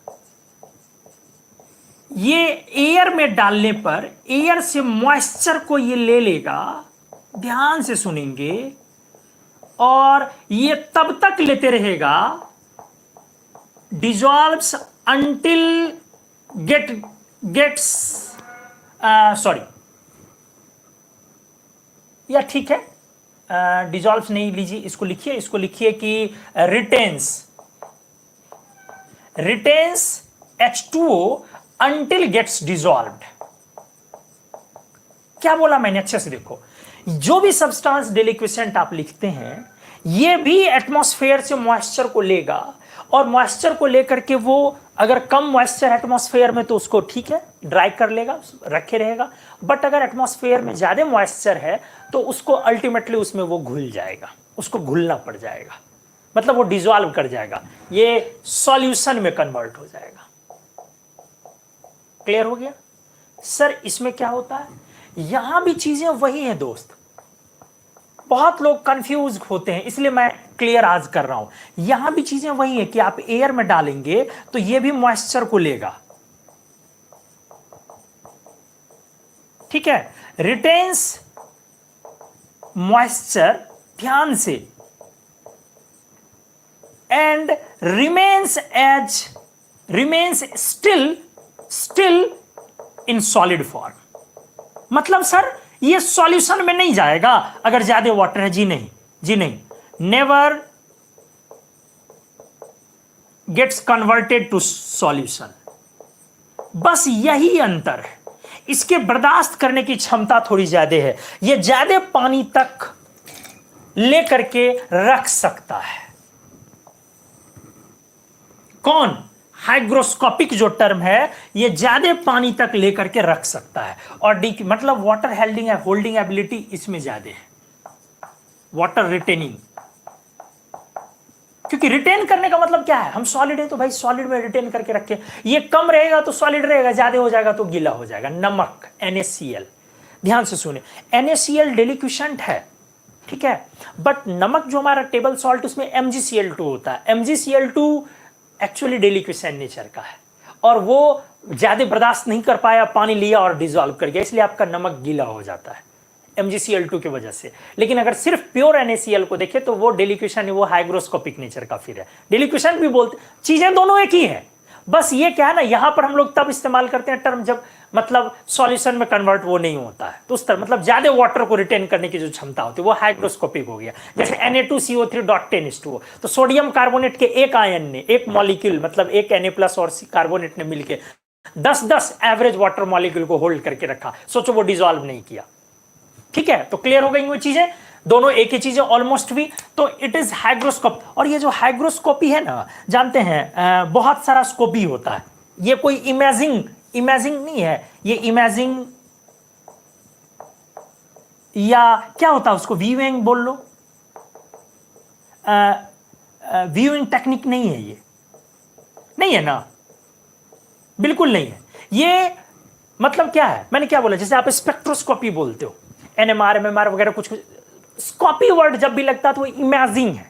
[SPEAKER 1] ये एयर में डालने पर एयर से मॉइस्चर को ये ले लेगा, ध्यान से सुनेंगे, और ये तब तक लेते रहेगा डिजॉल्व्स अंटिल गेट्स सॉरी, या ठीक है, डिजॉल्व्स नहीं लीजिए, इसको लिखिए कि retains H2O until gets dissolved। क्या बोला मैंने? अच्छे से देखो, जो भी सब्सटेंस डिलिक्विसेंट आप लिखते हैं ये भी एटमॉस्फेयर से मॉइस्चर को लेगा, और मॉइस्चर को लेकर के वो अगर कम मॉइस्चर एटमॉस्फेयर में तो उसको ठीक है ड्राई कर लेगा, रखे रहेगा, बट अगर एटमॉस्फेयर में ज्यादा मॉइस्चर है तो उसको अल्टीमेटली उसमें वो घुल जाएगा, उसको घुलना पड़ जाएगा, मतलब वो डिसॉल्व कर जाएगा, ये सॉल्यूशन में कन्वर्ट हो जाएगा। क्लियर हो गया सर? इसमें क्या होता है, यहां भी चीजें वही हैं दोस्त, बहुत लोग कंफ्यूज होते हैं, इसलिए मैं क्लियर आज कर रहा हूं। यहां भी चीजें वही हैं कि आप एयर में डालेंगे तो ये भी मॉइस्चर को लेगा, ठीक है, रिटेन्स मॉइस्चर, ध्यान से, and remains still in solid form. मतलब सर ये सॉल्यूशन में नहीं जाएगा अगर ज्यादा वाटर है? जी नहीं, never gets converted to solution. बस यही अंतर है, इसके बर्दाश्त करने की क्षमता थोड़ी ज्यादा है, ये ज्यादा पानी तक लेकर के रख सकता है। कौन? हाइग्रोस्कोपिक जो टर्म है, ये ज्यादा पानी तक लेकर के रख सकता है, और मतलब वाटर होल्डिंग एबिलिटी इसमें ज्यादा है, वाटर रिटेनिंग। क्योंकि रिटेन करने का मतलब क्या है, हम सॉलिड है तो भाई सॉलिड में रिटेन करके रखे, ये कम रहेगा तो सॉलिड रहेगा, ज्यादा हो जाएगा तो गीला हो जाएगा। नमक NaCl, ध्यान से सुने, NaCl डिलिक्विसेंट है, ठीक है, बट नमक जो हमारा टेबल सॉल्ट उसमें MgCl2 होता है। MgCl2 एक्चुअली डिलिक्विसेंट नेचर का है, और वो ज्यादा बर्दाश्त नहीं कर पाया, पानी लिया और डिसॉल्व कर गया, इसलिए आपका नमक गीला हो जाता है MgCl2 की वजह से। लेकिन अगर सिर्फ प्योर NaCl को देखें तो वो डिलिक्विशन, वो हाइग्रोस्कोपिक नेचर का फिर है। डिलिक्विशन भी बोलते, चीजें दोनों एक ही है, बस ये क्या है ना, यहां पर हम लोग तब इस्तेमाल करते हैं टर्म जब मतलब सॉल्यूशन में कन्वर्ट वो नहीं होता है, तो उस तरह मतलब ज्यादा वाटर को रिटेन करने की जो क्षमता होती है वो हाइग्रोस्कोपिक हो गया। जैसे Na2CO3.10H2O, तो सोडियम कार्बोनेट के एक आयन ने, एक मॉलिक्यूल मतलब एक Na+ और कार्बोनेट ने मिलकर 10-10 एवरेज वाटर मॉलिक्यूल को होल्ड करके रखा, सोचो वो डिसॉल्व नहीं किया। ठीक है, तो क्लियर हो गई वो चीजें। दोनों एक ही चीज है ऑलमोस्ट भी, तो इट इज हाइग्रोस्कोप। और ये जो हाइग्रोस्कोपी है ना, जानते हैं बहुत सारा स्कोपी होता है, ये कोई इमेजिंग नहीं है, ये इमेजिंग या क्या होता है उसको व्यूइंग बोल लो, व्यूइंग टेक्निक नहीं है, ये नहीं है ना, बिल्कुल नहीं है। ये मतलब क्या है, मैंने क्या बोला, जैसे आप स्पेक्ट्रोस्कोपी बोलते हो, एनएमआर एमएमआर वगैरह कुछ कुछ, स्कोपी वर्ड जब भी लगता है तो वो इमेजिंग है,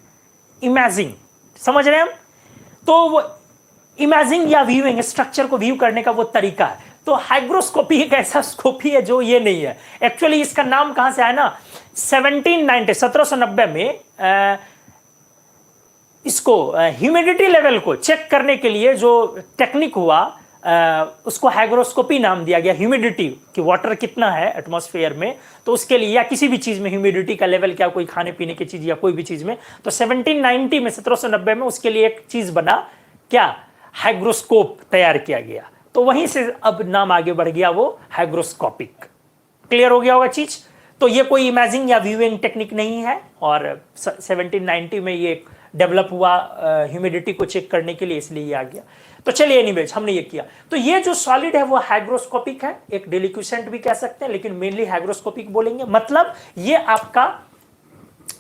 [SPEAKER 1] इमेजिंग, समझ रहे हैं हम। तो वो इमेजिंग या व्यूइंग, स्ट्रक्चर को व्यू करने का वो तरीका है। तो हाइग्रोस्कोपी एक ऐसा स्कोपी है जो ये नहीं है। एक्चुअली इसका नाम कहां से आया ना, 1790 में इसको ह्यूमिडिटी लेवल को चेक करने के लिए जो टेक्निक हुआ, उसको हाइग्रोस्कोपी नाम दिया गया। ह्यूमिडिटी कि वाटर कितना है एटमॉस्फेयर में, तो उसके लिए, या किसी भी चीज में ह्यूमिडिटी का लेवल क्या, कोई खाने पीने की चीज या कोई भी चीज में, तो 1790 में 1790 में उसके लिए एक चीज बना, क्या, हाइग्रोस्कोप तैयार किया गया। तो वहीं से अब नाम आगे बढ़ गया वो हाइग्रोस्कोपिक। क्लियर हो गया होगा चीज। तो ये कोई इमेजिंग या व्यूइंग टेक्निक नहीं है, और 1790 में ये डेवलप हुआ ह्यूमिडिटी को चेक करने के लिए, इसलिए ये आ गया। तो चलिए एनीवेज हमने ये किया। तो ये जो सॉलिड है वो हाइग्रोस्कोपिक है, एक डिलिक्विसेंट भी कह सकते हैं, लेकिन मेनली हाइग्रोस्कोपिक बोलेंगे। मतलब ये आपका,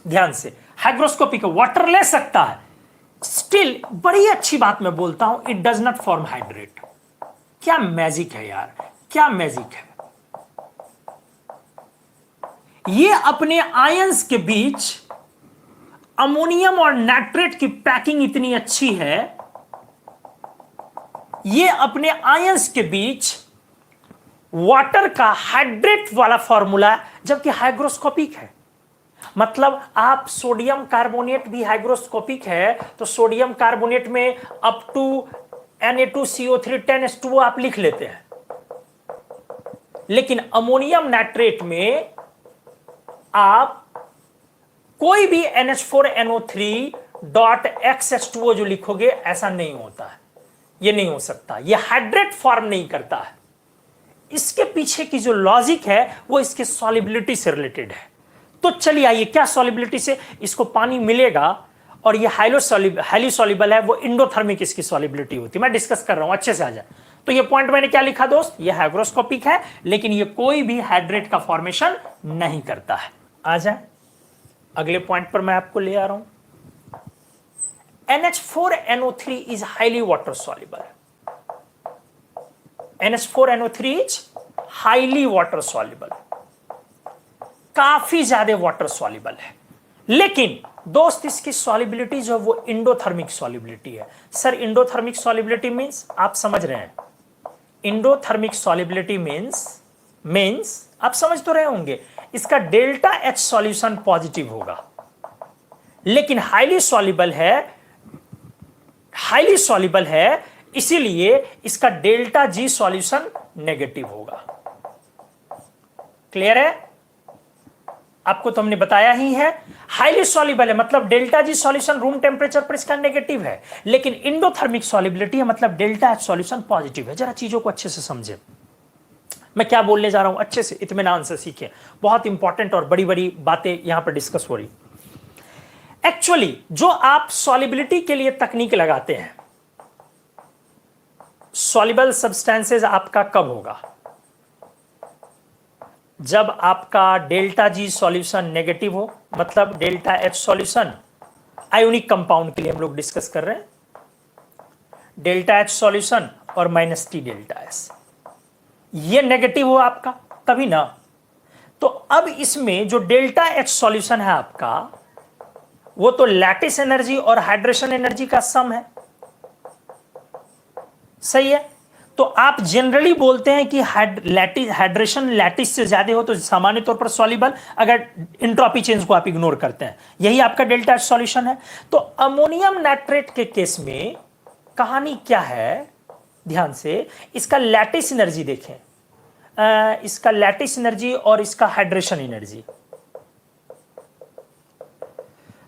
[SPEAKER 1] ध्यान से, हाइग्रोस्कोपिक वाटर ले सकता है, स्टिल बड़ी अच्छी बात मैं बोलता हूं, it does not form hydrate. क्या मैजिक है यार, क्या मैजिक है। ये अपने आयंस के बीच अमोनियम और नाइट्रेट की पैकिंग इतनी अच्छी है, ये अपने आयंस के बीच वाटर का हाइड्रेट वाला फॉर्मूला, जबकि हाइग्रोस्कोपिक है। मतलब आप सोडियम कार्बोनेट भी हाइग्रोस्कोपिक है, तो सोडियम कार्बोनेट में अप टू Na2CO3 10H2O आप लिख लेते हैं, लेकिन अमोनियम नाइट्रेट में आप कोई भी NH4NO3.XH2O जो लिखोगे, ऐसा नहीं होता है, ये नहीं हो सकता, ये हाइड्रेट फॉर्म नहीं करता है। इसके पीछे की जो लॉजिक है वो इसके सॉलिबिलिटी से रिलेटेड है। तो चलिए आइए, क्या सॉलिबिलिटी से, इसको पानी मिलेगा और ये हाईली सॉल्युबल है, वो इंडोथर्मिक इसकी सॉलिबिलिटी होती है। मैं डिस्कस कर रहा हूं, अच्छे से आ जाए। तो ये पॉइंट मैंने क्या लिखा दोस्त, ये हाइग्रोस्कोपिक है, लेकिन ये कोई भी हाइड्रेट का फॉर्मेशन नहीं करता है। आ जाए अगले पॉइंट पर, मैं आपको ले आ रहा हूं। NH4NO3 is highly water soluble. NH4NO3 is highly water soluble, काफी ज्यादा वाटर सॉल्युबल है, लेकिन दोस्त इसकी सॉल्युबिलिटी जो है वो इंडोथर्मिक सॉल्युबिलिटी है। सर इंडोथर्मिक सॉल्युबिलिटी मींस, आप समझ रहे हैं, इंडोथर्मिक सॉल्युबिलिटी मींस आप समझ तो रहे होंगे, इसका डेल्टा H सॉल्यूशन पॉजिटिव होगा, लेकिन हाईली सॉल्युबल है, इसीलिए इसका डेल्टा G सॉल्यूशन नेगेटिव होगा। क्लियर है? आपको तो हमने बताया ही है, हाईली सॉल्युबल है मतलब delta G solution room temperature पर इसका नेगेटिव है, लेकिन इंडोथर्मिक सॉल्युबिलिटी है मतलब डेल्टा H सॉल्यूशन पॉजिटिव है। जरा चीजों को अच्छे से समझे, मैं क्या बोलने जा रहा हूं, अच्छे से इत्मीनान से सीखें। बहुत इंपॉर्टेंट और बड़ी बड़ी बातें यहां पर डिस्कस हो रही। एक्चुअली जो आप सॉल्युबिलिटी के लिए तकनीक लगाते हैं, सॉल्युबल सब्सटेंसेस आपका कब होगा, जब आपका डेल्टा G सॉल्यूशन नेगेटिव हो, मतलब delta H solution, ionic compound के लिए हम लोग डिस्कस कर रहे हैं, डेल्टा H सॉल्यूशन और -T डेल्टा S, ये नेगेटिव हो आपका, तभी ना। तो अब इसमें जो डेल्टा H सॉल्यूशन है आपका, वो तो लैटिस एनर्जी और हाइड्रेशन एनर्जी का सम है, सही है। तो आप जनरली बोलते हैं कि हाइड्रेशन लैटिस से ज्यादा हो तो सामान्य तौर पर सॉल्युबल, अगर एंट्रोपी चेंज को आप इग्नोर करते हैं, यही आपका डेल्टा H सॉल्यूशन है। तो अमोनियम नाइट्रेट के केस में कहानी क्या है, ध्यान से, इसका लैटिस एनर्जी देखें, इसका लैटिस एनर्जी और इसका हाइड्रेशन एनर्जी,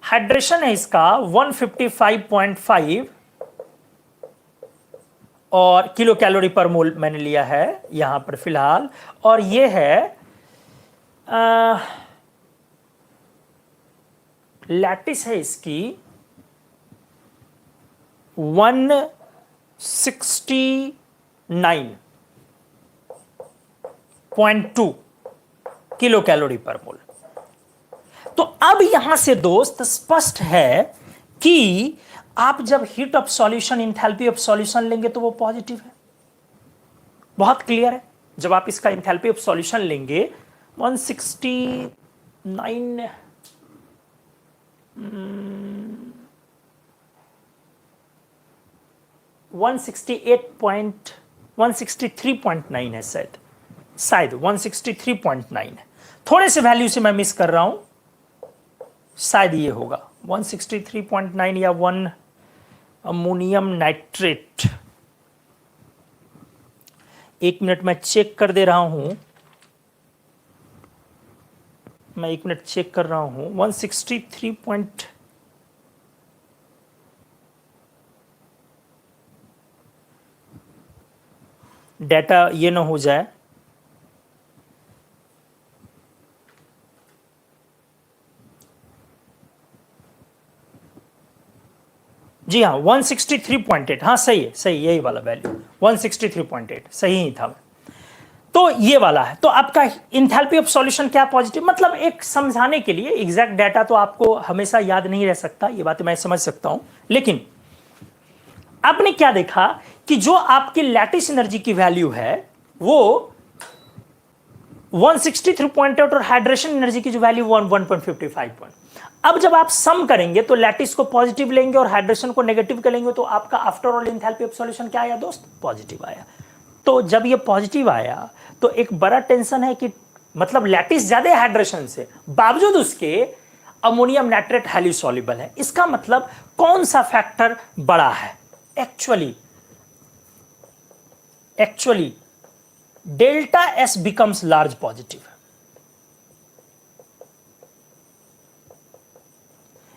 [SPEAKER 1] हाइड्रेशन है इसका 155.5 और किलो कैलोरी पर मोल मैंने लिया है यहां पर फिलहाल, और ये है लैटिस है इसकी 169.2 किलो कैलोरी पर मोल। तो अब यहां से दोस्त स्पष्ट है कि आप जब heat of solution, enthalpy of solution लेंगे तो वो पॉजिटिव है। बहुत क्लियर है। जब आप इसका इंथैल्पी ऑफ सॉल्यूशन लेंगे 169 163.9 है, शायद 163.9 है। थोड़े से वैल्यू से मैं मिस कर रहा हूं, शायद ये होगा 163.9 या 1 अमोनियम नाइट्रेट। एक मिनट मैं चेक कर दे रहा हूं, मैं एक मिनट चेक कर रहा हूं। 163 डाटा ये ना हो जाए। जी हाँ 163.8, हाँ सही है, सही यही वाला वैल्यू 163.8 सही ही था। तो ये वाला है। तो आपका इंथैल्पी ऑफ सॉल्यूशन क्या पॉजिटिव, मतलब एक समझाने के लिए, एग्जैक्ट डाटा तो आपको हमेशा याद नहीं रह सकता, ये बात मैं समझ सकता हूं। लेकिन आपने क्या देखा कि जो आपकी लैटिस एनर्जी की वैल्यू है वो 163.8 और हाइड्रेशन एनर्जी की जो वैल्यू 1.55। अब जब आप सम करेंगे तो लैटिस को पॉजिटिव लेंगे और हाइड्रेशन को नेगेटिव करेंगे, तो आपका after all enthalpy of solution क्या आया दोस्त, पॉजिटिव आया। तो जब ये पॉजिटिव आया तो एक बड़ा टेंशन है कि मतलब लैटिस ज्यादा हाइड्रेशन से, बावजूद उसके अमोनियम नाइट्रेट हाईली सॉल्युबल है। इसका मतलब कौन सा फैक्टर बड़ा है? Actually delta S becomes large positive.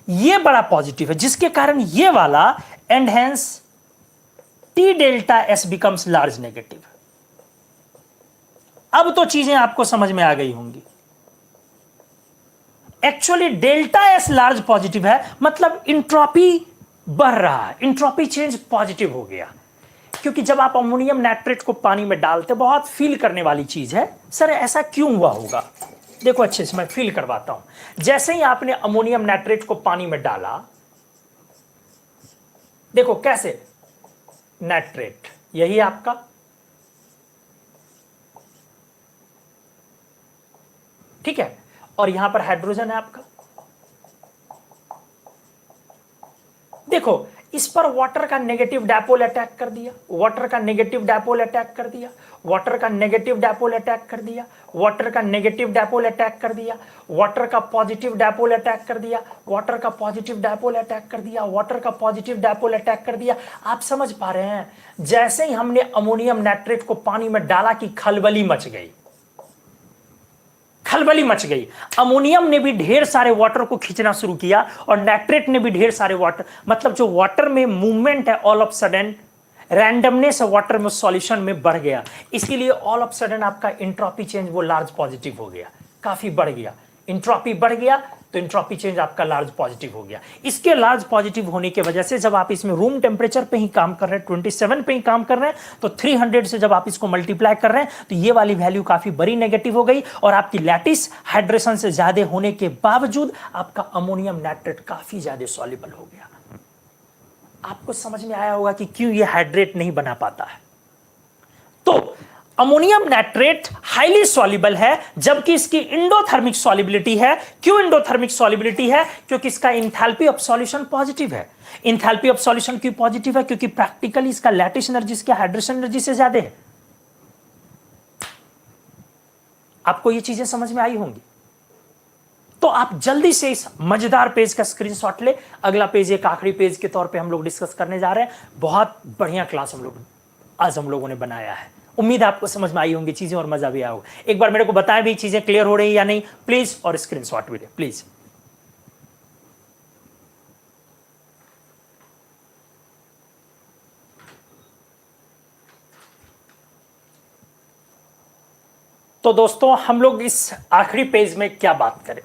[SPEAKER 1] ये बड़ा पॉजिटिव है, जिसके कारण ये वाला and hence T delta S becomes large negative. अब तो चीजें आपको समझ में आ गई होंगी। Actually delta S large positive है, मतलब इंट्रोपी बढ़ रहा है, इंट्रोपी चेंज पॉजिटिव हो गया। क्योंकि जब आप अमोनियम नाइट्रेट को पानी में डालते, बहुत फील करने वाली चीज है। सर ऐसा क्यों हुआ होगा? देखो अच्छे से मैं फील करवाता हूं। जैसे ही आपने अमोनियम नाइट्रेट को पानी में डाला, देखो कैसे, नाइट्रेट यही आपका, ठीक है, और यहां पर हाइड्रोजन है आपका। देखो इस पर वाटर का नेगेटिव डायपोल अटैक कर दिया, वाटर का नेगेटिव डायपोल अटैक कर दिया, वाटर का नेगेटिव डायपोल अटैक कर दिया, वाटर का नेगेटिव डायपोल अटैक कर दिया, वाटर का पॉजिटिव डायपोल अटैक कर दिया, वाटर का पॉजिटिव डायपोल अटैक कर दिया, वाटर का पॉजिटिव डायपोल अटैक कर दिया। आप समझ पा रहे हैं? जैसे ही हमने अमोनियम नाइट्रेट को पानी में डाला कि खलबली मच गई, खलबली मच गई। अमोनियम ने भी ढेर सारे वाटर को खींचना शुरू किया और नाइट्रेट ने भी ढेर सारे वाटर, मतलब जो वाटर में मूवमेंट है all of sudden, randomness water में सॉल्यूशन में बढ़ गया। इसीलिए ऑल ऑफ सडन आपका इंट्रोपी चेंज वो लार्ज पॉजिटिव हो गया, काफी बढ़ गया। इंट्रोपी बढ़ गया तो इंट्रोपी चेंज आपका लार्ज पॉजिटिव हो गया। इसके लार्ज पॉजिटिव होने की वजह से जब आप इसमें रूम टेम्परेचर पे ही काम कर रहे हैं, 27 पे ही काम कर रहे हैं, तो 300 से जब आप इसको मल्टीप्लाई कर रहे हैं तो ये वाली वैल्यू काफी बड़ी नेगेटिव हो गई और आपकी लैटिस हाइड्रेशन से ज्यादा होने के बावजूद आपका अमोनियम नाइट्रेट काफी ज्यादा सॉल्युबल हो गया। आपको समझ में आया होगा कि क्यों ये हाइड्रेट नहीं बना पाता है। तो अमोनियम नाइट्रेट हाईली सॉल्युबल है, जबकि इसकी इंडोथर्मिक सॉल्युबिलिटी है। क्यों इंडोथर्मिक सॉल्युबिलिटी है? क्योंकि इसका इंथैल्पी ऑफ सॉल्यूशन पॉजिटिव है। इंथैल्पी ऑफ सॉल्यूशन क्यों पॉजिटिव है? क्योंकि प्रैक्टिकली इसका लैटिस एनर्जी इसके हाइड्रेशन एनर्जी से ज्यादा है। आपको ये चीजें समझ में आई होंगी। तो आप जल्दी से इस मजेदार पेज का स्क्रीनशॉट ले। अगला पेज एक आखिरी पेज के तौर पे हम लोग डिस्कस करने जा रहे हैं। बहुत बढ़िया क्लास आज हम लोगों ने बनाया है। उम्मीद आपको समझ में आई होंगी चीजें और मजा भी आया होगा। एक बार मेरे को बताएं भी चीजें क्लियर हो रही या नहीं प्लीज, और स्क्रीनशॉट भी ले प्लीज। तो दोस्तों हम लोग इस आखिरी पेज में क्या बात करें?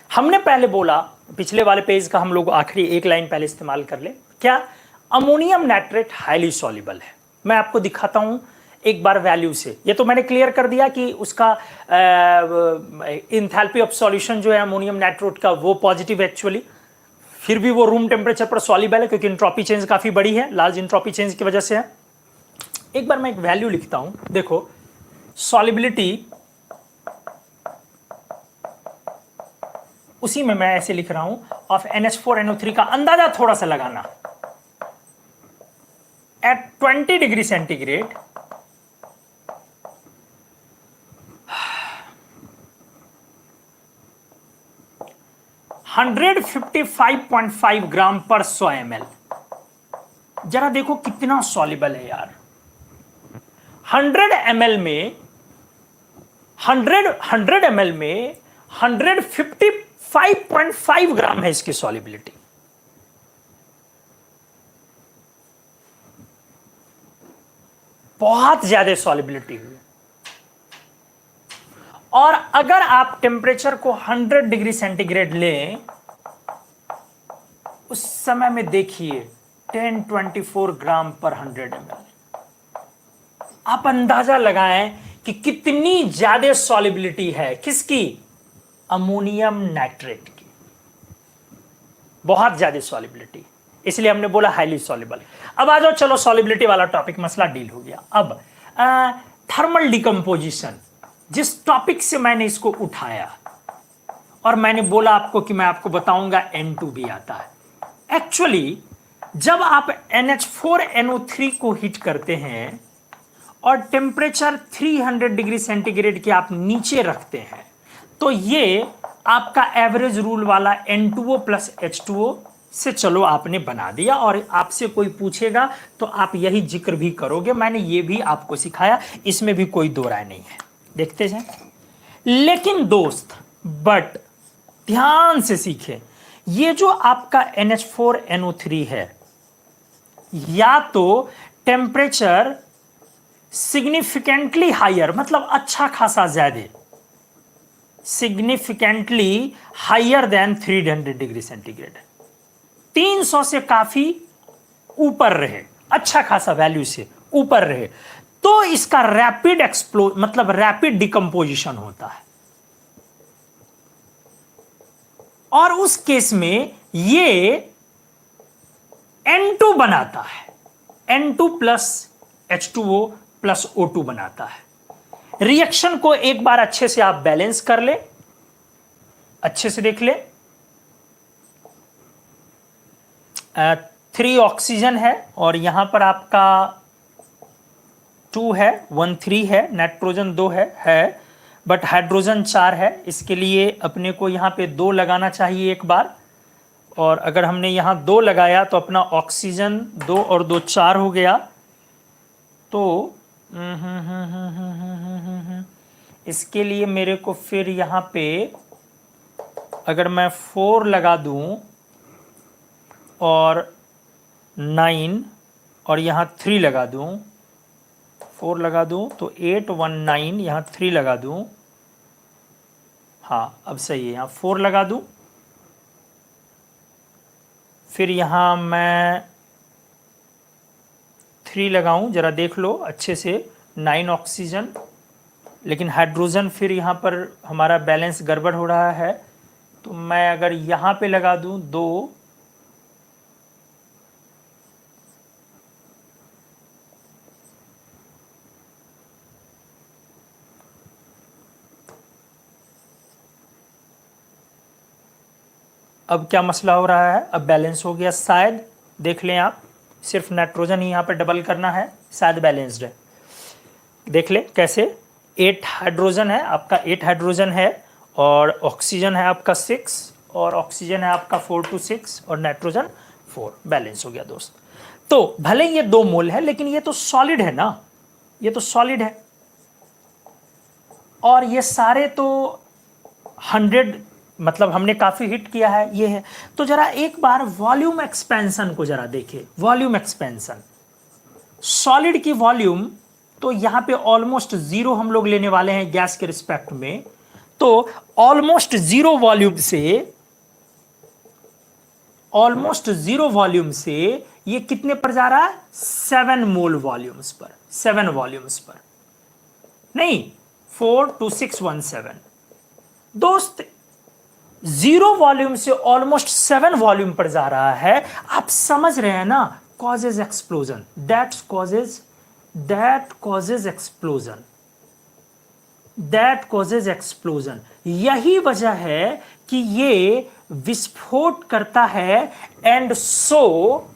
[SPEAKER 1] हमने पहले बोला पिछले वाले पेज का हम लोग आखिरी एक लाइन पहले इस्तेमाल कर ले। क्या? अमोनियम नाइट्रेट हाईली सॉल्युबल है। मैं आपको दिखाता हूं एक बार वैल्यू से। ये तो मैंने क्लियर कर दिया कि उसका इंथैल्पी ऑफ सॉल्यूशन जो है अमोनियम नाइट्रेट का वो पॉजिटिव एक्चुअली, फिर भी वो रूम टेम्परेचर पर सॉल्युबल है क्योंकि इंट्रोपी चेंज काफी बड़ी है, लार्ज इंट्रोपी चेंज की वजह से है। एक बार मैं एक वैल्यू लिखता हूं, देखो सॉल्युबिलिटी, उसी में मैं ऐसे लिख रहा हूं ऑफ NH4NO3 का अंदाजा थोड़ा सा लगाना। एट 20 डिग्री सेंटीग्रेड 155.5 ग्राम पर 100 ml। जरा देखो कितना सॉल्युबल है यार। 100 ml में 100 ml में 155.5 ग्राम है इसकी सॉल्युबिलिटी। बहुत ज्यादा सॉल्युबिलिटी हुई। और अगर आप टेम्परेचर को 100 डिग्री सेंटीग्रेड लें, उस समय में देखिए 1024 ग्राम पर 100 ml। आप अंदाजा लगाएं कि कितनी ज्यादा सॉल्युबिलिटी है किसकी? अमोनियम नाइट्रेट की। बहुत ज्यादा सॉल्युबिलिटी, इसलिए हमने बोला हाईली सॉल्युबल। अब आ जाओ, चलो सॉल्युबिलिटी वाला टॉपिक मसला डील हो गया। अब थर्मल डिकम्पोजिशन, जिस टॉपिक से मैंने इसको उठाया और मैंने बोला आपको कि मैं आपको बताऊंगा N2 भी आता है। एक्चुअली जब आप NH4NO3 को हीट करते हैं और टेम्परेचर 300 डिग्री सेंटीग्रेड के आप नीचे रखते हैं, तो ये आपका एवरेज रूल वाला N2O प्लस H2O से चलो आपने बना दिया, और आपसे कोई पूछेगा तो आप यही जिक्र भी करोगे। मैंने ये भी आपको सिखाया, इसमें भी कोई दो राय नहीं है। देखते जाएं। लेकिन दोस्त, बट ध्यान से सीखें, ये जो आपका NH4NO3 है, या तो टेम्परेचर सिग्निफिकेंटली हायर, मतलब अच्छा खासा ज्यादा, significantly higher than 300 degree centigrade, 300 से काफी ऊपर रहे, अच्छा खासा वैल्यू से ऊपर रहे, तो इसका रैपिड मतलब रैपिड डिकम्पोजिशन होता है। और उस केस में ये N2 बनाता है, N2 plus H2O plus O2 बनाता है। रिएक्शन को एक बार अच्छे से आप बैलेंस कर ले, अच्छे से देख ले। 3 ऑक्सीजन है और यहां पर आपका 2 है, 1 3 है, नाइट्रोजन 2 है, बट हाइड्रोजन 4 है। इसके लिए अपने को यहां पे 2 लगाना चाहिए एक बार, और अगर हमने यहां 2 लगाया तो अपना ऑक्सीजन 2 और 2 4 हो गया। तो इसके लिए मेरे को फिर यहां पे अगर मैं 4 लगा दूं और 9 और यहां 3 लगा दूं, 4 लगा दूं तो 8 1 9, यहां 3 लगा दूं, हाँ अब सही है, यहां 4 लगा दूं, फिर यहां मैं 3 लगाऊं, जरा देख लो अच्छे से, 9 ऑक्सीजन, लेकिन हाइड्रोजन फिर यहां पर हमारा बैलेंस गड़बड़ हो रहा है, तो मैं अगर यहां पे लगा दूं 2, अब क्या मसला हो रहा है? अब बैलेंस हो गया शायद, देख लें आप, सिर्फ नाइट्रोजन ही यहाँ पर डबल करना है, शायद बैलेंस्ड है। देख लें कैसे, 8 हाइड्रोजन है आपका, 8 हाइड्रोजन है, और ऑक्सीजन है आपका 6, और ऑक्सीजन है आपका 4 to 6, और नाइट्रोजन 4, बैलेंस हो गया दोस्त। तो भले ये 2 मोल है, लेकिन ये तो सॉलिड है ना, ये तो सॉलिड है, और ये सारे तो 100, मतलब हमने काफी हिट किया है, ये है। तो जरा एक बार वॉल्यूम एक्सपेंशन को जरा देखिए, वॉल्यूम एक्सपेंशन, सॉलिड की वॉल्यूम तो यहां पे ऑलमोस्ट 0 हम लोग लेने वाले हैं गैस के रिस्पेक्ट में, तो ऑलमोस्ट 0 वॉल्यूम से ऑलमोस्ट 0 वॉल्यूम से ये कितने पर जा रहा है? 7 मोल वॉल्यूम्स पर, 7 वॉल्यूम्स पर नहीं, 42617 दोस्त, 0 वॉल्यूम से ऑलमोस्ट 7 वॉल्यूम पर जा रहा है। आप समझ रहे हैं ना? Causes explosion, that causes explosion. यही वजह है कि ये विस्फोट करता है। And so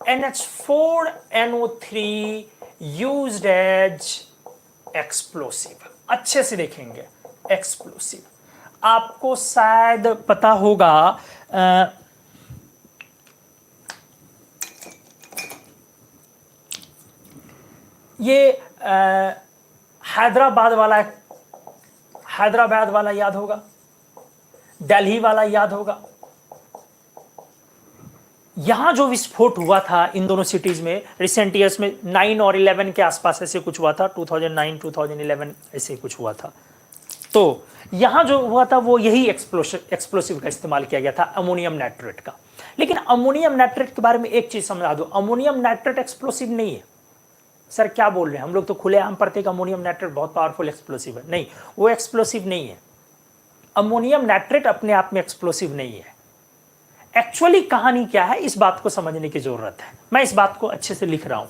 [SPEAKER 1] NH4NO3 used as explosive. अच्छे से देखेंगे, एक्सप्लोसिव। आपको शायद पता होगा ये हैदराबाद वाला याद होगा, दिल्ली वाला याद होगा। यहां जो विस्फोट हुआ था इन दोनों सिटीज में रिसेंट ईयर्स में 9 और 11 के आसपास ऐसे कुछ हुआ था, 2009 2011 ऐसे कुछ हुआ था। तो यहां जो हुआ था वो यही एक्सप्लोसिव का इस्तेमाल किया गया था, अमोनियम नाइट्रेट का। लेकिन अमोनियम नाइट्रेट के बारे में एक चीज समझा दो, अमोनियम नाइट्रेट एक्सप्लोसिव नहीं है। सर क्या बोल रहे हैं? हम लोग तो खुलेआम पढ़ते कि अमोनियम नाइट्रेट बहुत पावरफुल एक्सप्लोसिव है। नहीं, वो एक्सप्लोसिव नहीं है। अमोनियम नाइट्रेट अपने आप में एक्सप्लोसिव नहीं है। एक्चुअली कहानी क्या है, इस बात को समझने की जरूरत है। मैं इस बात को अच्छे से लिख रहा हूं।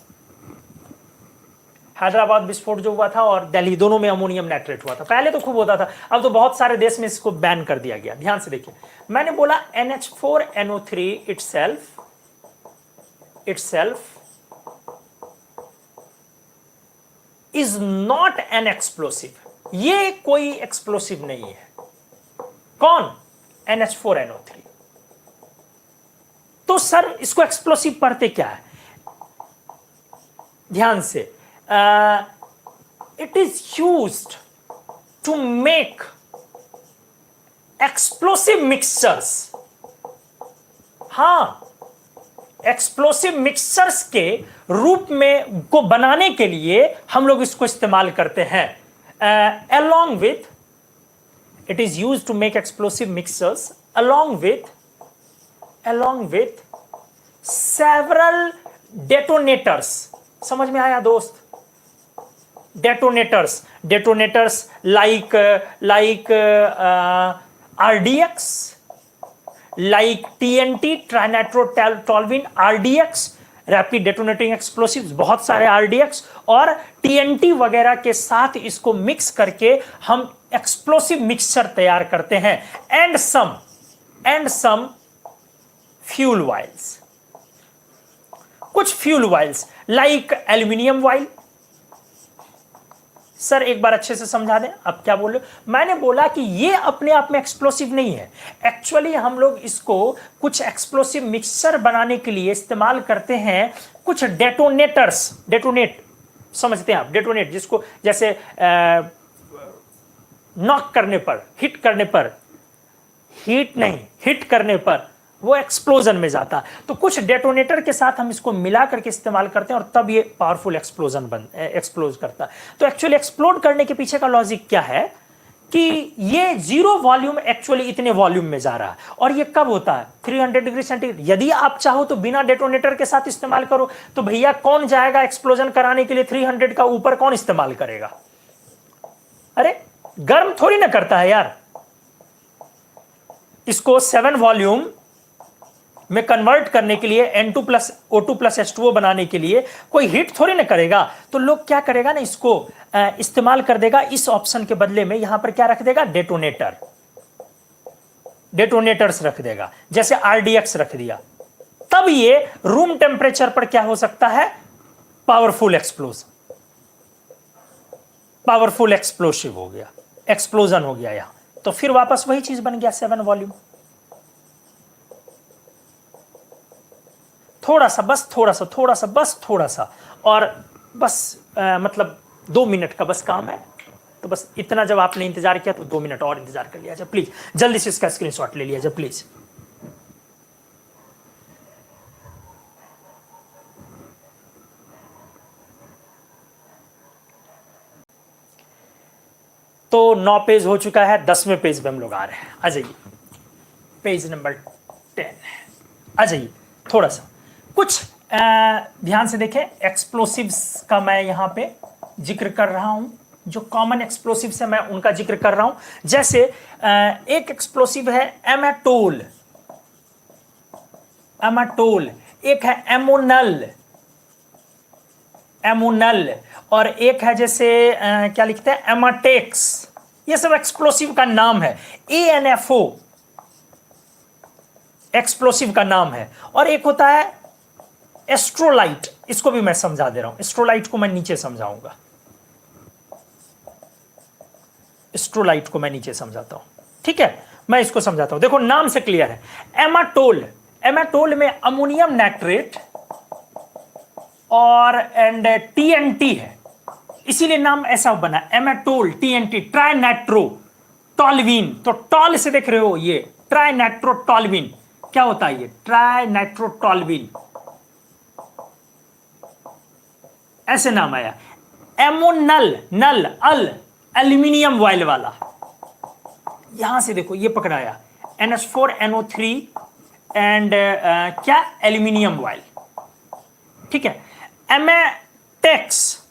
[SPEAKER 1] हैदराबाद विस्फोट जो हुआ था और दिल्ली, दोनों में अमोनियम नाइट्रेट हुआ था। पहले तो खूब होता था, अब तो बहुत सारे देश में इसको बैन कर दिया गया। ध्यान से देखिए, मैंने बोला NH4NO3 itself is not an explosive. ये कोई एक्सप्लोसिव नहीं है। कौन? NH4NO3। तो सर इसको एक्सप्लोसिव पढ़ते क्या है? ध्यान से, it is used to make explosive mixtures. हां, एक्सप्लोसिव मिक्सचर्स के रूप में को बनाने के लिए हम लोग इसको इस्तेमाल करते हैं। along with, it is used to make explosive mixtures along with several detonators। समझ में आया दोस्त? detonators like RDX, like TNT, ट्राइनाइट्रोटोल्यूएन, RDX, rapid detonating explosives, बहुत सारे RDX और TNT वगैरह के साथ इसको मिक्स करके हम एक्सप्लोसिव मिक्सचर तैयार करते हैं। एंड सम फ्यूल वाइल्स, कुछ फ्यूल वाइल्स लाइक एल्यूमिनियम वाइल। सर एक बार अच्छे से समझा दें, अब क्या बोल रहे हो? मैंने बोला कि ये अपने आप में एक्सप्लोसिव नहीं है। एक्चुअली हम लोग इसको कुछ एक्सप्लोसिव मिक्सचर बनाने के लिए इस्तेमाल करते हैं। कुछ डेटोनेट समझते हैं आप? डेटोनेट जिसको जैसे नॉक करने पर, हिट करने पर वो एक्सप्लोजन में जाता। तो कुछ डेटोनेटर के साथ हम इसको मिला करके इस्तेमाल करते हैं और तब ये पावरफुल एक्सप्लोज करता है। तो एक्चुअली एक्सप्लोड करने के पीछे का लॉजिक क्या है कि ये 0 वॉल्यूम एक्चुअली इतने वॉल्यूम में जा रहा है। और ये कब होता है? 300 डिग्री सेंटीग्रेड। यदि आप चाहो तो बिना डेटोनेटर के साथ इस्तेमाल करो, तो भैया कौन जाएगा एक्सप्लोजन कराने के लिए 300 का ऊपर? कौन इस्तेमाल करेगा? अरे गर्म थोड़ी ना करता है यार। इसको 7 वॉल्यूम में कन्वर्ट करने के लिए N2 plus O2 plus H2O बनाने के लिए कोई हीट थोड़ी ना करेगा। तो लोग क्या करेगा ना, इसको इस्तेमाल कर देगा। इस ऑप्शन के बदले में यहां पर क्या रख देगा? डेटोनेटर्स रख देगा, जैसे RDX रख दिया। तब ये रूम टेम्परेचर पर क्या हो सकता है? पावरफुल एक्सप्लोसिव हो गया, एक्सप्लोजन हो गया यहां। तो फिर वापस वही चीज बन गया, 7 वॉल्यूम। थोड़ा सा और बस मतलब 2 मिनट का बस काम है। तो बस इतना जब आपने इंतजार किया तो 2 मिनट और इंतजार कर लिया जाए प्लीज। जल्दी से इसका स्क्रीनशॉट ले लिया जाए प्लीज। तो 9 पेज हो चुका है, 10वें पेज पे हम लोग आ रहे हैं। आ जाइए। पेज नंबर 10 आ जाइए। थोड़ा सा कुछ ध्यान से देखें, एक्सप्लोसिव्स का मैं यहां पे जिक्र कर रहा हूं, जो कॉमन एक्सप्लोसिव्स है मैं उनका जिक्र कर रहा हूं। जैसे एक एक्सप्लोसिव है एमाटोल, एमाटोल, एक है एमोनल, एमोनल, और एक है जैसे क्या लिखते हैं एमाटेक्स। ये सब एक्सप्लोसिव का नाम है। एएनएफओ एक्सप्लोसिव का नाम है। और एक होता है एस्ट्रोलाइट, इसको भी मैं समझा दे रहा हूं। एस्ट्रोलाइट को मैं नीचे समझाऊंगा, एस्ट्रोलाइट को मैं नीचे समझाता हूं, ठीक है। मैं इसको समझाता हूं, देखो नाम से क्लियर है। एमाटोल, एमाटोल में अमोनियम नाइट्रेट और एंड टीएनटी है, इसीलिए नाम ऐसा बना एमाटोल टीएनटी, ट्राइनाइट्रो टॉल्विन। तो टॉल से देख रहे हो, ये ट्राइनाइट्रोटॉल्विन क्या होता है, ये ट्राइनाइट्रोटॉल्विन, ऐसे नाम आया। एमोनल, नल, अल, एल्यूमिनियम वाइल वाला, यहां से देखो ये पकड़ाया NH4NO3 एंड क्या एल्यूमिनियम वाइल, ठीक है। एमेटेक्स,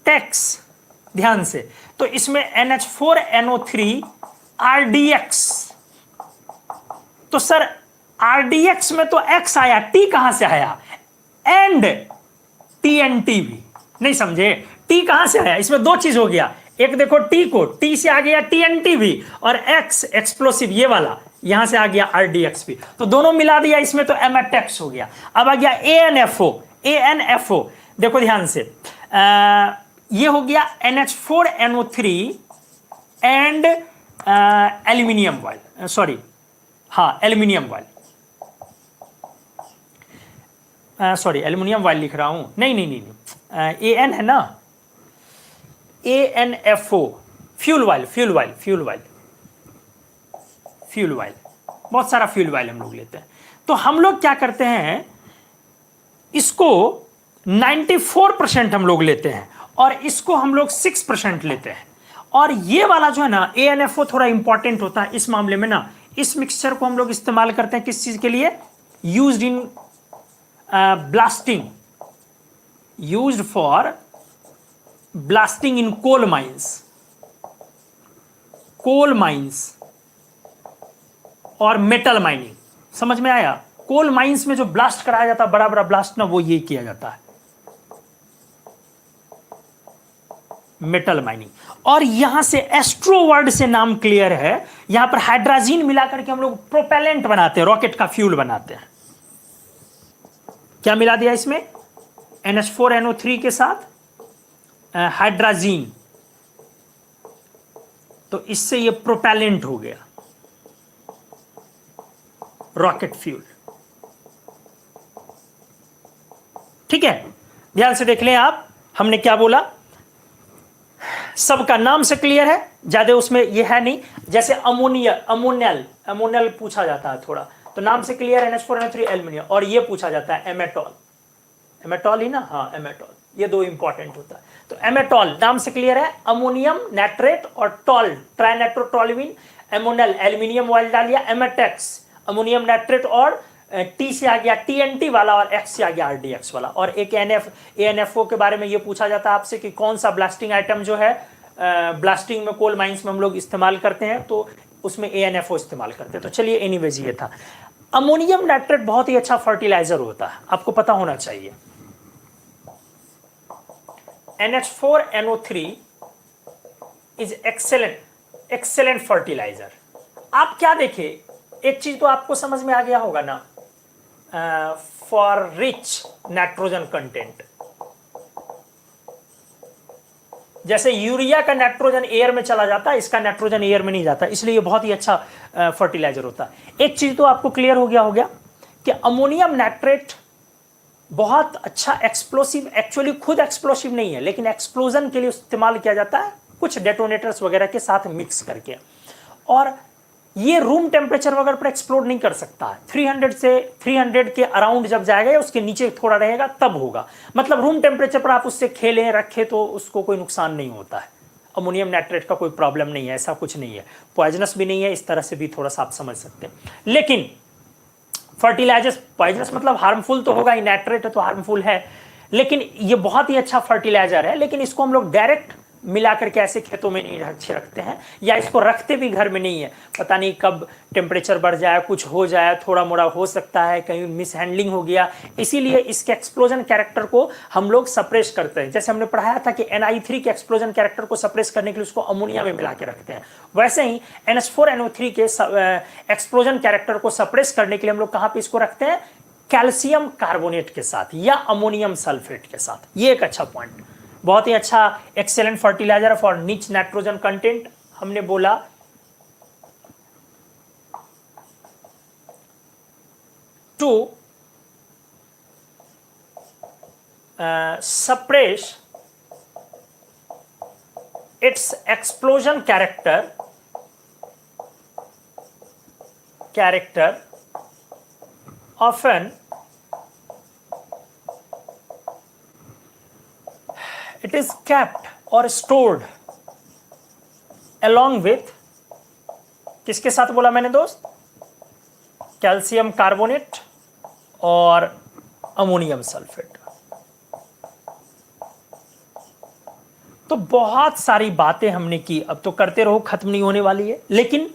[SPEAKER 1] टेक्स, ध्यान से, तो इसमें NH4NO3 RDX। तो सर RDX में तो X आया, T कहां से आया, एंड TNT भी नहीं समझे, T कहां से आया, इसमें दो चीज हो गया। एक देखो T को, T से आ गया TNT भी, और X एक्सप्लोसिव ये वाला यहां से आ गया RDX भी, तो दोनों मिला दिया इसमें, तो एमेटेक्स हो गया। अब आ गया ANFO, ANFO देखो ध्यान से, ये हो गया NH4NO3 and aluminium while, sorry हाँ aluminium while, sorry aluminium while लिख रहा हूं, नहीं नहीं नहीं, AN है ना, ANFO, fuel while, fuel while, fuel while, fuel while, बहुत सारा फ्यूल वाइल हम लोग लेते हैं। तो हम लोग क्या करते हैं, इसको 94% हम लोग लेते हैं, और इसको हम लोग 6% लेते हैं। और ये वाला जो है ना ANFO थोड़ा इंपॉर्टेंट होता है इस मामले में ना। इस मिक्सचर को हम लोग इस्तेमाल करते हैं किस चीज के लिए, used in blasting, used for blasting in coal mines, coal mines और मेटल माइनिंग। समझ में आया, कोल माइंस में जो ब्लास्ट कराया जाता है, बड़ा बड़ा ब्लास्ट ना, वो ये किया जाता है, मेटल माइनिंग। और यहां से एस्ट्रो वर्ड से नाम क्लियर है, यहां पर हाइड्रोजन मिलाकर के हम लोग प्रोपेलेंट बनाते हैं, रॉकेट का फ्यूल बनाते हैं। क्या मिला दिया इसमें, NH4NO3 के साथ हाइड्रोजन, तो इससे ये प्रोपेलेंट हो गया, रॉकेट फ्यूल, ठीक है। ध्यान से देख लें आप, हमने क्या बोला, सबका नाम से क्लियर है, ज्यादा उसमें ये है नहीं। जैसे अमोनिया, अमोनियल, अमोनियल पूछा जाता है थोड़ा, तो नाम से क्लियर है NH4NO3 एल्यूमिनियम। और ये पूछा जाता है एमेटॉल, एमेटॉल ही ना, हाँ एमेटॉल, ये दो इंपॉर्टेंट होता है। तो एमेटॉल नाम से क्लियर है, अमोनियम नाइट्रेट और टॉल, ट्राइनाइट्रोटॉल्विन, एमोनल एल्यूमिनियम ऑयल डालिया, एमेटेक्स अमोनियम नाइट्रेट, और T से आ गया TNT वाला, और X से आ गया RDX वाला। और एक ANFO के बारे में ये पूछा जाता है आपसे कि कौन सा ब्लास्टिंग आइटम जो है ब्लास्टिंग में, कोल माइंस में हम लोग इस्तेमाल करते हैं, तो उसमें ANFO इस्तेमाल करते हैं। तो चलिए एनीवेज ये था। अमोनियम नाइट्रेट बहुत ही अच्छा फर्टिलाइजर होता है, आपको पता होना चाहिए। NH4NO3 is excellent fertiliser. आप क्या देखें, एक चीज तो आपको समझ में आ गया होगा ना, फॉर रिच नाइट्रोजन कंटेंट। जैसे यूरिया का नाइट्रोजन एयर में चला जाता है, इसका नाइट्रोजन एयर में नहीं जाता, इसलिए ये बहुत ही अच्छा फर्टिलाइजर होता है। एक चीज तो आपको क्लियर हो गया कि अमोनियम नाइट्रेट बहुत अच्छा एक्सप्लोसिव, एक्चुअली खुद एक्सप्लोसिव नहीं है, लेकिन एक्सप्लोजन के लिए इस्तेमाल किया जाता है कुछ डेटोनेटर्स वगैरह के साथ मिक्स करके। और ये रूम टेम्परेचर वगैरह पर एक्सप्लोड नहीं कर सकता है, 300 के अराउंड जब जाएगा या उसके नीचे थोड़ा रहेगा तब होगा। मतलब रूम टेम्परेचर पर आप उससे खेलें रखें तो उसको कोई नुकसान नहीं होता है अमोनियम नाइट्रेट का कोई प्रॉब्लम नहीं है, ऐसा कुछ नहीं है, पॉइजनस भी नहीं है, इस तरह से भी थोड़ा सा आप समझ सकते हैं। लेकिन फर्टिलाइजर्स पॉइजनस मतलब हार्मफुल तो होगा ही, नाइट्रेट है तो हार्मफुल है, लेकिन ये बहुत ही अच्छा फर्टिलाइजर है। लेकिन इसको हम लोग डायरेक्ट मिलाकर के ऐसे खेतों में नहीं रखते हैं, या इसको रखते भी घर में नहीं है। पता नहीं कब टेम्परेचर बढ़ जाए, कुछ हो जाए, थोड़ा मोड़ा हो सकता है, कहीं मिसहैंडलिंग हो गया, इसीलिए इसके एक्सप्लोजन कैरेक्टर को हम लोग सप्रेस करते हैं। जैसे हमने पढ़ाया था कि NI3 के एक्सप्लोजन कैरेक्टर को सप्रेस करने के लिए उसको अमोनिया में मिला के रखते हैं, वैसे ही NH4NO3 के एक्सप्लोजन कैरेक्टर को सप्रेस करने के लिए हम लोग कहाँ पे इसको रखते हैं, कैल्शियम कार्बोनेट के साथ या अमोनियम सल्फेट के साथ। ये एक अच्छा पॉइंट, बहुत ही अच्छा excellent fertiliser for rich nitrogen content. हमने बोला to suppress its explosion character often it is kept or stored along with, किसके साथ बोला मैंने दोस्त, कैल्शियम कार्बोनेट और अमोनियम सल्फेट। तो बहुत सारी बातें हमने की, अब तो करते रहो, खत्म नहीं होने वाली है। लेकिन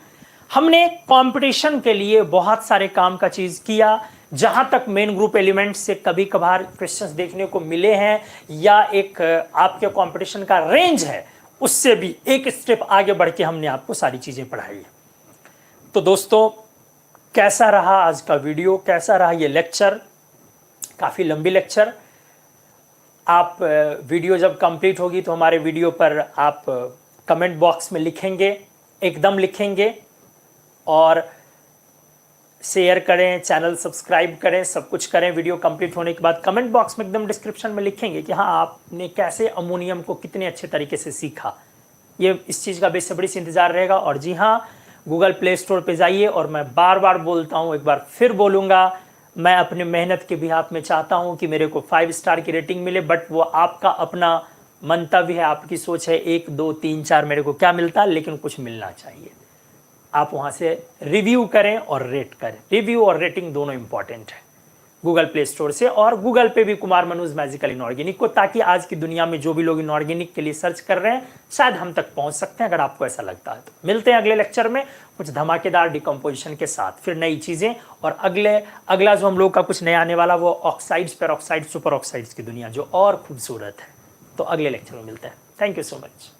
[SPEAKER 1] हमने कंपटीशन के लिए बहुत सारे काम का चीज किया। जहां तक मेन ग्रुप एलिमेंट से कभी कभार क्वेश्चंस देखने को मिले हैं, या एक आपके कंपटीशन का रेंज है, उससे भी एक स्टेप आगे बढ़ के हमने आपको सारी चीजें पढ़ाई है। तो दोस्तों, कैसा रहा आज का वीडियो, कैसा रहा ये लेक्चर? काफी लंबी लेक्चर। आप वीडियो जब कंप्लीट होगी तो हमारे वीडियो पर आप कमेंट बॉक्स में लिखेंगे, एकदम लिखेंगे, और शेयर करें, चैनल सब्सक्राइब करें, सब कुछ करें। वीडियो कंप्लीट होने के बाद कमेंट बॉक्स में एकदम डिस्क्रिप्शन में लिखेंगे कि हाँ, आपने कैसे अमोनियम को कितने अच्छे तरीके से सीखा। ये इस चीज़ का बेसब्री से इंतजार रहेगा। और जी हाँ, गूगल प्ले स्टोर पे जाइए, और मैं बार बार बोलता हूँ, एक बार फिर बोलूँगा, मैं अपने मेहनत के बिहाफ में चाहता हूँ कि मेरे को 5 स्टार की रेटिंग मिले, बट वो आपका अपना मंतव्य है, आपकी सोच है। 1, 2, 3, 4 मेरे को क्या मिलता है, लेकिन कुछ मिलना चाहिए। आप वहाँ से रिव्यू करें और रेट करें। रिव्यू और रेटिंग दोनों इंपॉर्टेंट है गूगल प्ले स्टोर से, और गूगल पे भी कुमार मनोज मैजिकल इनऑर्गेनिक को, ताकि आज की दुनिया में जो भी लोग इनऑर्गेनिक के लिए सर्च कर रहे हैं, शायद हम तक पहुँच सकते हैं, अगर आपको ऐसा लगता है तो। मिलते हैं अगले लेक्चर में कुछ धमाकेदार डिकम्पोजिशन के साथ, फिर नई चीज़ें, और अगला जो हम लोग का कुछ नया आने वाला, वो ऑक्साइड्स, पेरोक्साइड्स, सुपर ऑक्साइड्स की दुनिया, जो और खूबसूरत है। तो अगले लेक्चर में मिलते हैं। Thank you so much.